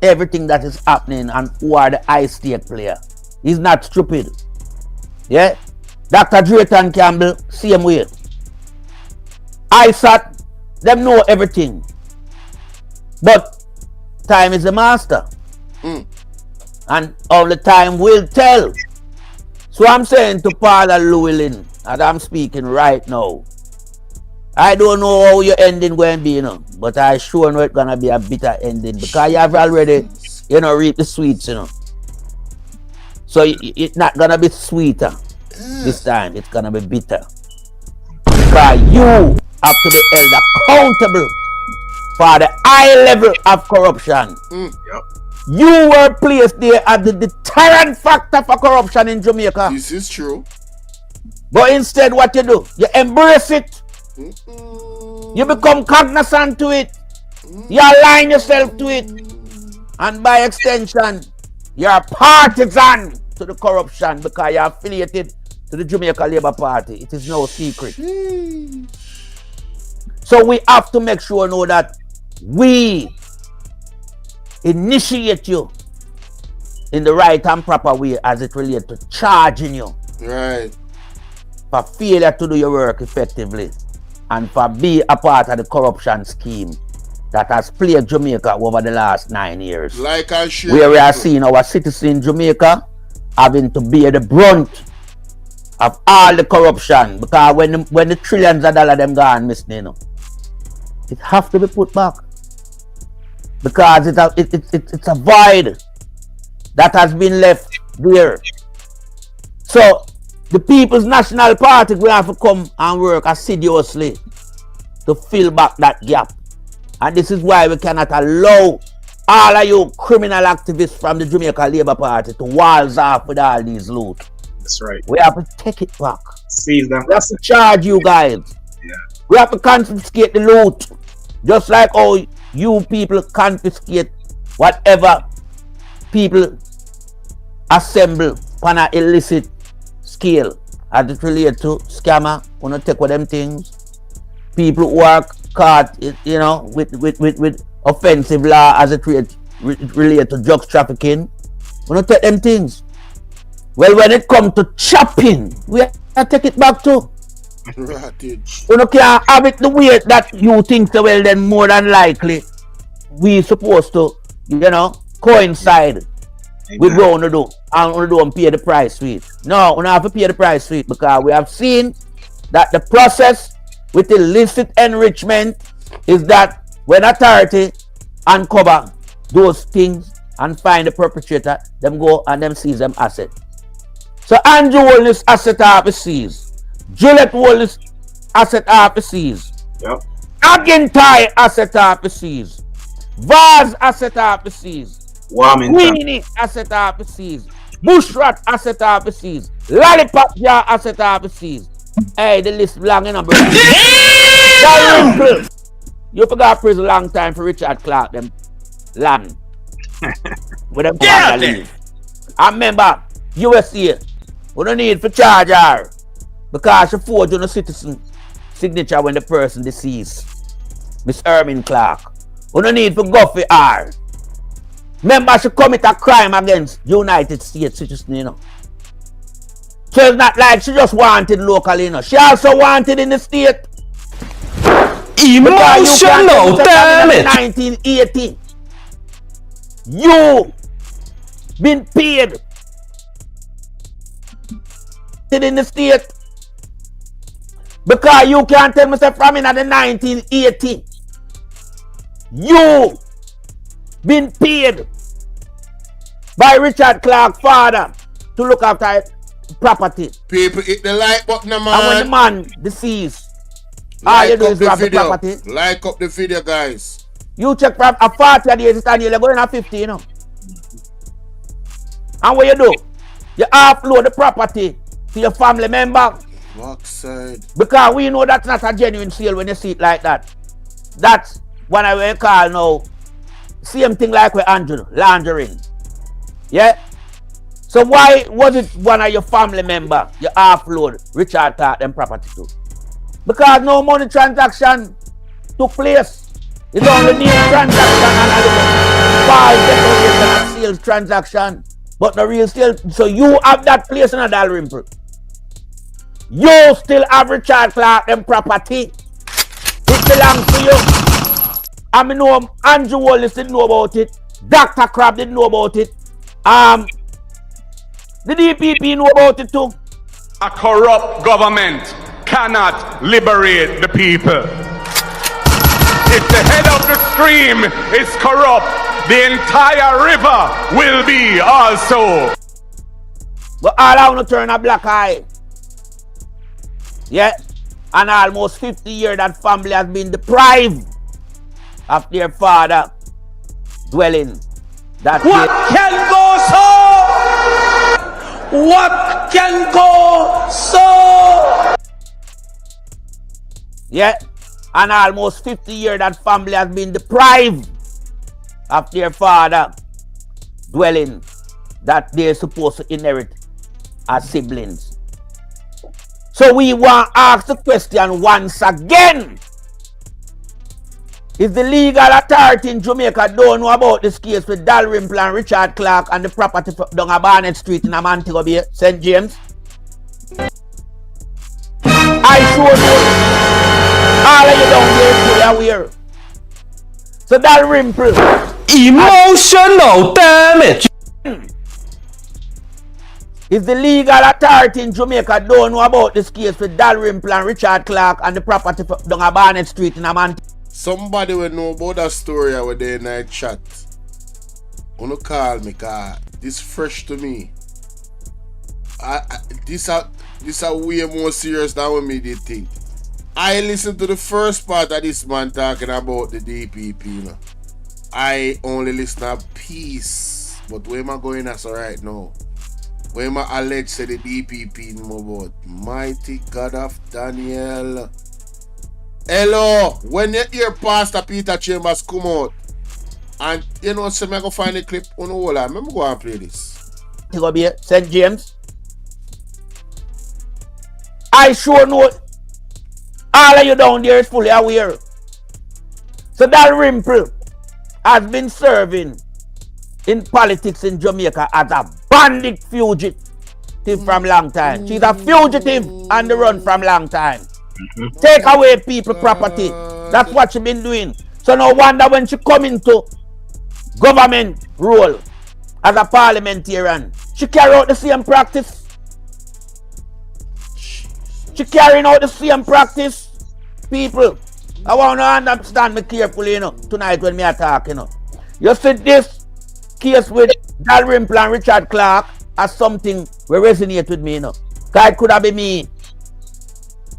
everything that is happening and who are the high stake player. He's not stupid. Yeah? Dr. Drayton Campbell, same way. ISAT, them know everything. But time is a master. And only time will tell. So I'm saying to Paula Llewellyn, as I'm speaking right now, I don't know how your ending going to be, but I sure know it's going to be a bitter ending because you have already, reaped the sweets, So it's not going to be sweeter. This time it's gonna be bitter. Because you have to be held accountable for the high level of corruption. You were placed there as the deterrent factor for corruption in Jamaica. This is true. But instead, what you do? You embrace it. You become cognizant to it. You align yourself to it. And by extension, you're partisan to the corruption because you're affiliated to the Jamaica Labour Party. It is no secret. So we have to make sure now that we initiate you in the right and proper way as it relates to charging you. Right. For failure to do your work effectively and for be a part of the corruption scheme that has plagued Jamaica over the last 9 years. Like I should. Where we are seeing our citizens in Jamaica having to bear the brunt of all the corruption because when the trillions of dollars them gone missing, it have to be put back because it's a void that has been left there. So the People's National Party will have to come and work assiduously to fill back that gap, and this is why we cannot allow all of you criminal activists from the Jamaica Labour Party to waltz off with all these loot. That's right. We have to take it back. Seize them. We have to charge you guys. Yeah. We have to confiscate the loot. Just like how you people confiscate whatever people assemble on an illicit scale. As it relates to scammer, wanna take with them things. People who are caught, you know, with offensive law as it relates to drugs trafficking. Wanna take them things. Well, when it comes to chopping, we have to take it back too. You know, can't have it the way that you think so. Well, then more than likely we supposed to, you know, coincide with what we want to do and want to do and pay the price for it. No, we don't have to pay the price for it because we have seen that the process with illicit enrichment is that when authority uncover those things and find the perpetrator, them go and them seize them asset. So Andrew hold this asset off the seas. Juliet hold this asset off the seas. Yep. Agintai asset off the seas. Vaz asset off the seas. Queenie asset off the seas. Bushrat asset off the seas. Lollipop jar asset off the seas. Hey, the list long enough, bro. You forgot prison long time for Richard Clark, them land. With them leave. I remember USA, we don't need for charge her because she forged on a citizen signature when the person deceased. Miss Ermin Clark. We don't need for go for her. Remember, she commit a crime against United States citizen, you know. So it's not like she just wanted locally, you know. She also wanted in the state. Emotional damage. 1980. You been paid in the state because you can't tell me from in the 1980. You been paid by Richard Clark's father to look after property. People hit the like button, man. And when the man deceased, all you do is grab the property. Like up the video, guys. You check from a 40 days, it's and you're going at 50, you know. And what you do? You upload the property to your family member. Backside. Because we know that's not a genuine sale when you see it like that. That's what I will call now. Same thing like with Andrew, laundering. Yeah? So why was it one of your family member you offload Richard Clark them property to? Because no money transaction took place. It's only name transaction and buy, decoration and sales transaction. But the real sale, so you have that place in a Dalrymple. You still have Richard Clark them property. It belongs to you. I mean, know Andrew Wallace didn't know about it. Dr. Crab didn't know about it. The DPP know about it too. A corrupt government cannot liberate the people. If the head of the stream is corrupt, the entire river will be also. But all I want to turn a black eye. Yeah? And almost 50 years that family has been deprived of their father dwelling. That what can go so? What can go so? Yeah, and almost 50 years that family has been deprived of their father dwelling that they're supposed to inherit as siblings. So we want to ask the question once again. If the legal authority in Jamaica don't know about this case with Dalrymple and Richard Clark and the property down at Barnett Street in Montego Bay, St. James, I sure know all of you down there fully aware. So Dalrymple, emotional damage. If the legal authority in Jamaica don't know about this case with Dalrymple and Richard Clark and the property down at Barnett Street in Montego. Somebody will know about that story over there in that chat. Wanna call me, cause this fresh to me. This are way more serious than what me did think. I listened to the first part of this man talking about the DPP. You know. I only listen to piece, but where am I going as right now? When my alleged say the DPP know about mighty God of Daniel. Hello, when you hear Pastor Peter Chambers come out, and you know, so I go find a clip on the wall. I remember go and play this. You go be St. James. I sure know all of you down there is fully aware. So that Rimple has been serving in politics in Jamaica as a bandit fugitive from long time. She's a fugitive on the run from long time. Take away people property. That's what she been doing. So no wonder when she come into government role as a parliamentarian, she carry out the same practice. She carrying out the same practice. People, I want to understand me carefully, you know, tonight when me attack, you know. You see this case with Dalrymple and Richard Clark as something will resonate with me, you know. Because it could have been me.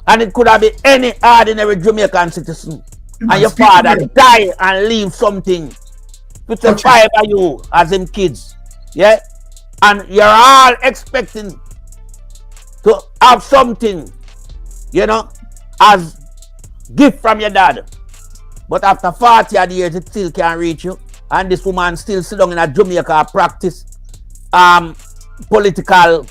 And it could have been any ordinary Jamaican citizen. And your father die and leave something to survive by you as them kids. Yeah? And you're all expecting to have something, you know, as gift from your dad. But after 40 years, it still can't reach you. And this woman still sit down in a Jamaica practice political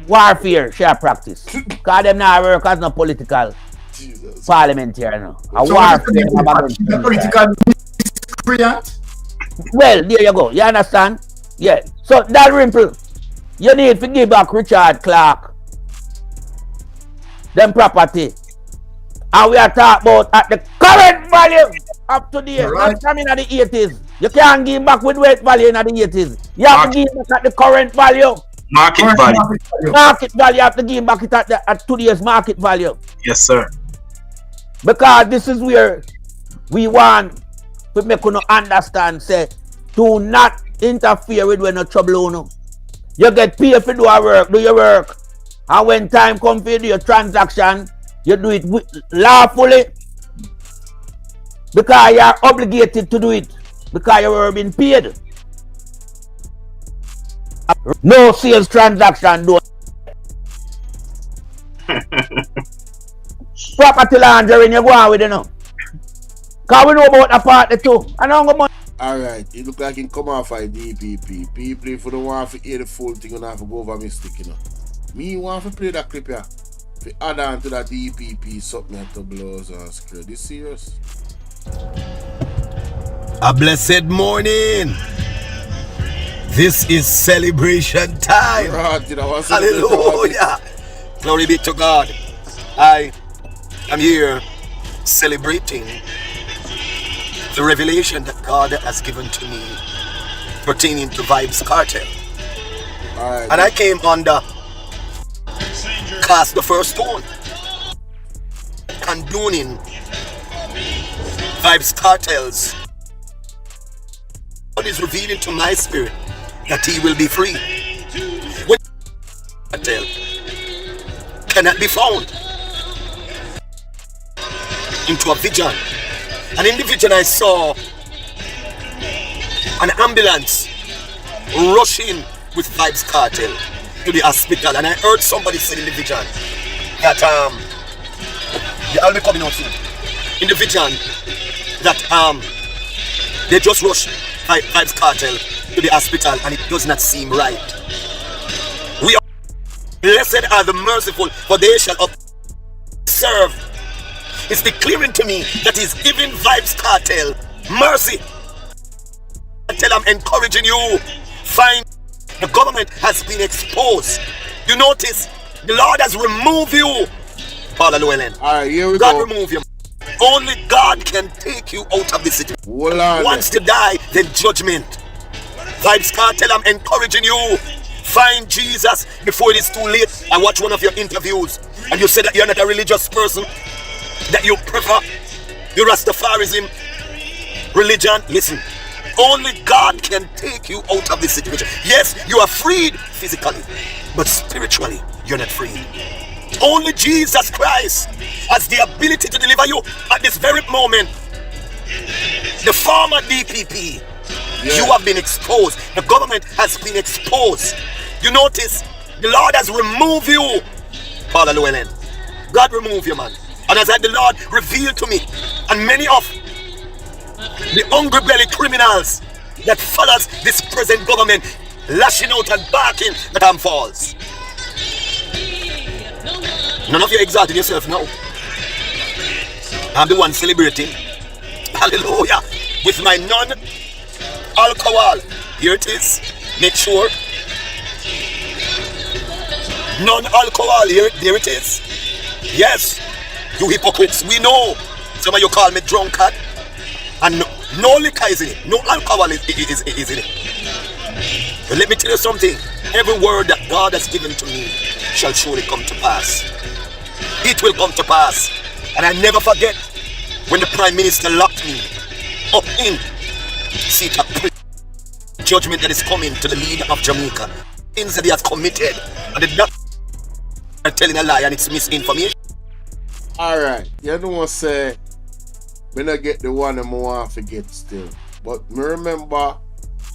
warfare, she practice. Because them now work as no political parliamentary. No. A so warfare. Political miscreant? Well, there you go. You understand? Yeah. So that Rimple, you need to give back Richard Clark them property. And we are talking about at the current value up to date, not from in the 80s. You can't give back with weight value in the 80s. You have to give back at the current value. Market value. Market value, you have to give back it at today's market value. Yes, sir. Because this is where we want to make you understand, say, do not interfere with when no trouble you. You get paid for do your work. And when time comes for you do your transaction, you do it lawfully. Because you are obligated to do it. Because you were being paid. No sales transaction, do. Property laundering, you go on with it now. Because we know about the party too. And I'm going. Alright, it look like it come off a DPP. People, if you don't want to hear the full thing, you don't have to go over mistake, you know. Me want to play that clip here. To add on to that DPP, something to blows and screw. This serious? A blessed morning. This is celebration time. Hallelujah. Glory be to God. I am here celebrating the revelation that God has given to me pertaining to Vybz Kartel. And I came under Cast the First Stone, condoning Vybz Kartel's. God is revealing to my spirit that he will be free. When Kartel cannot be found into a vision. And in the vision I saw an ambulance rushing with Vybz Kartel to the hospital, and I heard somebody say in the vision that I'll be coming out soon. In the vision that they just rushed Vybz Kartel to the hospital, and it does not seem right. We are blessed are the merciful, for they shall observe. It's declaring to me that he's giving Vybz Kartel mercy. Until I'm encouraging you, find the government has been exposed. You notice the Lord has removed you. Father Llewellyn. Alright, here we God go. remove you. Only God can take you out of the city. Once to die, then judgment. Vybz Kartel, I'm encouraging you. Find Jesus before it is too late. I watched one of your interviews and you said that you're not a religious person, that you prefer the Rastafarism religion. Listen, only God can take you out of this situation. Yes, you are freed physically, but spiritually, you're not freed. Only Jesus Christ has the ability to deliver you at this very moment. The former DPP You have been exposed. The government has been exposed. You notice the Lord has removed you, Father Llewellyn. God remove you, man. And as the Lord revealed to me, and many of the hungry belly criminals that follows this present government lashing out and barking that I'm false. None of you exalting yourself now. I'm the one celebrating. Hallelujah. With my non-alcohol. Here it is. Make sure. Non-alcohol. There it is. Yes. You hypocrites. We know. Some of you call me drunkard. And no liquor is in it. No alcohol is in it. But let me tell you something. Every word that God has given to me shall surely come to pass. It will come to pass. And I never forget when the Prime Minister locked me up in seat of judgment that is coming to the leader of Jamaica. Things that he has committed. And the doctor are telling a lie and it's misinformation. Alright, you know what say, me not get the one I want to forget still. But me remember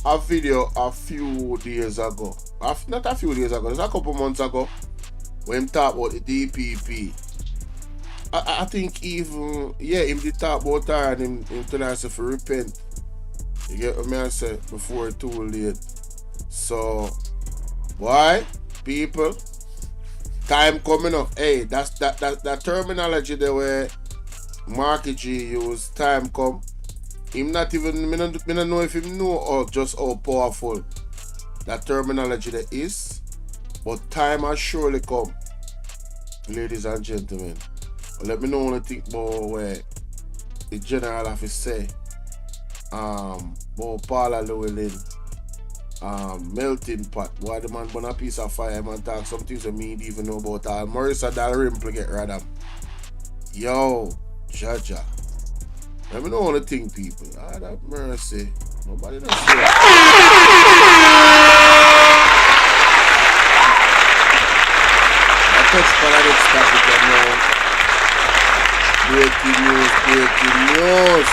a video a few days ago. Not a few days ago, it's a couple months ago. When him talk about the DPP. I think even, him did talk about her and him tell us to repent. You get what I say? Before it's too late. So, why? People, time coming up. Hey, that's that terminology there where Marky G use, time come. Him not even, me not know if him know or just how powerful that terminology there is. But time has surely come, ladies and gentlemen. Let me know what you think about where the general office say about Paula Llewellyn melting pot. Why the man burn a piece of fire, man talk some things that me even know about all. Marissa Dalrymple get rid of. Yo, Jaja. Let me know what you think, people. Ah, that mercy. Nobody knows. Breaking news.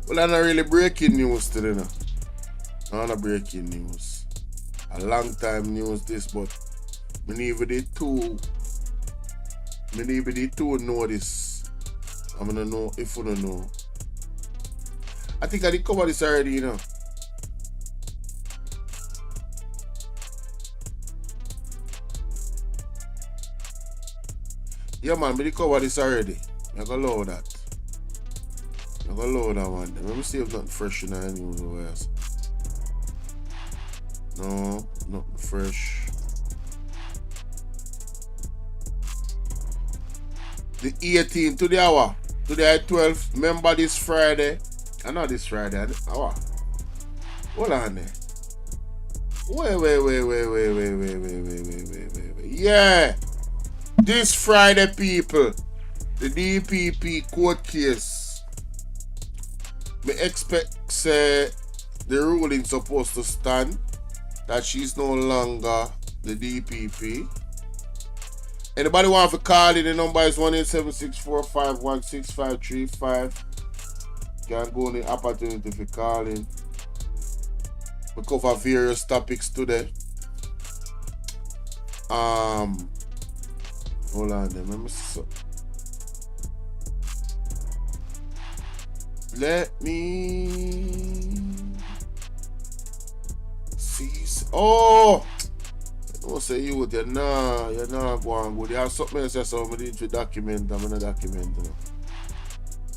Well, I'm not really breaking news today, no. Not breaking news. A long time news this, but me need the two know this. I'm gonna know if you don't know. I think I did cover this already, you know. Yeah, man, we cover this already. I gotta load that. I gotta load that one. Let me see if nothing fresh in the news over here. No, nothing fresh. The 18th to the hour. Today at 12. Remember this Friday. I know this Friday. Hour. Hold on there. Wait. Yeah. This Friday, people, the DPP court case. Me expect say the ruling supposed to stand that she's no longer the DPP. Anybody want to call in? The number is 1-876-451-6535. Can go on the opportunity for calling. We cover various topics today. Hold on then, let me see. Let me see. Oh! Don't say you're not going good. You have something else somebody need to document. I'm gonna document. You know.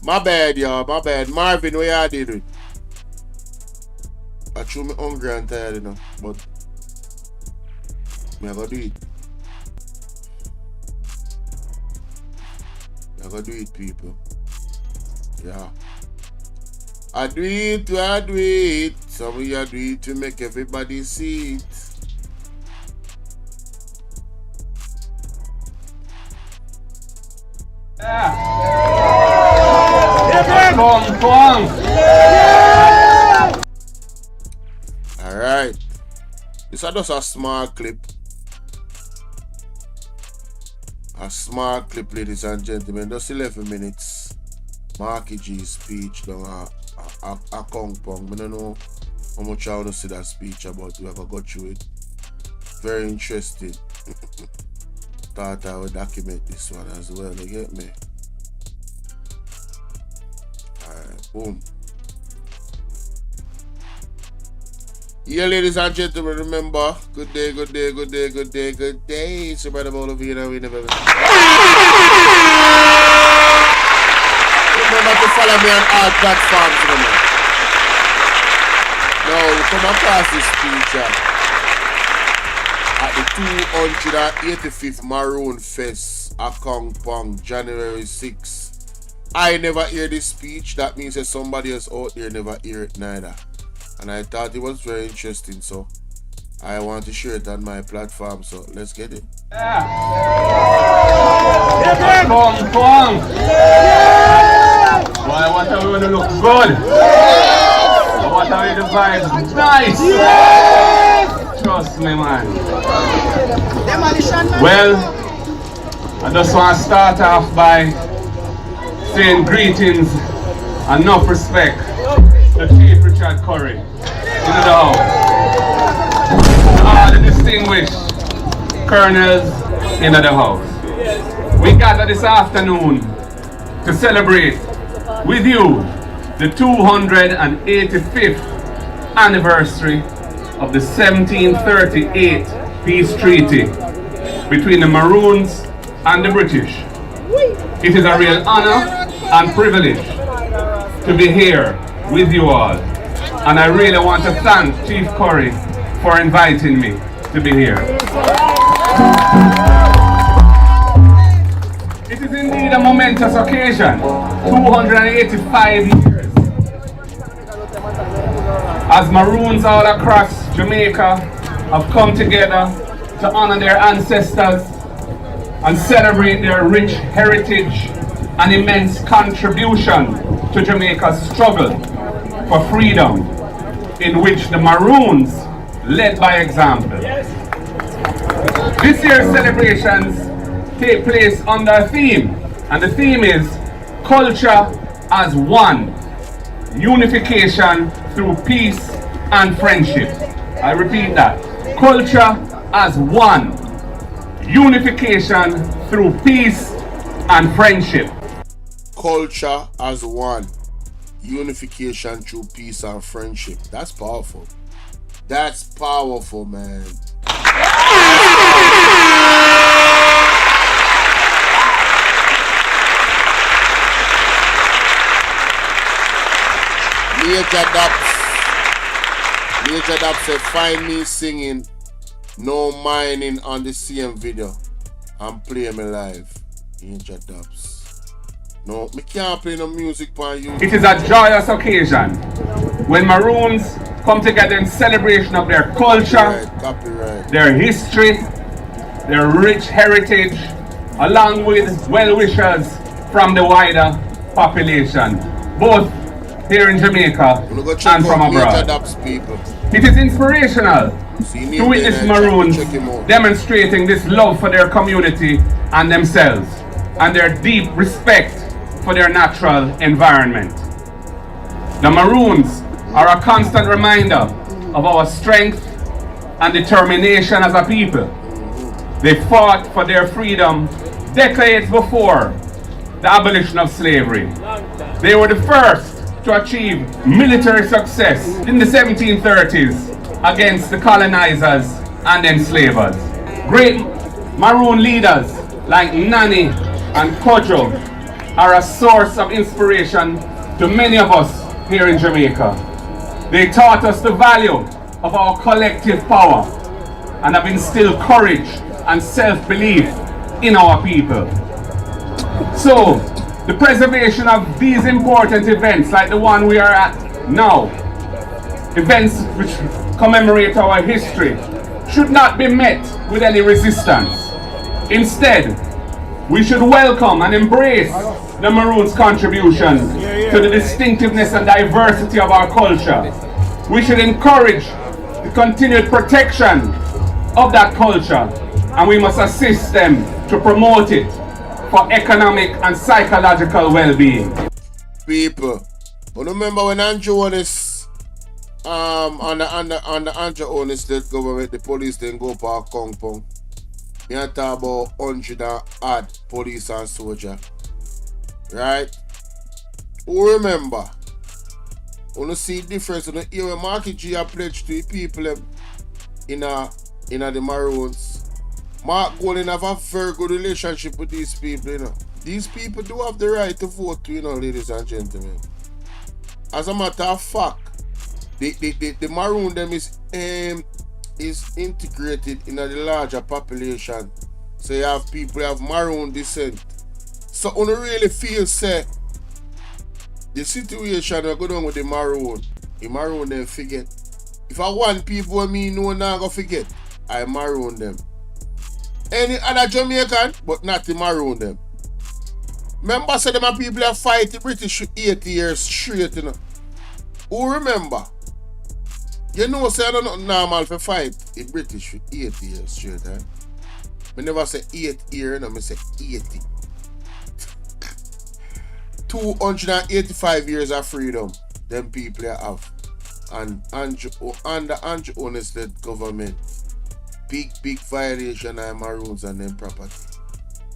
My bad, y'all. My bad. Marvin, what y'all did with? I chew me hungry and tired, you know. But I gotta do it. I gotta do it, people. Yeah. I do it. Some of you do it to make everybody see it. Alright. This is just a small clip. A small clip, ladies and gentlemen. Just 11 minutes. Marky G's speech down a Kong Pong. I don't know how much I want to see that speech about. We have to go through it. Very interesting. Thought I would document this one as well. You get me? Alright, boom. Yeah, ladies and gentlemen, remember, good day, good day, good day, good day, good day. It's your brother Bolovina. We never. Remember to follow me on all platforms, remember. Now, we come across this speech at the 285th Maroon Fest, Akong Pong, January 6th. I never hear this speech. That means that somebody else out there never hear it neither. And I thought it was very interesting, so I want to share it on my platform, so let's get it. Yeah. Pong, pong. Yeah. Why, what are we going to look good? Yeah. What are we the vibes? Nice! Yeah. Trust me, man. Well, I just want to start off by saying greetings and enough respect to Chief Richard Curry in the house. All the distinguished colonels in the house. We gather this afternoon to celebrate with you the 285th anniversary of the 1738 Peace Treaty between the Maroons and the British. It is a real honor and privilege to be here with you all, and I really want to thank Chief Curry for inviting me to be here. It is indeed a momentous occasion, 285 years, as Maroons all across Jamaica have come together to honor their ancestors and celebrate their rich heritage and immense contribution to Jamaica's struggle for freedom, in which the Maroons led by example. This year's celebrations take place under a theme, and the theme is Culture as One, Unification through Peace and Friendship. I repeat that. Culture as One, Unification through Peace and Friendship. Culture as one. Unification through peace and friendship. That's powerful. That's powerful, man. Major Dubs said, find me singing No Mining on the CM video and play me live. Major Dubs. No, me can't play no music on you. It is a joyous occasion when Maroons come together in celebration of their culture, copyright. Their history, their rich heritage, along with well-wishers from the wider population, both here in Jamaica and from abroad. It is inspirational to witness Maroons demonstrating this love for their community and themselves, and their deep respect for their natural environment. The Maroons are a constant reminder of our strength and determination as a people. They fought for their freedom decades before the abolition of slavery. They were the first to achieve military success in the 1730s against the colonizers and enslavers. Great Maroon leaders like Nani and Kojo are a source of inspiration to many of us here in Jamaica. They taught us the value of our collective power and have instilled courage and self-belief in our people. So, the preservation of these important events like the one we are at now, events which commemorate our history, should not be met with any resistance. Instead, we should welcome and embrace the Maroons' contribution to the distinctiveness and diversity of our culture. We should encourage the continued protection of that culture, and we must assist them to promote it for economic and psychological well-being. People, But remember when Andrew Honest, on the Andrew Honest state government, the police then go for Kong Pong. You talk about 100 and odd police and soldier. Right? Who remember? Wanna see difference in the hear when Marky G a pledge to the people in the Maroons. Mark Golden have a very good relationship with these people, you know. These people do have the right to vote, you know, ladies and gentlemen. As a matter of fact, the Maroon them is integrated in the larger population. So you have people who have Maroon descent. So I don't really feel say the situation will go down with the Maroon them forget. If I want people who me know now go forget, I Maroon them. Any other Jamaican, but not the Maroon them. Remember, say them people have fight the British for 80 years straight, you know. Who remember? You know, say I don't know normal for fight the British for 80 years straight, eh? I never say 8 years, no, I say 80. 285 years of freedom, them people have. And under Andrew Honest government, big violation of Maroons and them property.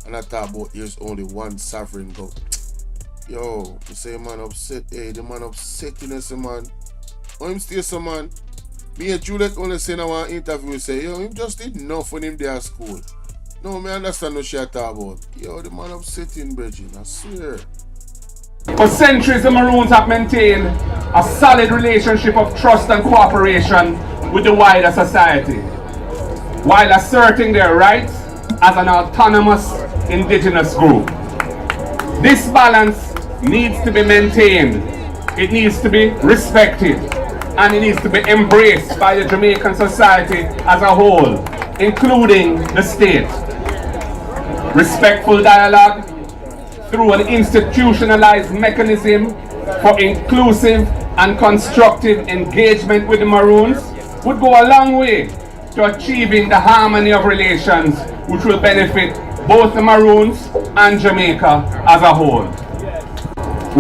And I talk about there's only one sovereign go. Yo, you say man upset, hey, the man upset in us, man. Oh, him still some man. Me and Juliet only say in our interview, say, yo, him just did enough when him there at school. No, me understand what she talk about. Yo, the man upset in Bridging, I swear. For centuries, the Maroons have maintained a solid relationship of trust and cooperation with the wider society, while asserting their rights as an autonomous indigenous group. This balance needs to be maintained, it needs to be respected, and it needs to be embraced by the Jamaican society as a whole, including the state. Respectful dialogue through an institutionalized mechanism for inclusive and constructive engagement with the Maroons would go a long way to achieving the harmony of relations which will benefit both the Maroons and Jamaica as a whole.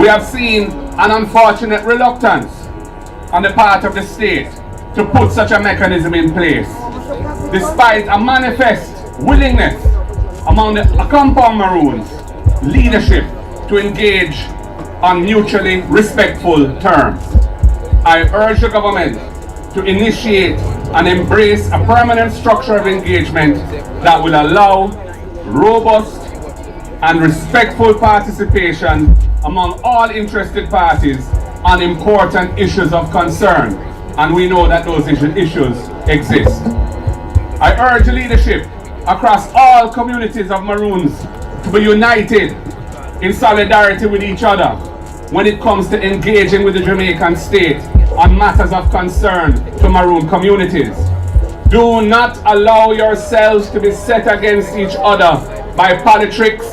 We have seen an unfortunate reluctance on the part of the state to put such a mechanism in place, despite a manifest willingness among the compound Maroons leadership to engage on mutually respectful terms. I urge the government to initiate and embrace a permanent structure of engagement that will allow robust and respectful participation among all interested parties on important issues of concern, and we know that those issues exist. I urge leadership across all communities of Maroons to be united in solidarity with each other when it comes to engaging with the Jamaican state on matters of concern to Maroon communities. Do not allow yourselves to be set against each other by politics,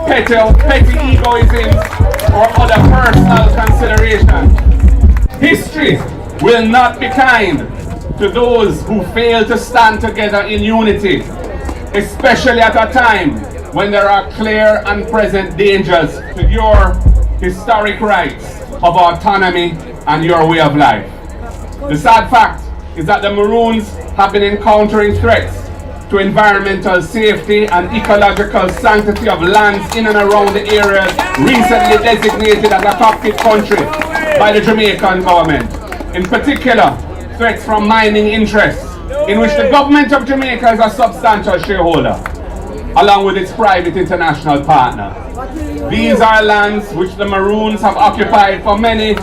petty egoism, or other personal considerations. History will not be kind to those who fail to stand together in unity, especially at a time when there are clear and present dangers to your historic rights of autonomy and your way of life. The sad fact is that the Maroons have been encountering threats to environmental safety and ecological sanctity of lands in and around the areas recently designated as a cockpit country by the Jamaican government. In particular, threats from mining interests, in which the government of Jamaica is a substantial shareholder, along with its private international partner. These are lands which the Maroons have occupied for many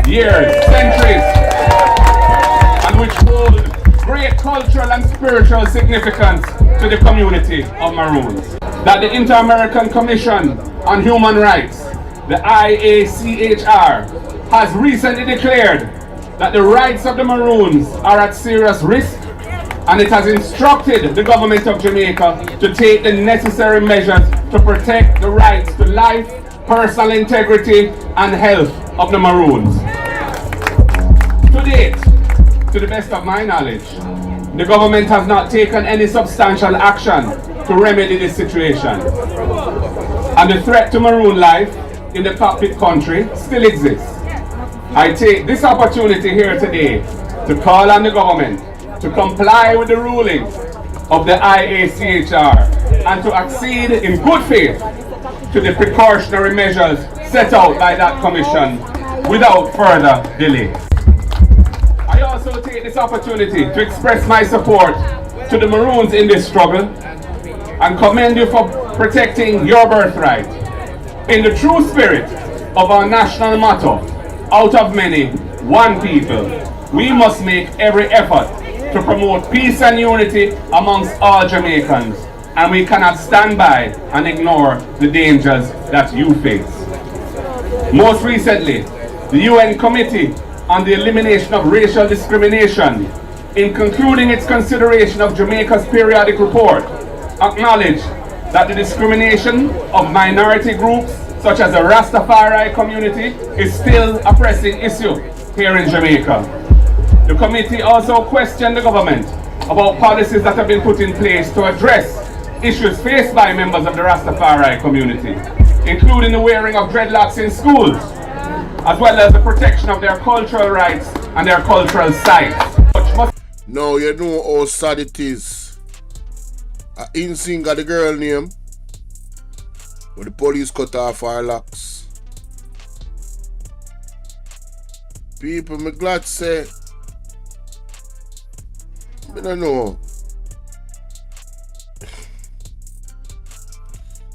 years, centuries, and which hold great cultural and spiritual significance to the community of Maroons. That the Inter-American Commission on Human Rights, the IACHR, has recently declared that the rights of the Maroons are at serious risk, and it has instructed the government of Jamaica to take the necessary measures to protect the rights to life, personal integrity, and health of the Maroons. To date, to the best of my knowledge, the government has not taken any substantial action to remedy this situation. And the threat to Maroon life in the cockpit country still exists. I take this opportunity here today to call on the government to comply with the ruling of the IACHR and to accede in good faith to the precautionary measures set out by that commission without further delay. I also take this opportunity to express my support to the Maroons in this struggle and commend you for protecting your birthright. In the true spirit of our national motto, out of many, one people, we must make every effort to promote peace and unity amongst all Jamaicans, and we cannot stand by and ignore the dangers that you face. Most recently, the UN Committee on the Elimination of Racial Discrimination, in concluding its consideration of Jamaica's periodic report, acknowledged that the discrimination of minority groups such as the Rastafari community is still a pressing issue here in Jamaica. The committee also questioned the government about policies that have been put in place to address issues faced by members of the Rastafari community, including the wearing of dreadlocks in schools, as well as the protection of their cultural rights and their cultural sites. Now you know how sad it is. In Singa, the girl name, where the police cut off her locks. People, me glad say, I don't know.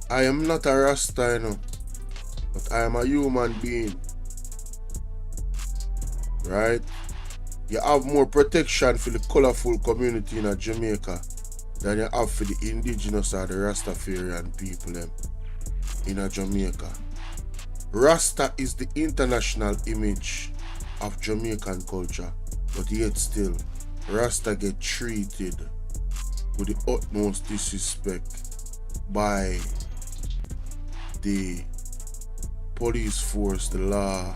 I am not a Rasta, you know, but I am a human being. Right? You have more protection for the colorful community in Jamaica than you have for the indigenous or the Rastafarian people in Jamaica. Rasta is the international image of Jamaican culture, but yet still, Rasta get treated with the utmost disrespect by the police force, the law,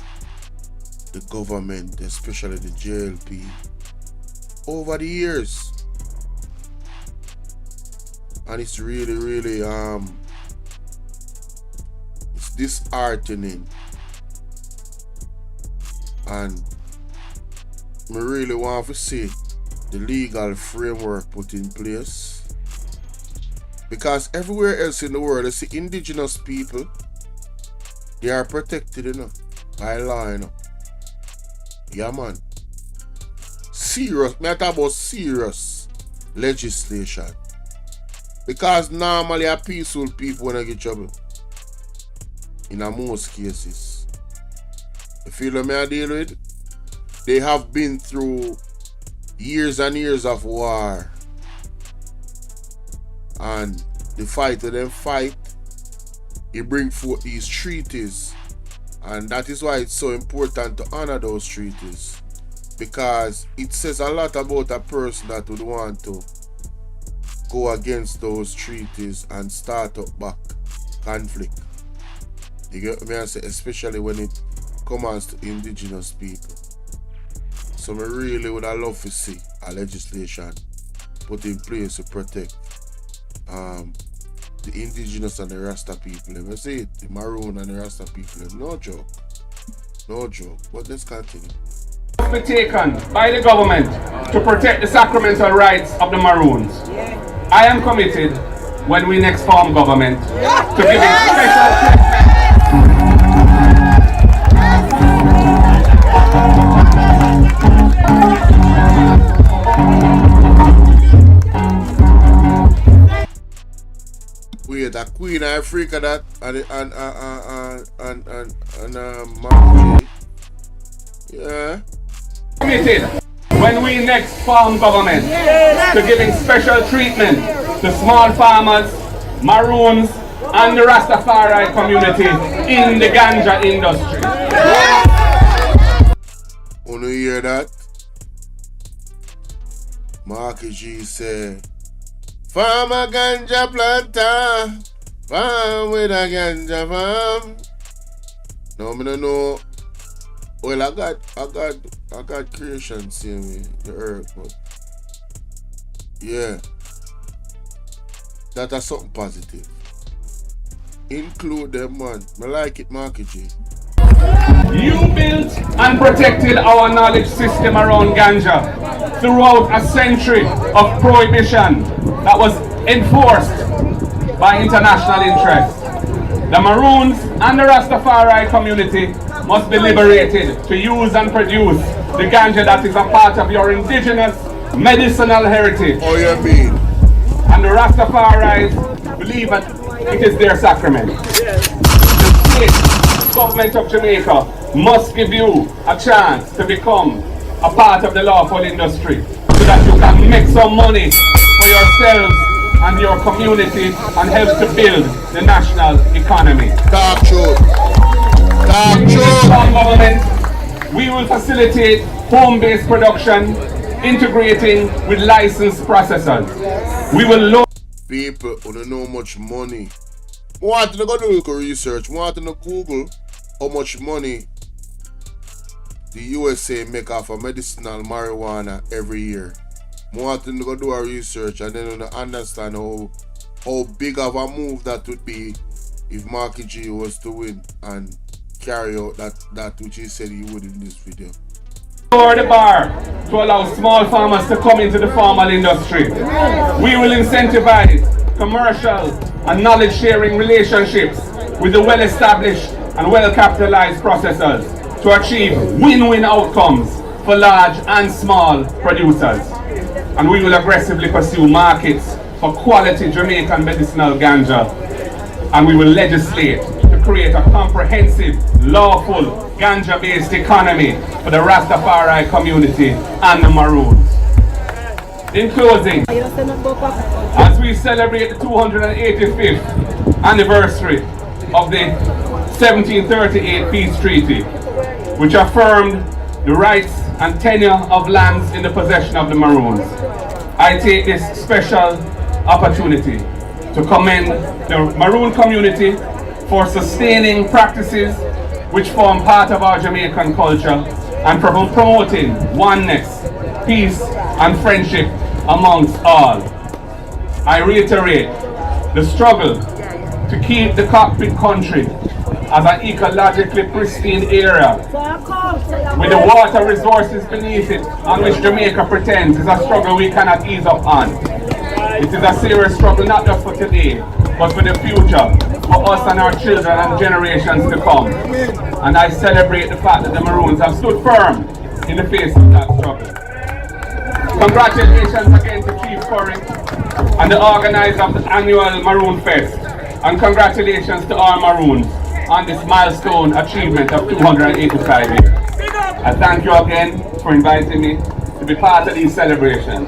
the government, especially the JLP, over the years. And it's really, it's disheartening. And I really want to see the legal framework put in place. Because everywhere else in the world, you see indigenous people, they are protected, you know, by law, you know. Yeah, man. Serious, I talk about serious legislation. Because normally a peaceful people when I get trouble. In most cases. You feel what I deal with? They have been through years and years of war. And the fight that them fight, it bring forth these treaties. And that is why it's so important to honor those treaties. Because it says a lot about a person that would want to go against those treaties and start up back conflict. You get me? I say, especially when it comes to indigenous people. So I really would have loved to see a legislation put in place to protect the indigenous and the Rasta people. Let me say it, the Maroon and the Rasta people. No joke. No joke. But let's continue. Be taken by the government to protect the sacramental rights of the Maroons. I am committed, when we next form government, to giving special treatment. Wait, a Queen of Africa that and Marjorie. Yeah. Committed, when we next form government, to giving special treatment to small farmers, Maroons, and the Rastafari community in the ganja industry. Wanna hear that? Marky G say, farmer ganja planter, farm with a ganja farm. No, me no know. Well, I got creation same way, the earth, but yeah, that is something positive. Include them, man. I like it, Marky G. You built and protected our knowledge system around ganja throughout a century of prohibition that was enforced by international interests. The Maroons and the Rastafari community must be liberated to use and produce the ganja that is a part of your indigenous medicinal heritage. Oh, you mean? And the Rastafaris believe that it is their sacrament. The state government of Jamaica must give you a chance to become a part of the lawful industry so that you can make some money for yourselves and your community and help to build the national economy. Talk truth. Talk truth. Government, we will facilitate home-based production, integrating with licensed processors. We will look. People who don't know much money. I want to go do a little research. I want to Google how much money the USA make off of medicinal marijuana every year. I want to go do a research and then understand how big of a move that would be if Marky G was to win and carry out that which he said he would in this video. Lower the bar to allow small farmers to come into the formal industry. We will incentivize commercial and knowledge sharing relationships with the well-established and well-capitalized processors to achieve win-win outcomes for large and small producers. And we will aggressively pursue markets for quality Jamaican medicinal ganja, and we will legislate to create a comprehensive, lawful, ganja-based economy for the Rastafari community and the Maroons. In closing, as we celebrate the 285th anniversary of the 1738 Peace Treaty, which affirmed the rights and tenure of lands in the possession of the Maroons, I take this special opportunity to commend the Maroon community for sustaining practices which form part of our Jamaican culture and promoting oneness, peace and friendship amongst all. I reiterate the struggle to keep the cockpit country as an ecologically pristine area with the water resources beneath it on which Jamaica pretends is a struggle we cannot ease up on. It is a serious struggle not just for today, but for the future, for us and our children and generations to come. And I celebrate the fact that the Maroons have stood firm in the face of that struggle. Congratulations again to Chief Curry and the organizer of the annual Maroon Fest. And congratulations to all Maroons on this milestone achievement of 285 years. I thank you again for inviting me to be part of these celebrations.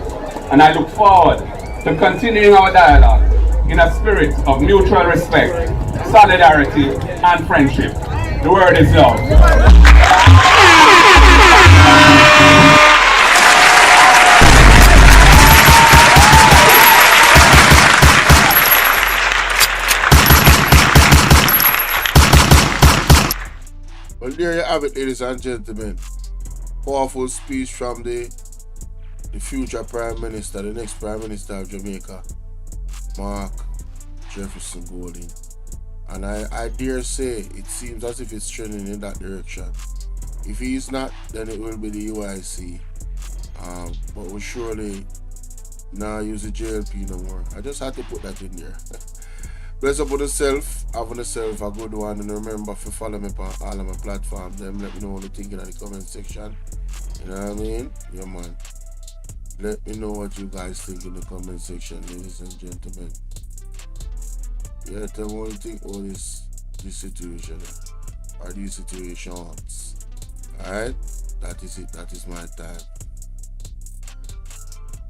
And I look forward to continuing our dialogue in a spirit of mutual respect, solidarity, and friendship. The word is love. Well, there you have it, ladies and gentlemen. Powerful speech from the future Prime Minister, the next Prime Minister of Jamaica, Mark Jefferson Golding. And I dare say it seems as if it's trending in that direction. If he's not, then it will be the UIC. But we'll surely not use the JLP no more. I just had to put that in there. Bless up on yourself, having yourself a good one, and remember to follow me on all of my platforms. Then let me know what you think in the comment section. You know what I mean? Yeah, man. Let me know what you guys think in the comment section, ladies and gentlemen. Yeah, tell me what you think of this situation or these situations. Alright? That is it. That is my time.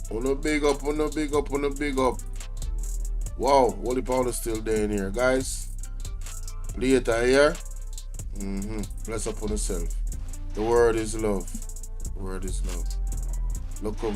Wanna big up, wanna big up, wanna big up. Wow, Wally Pound is still there in here, guys. Later here. Bless up on yourself. The word is love. The word is love. Look up.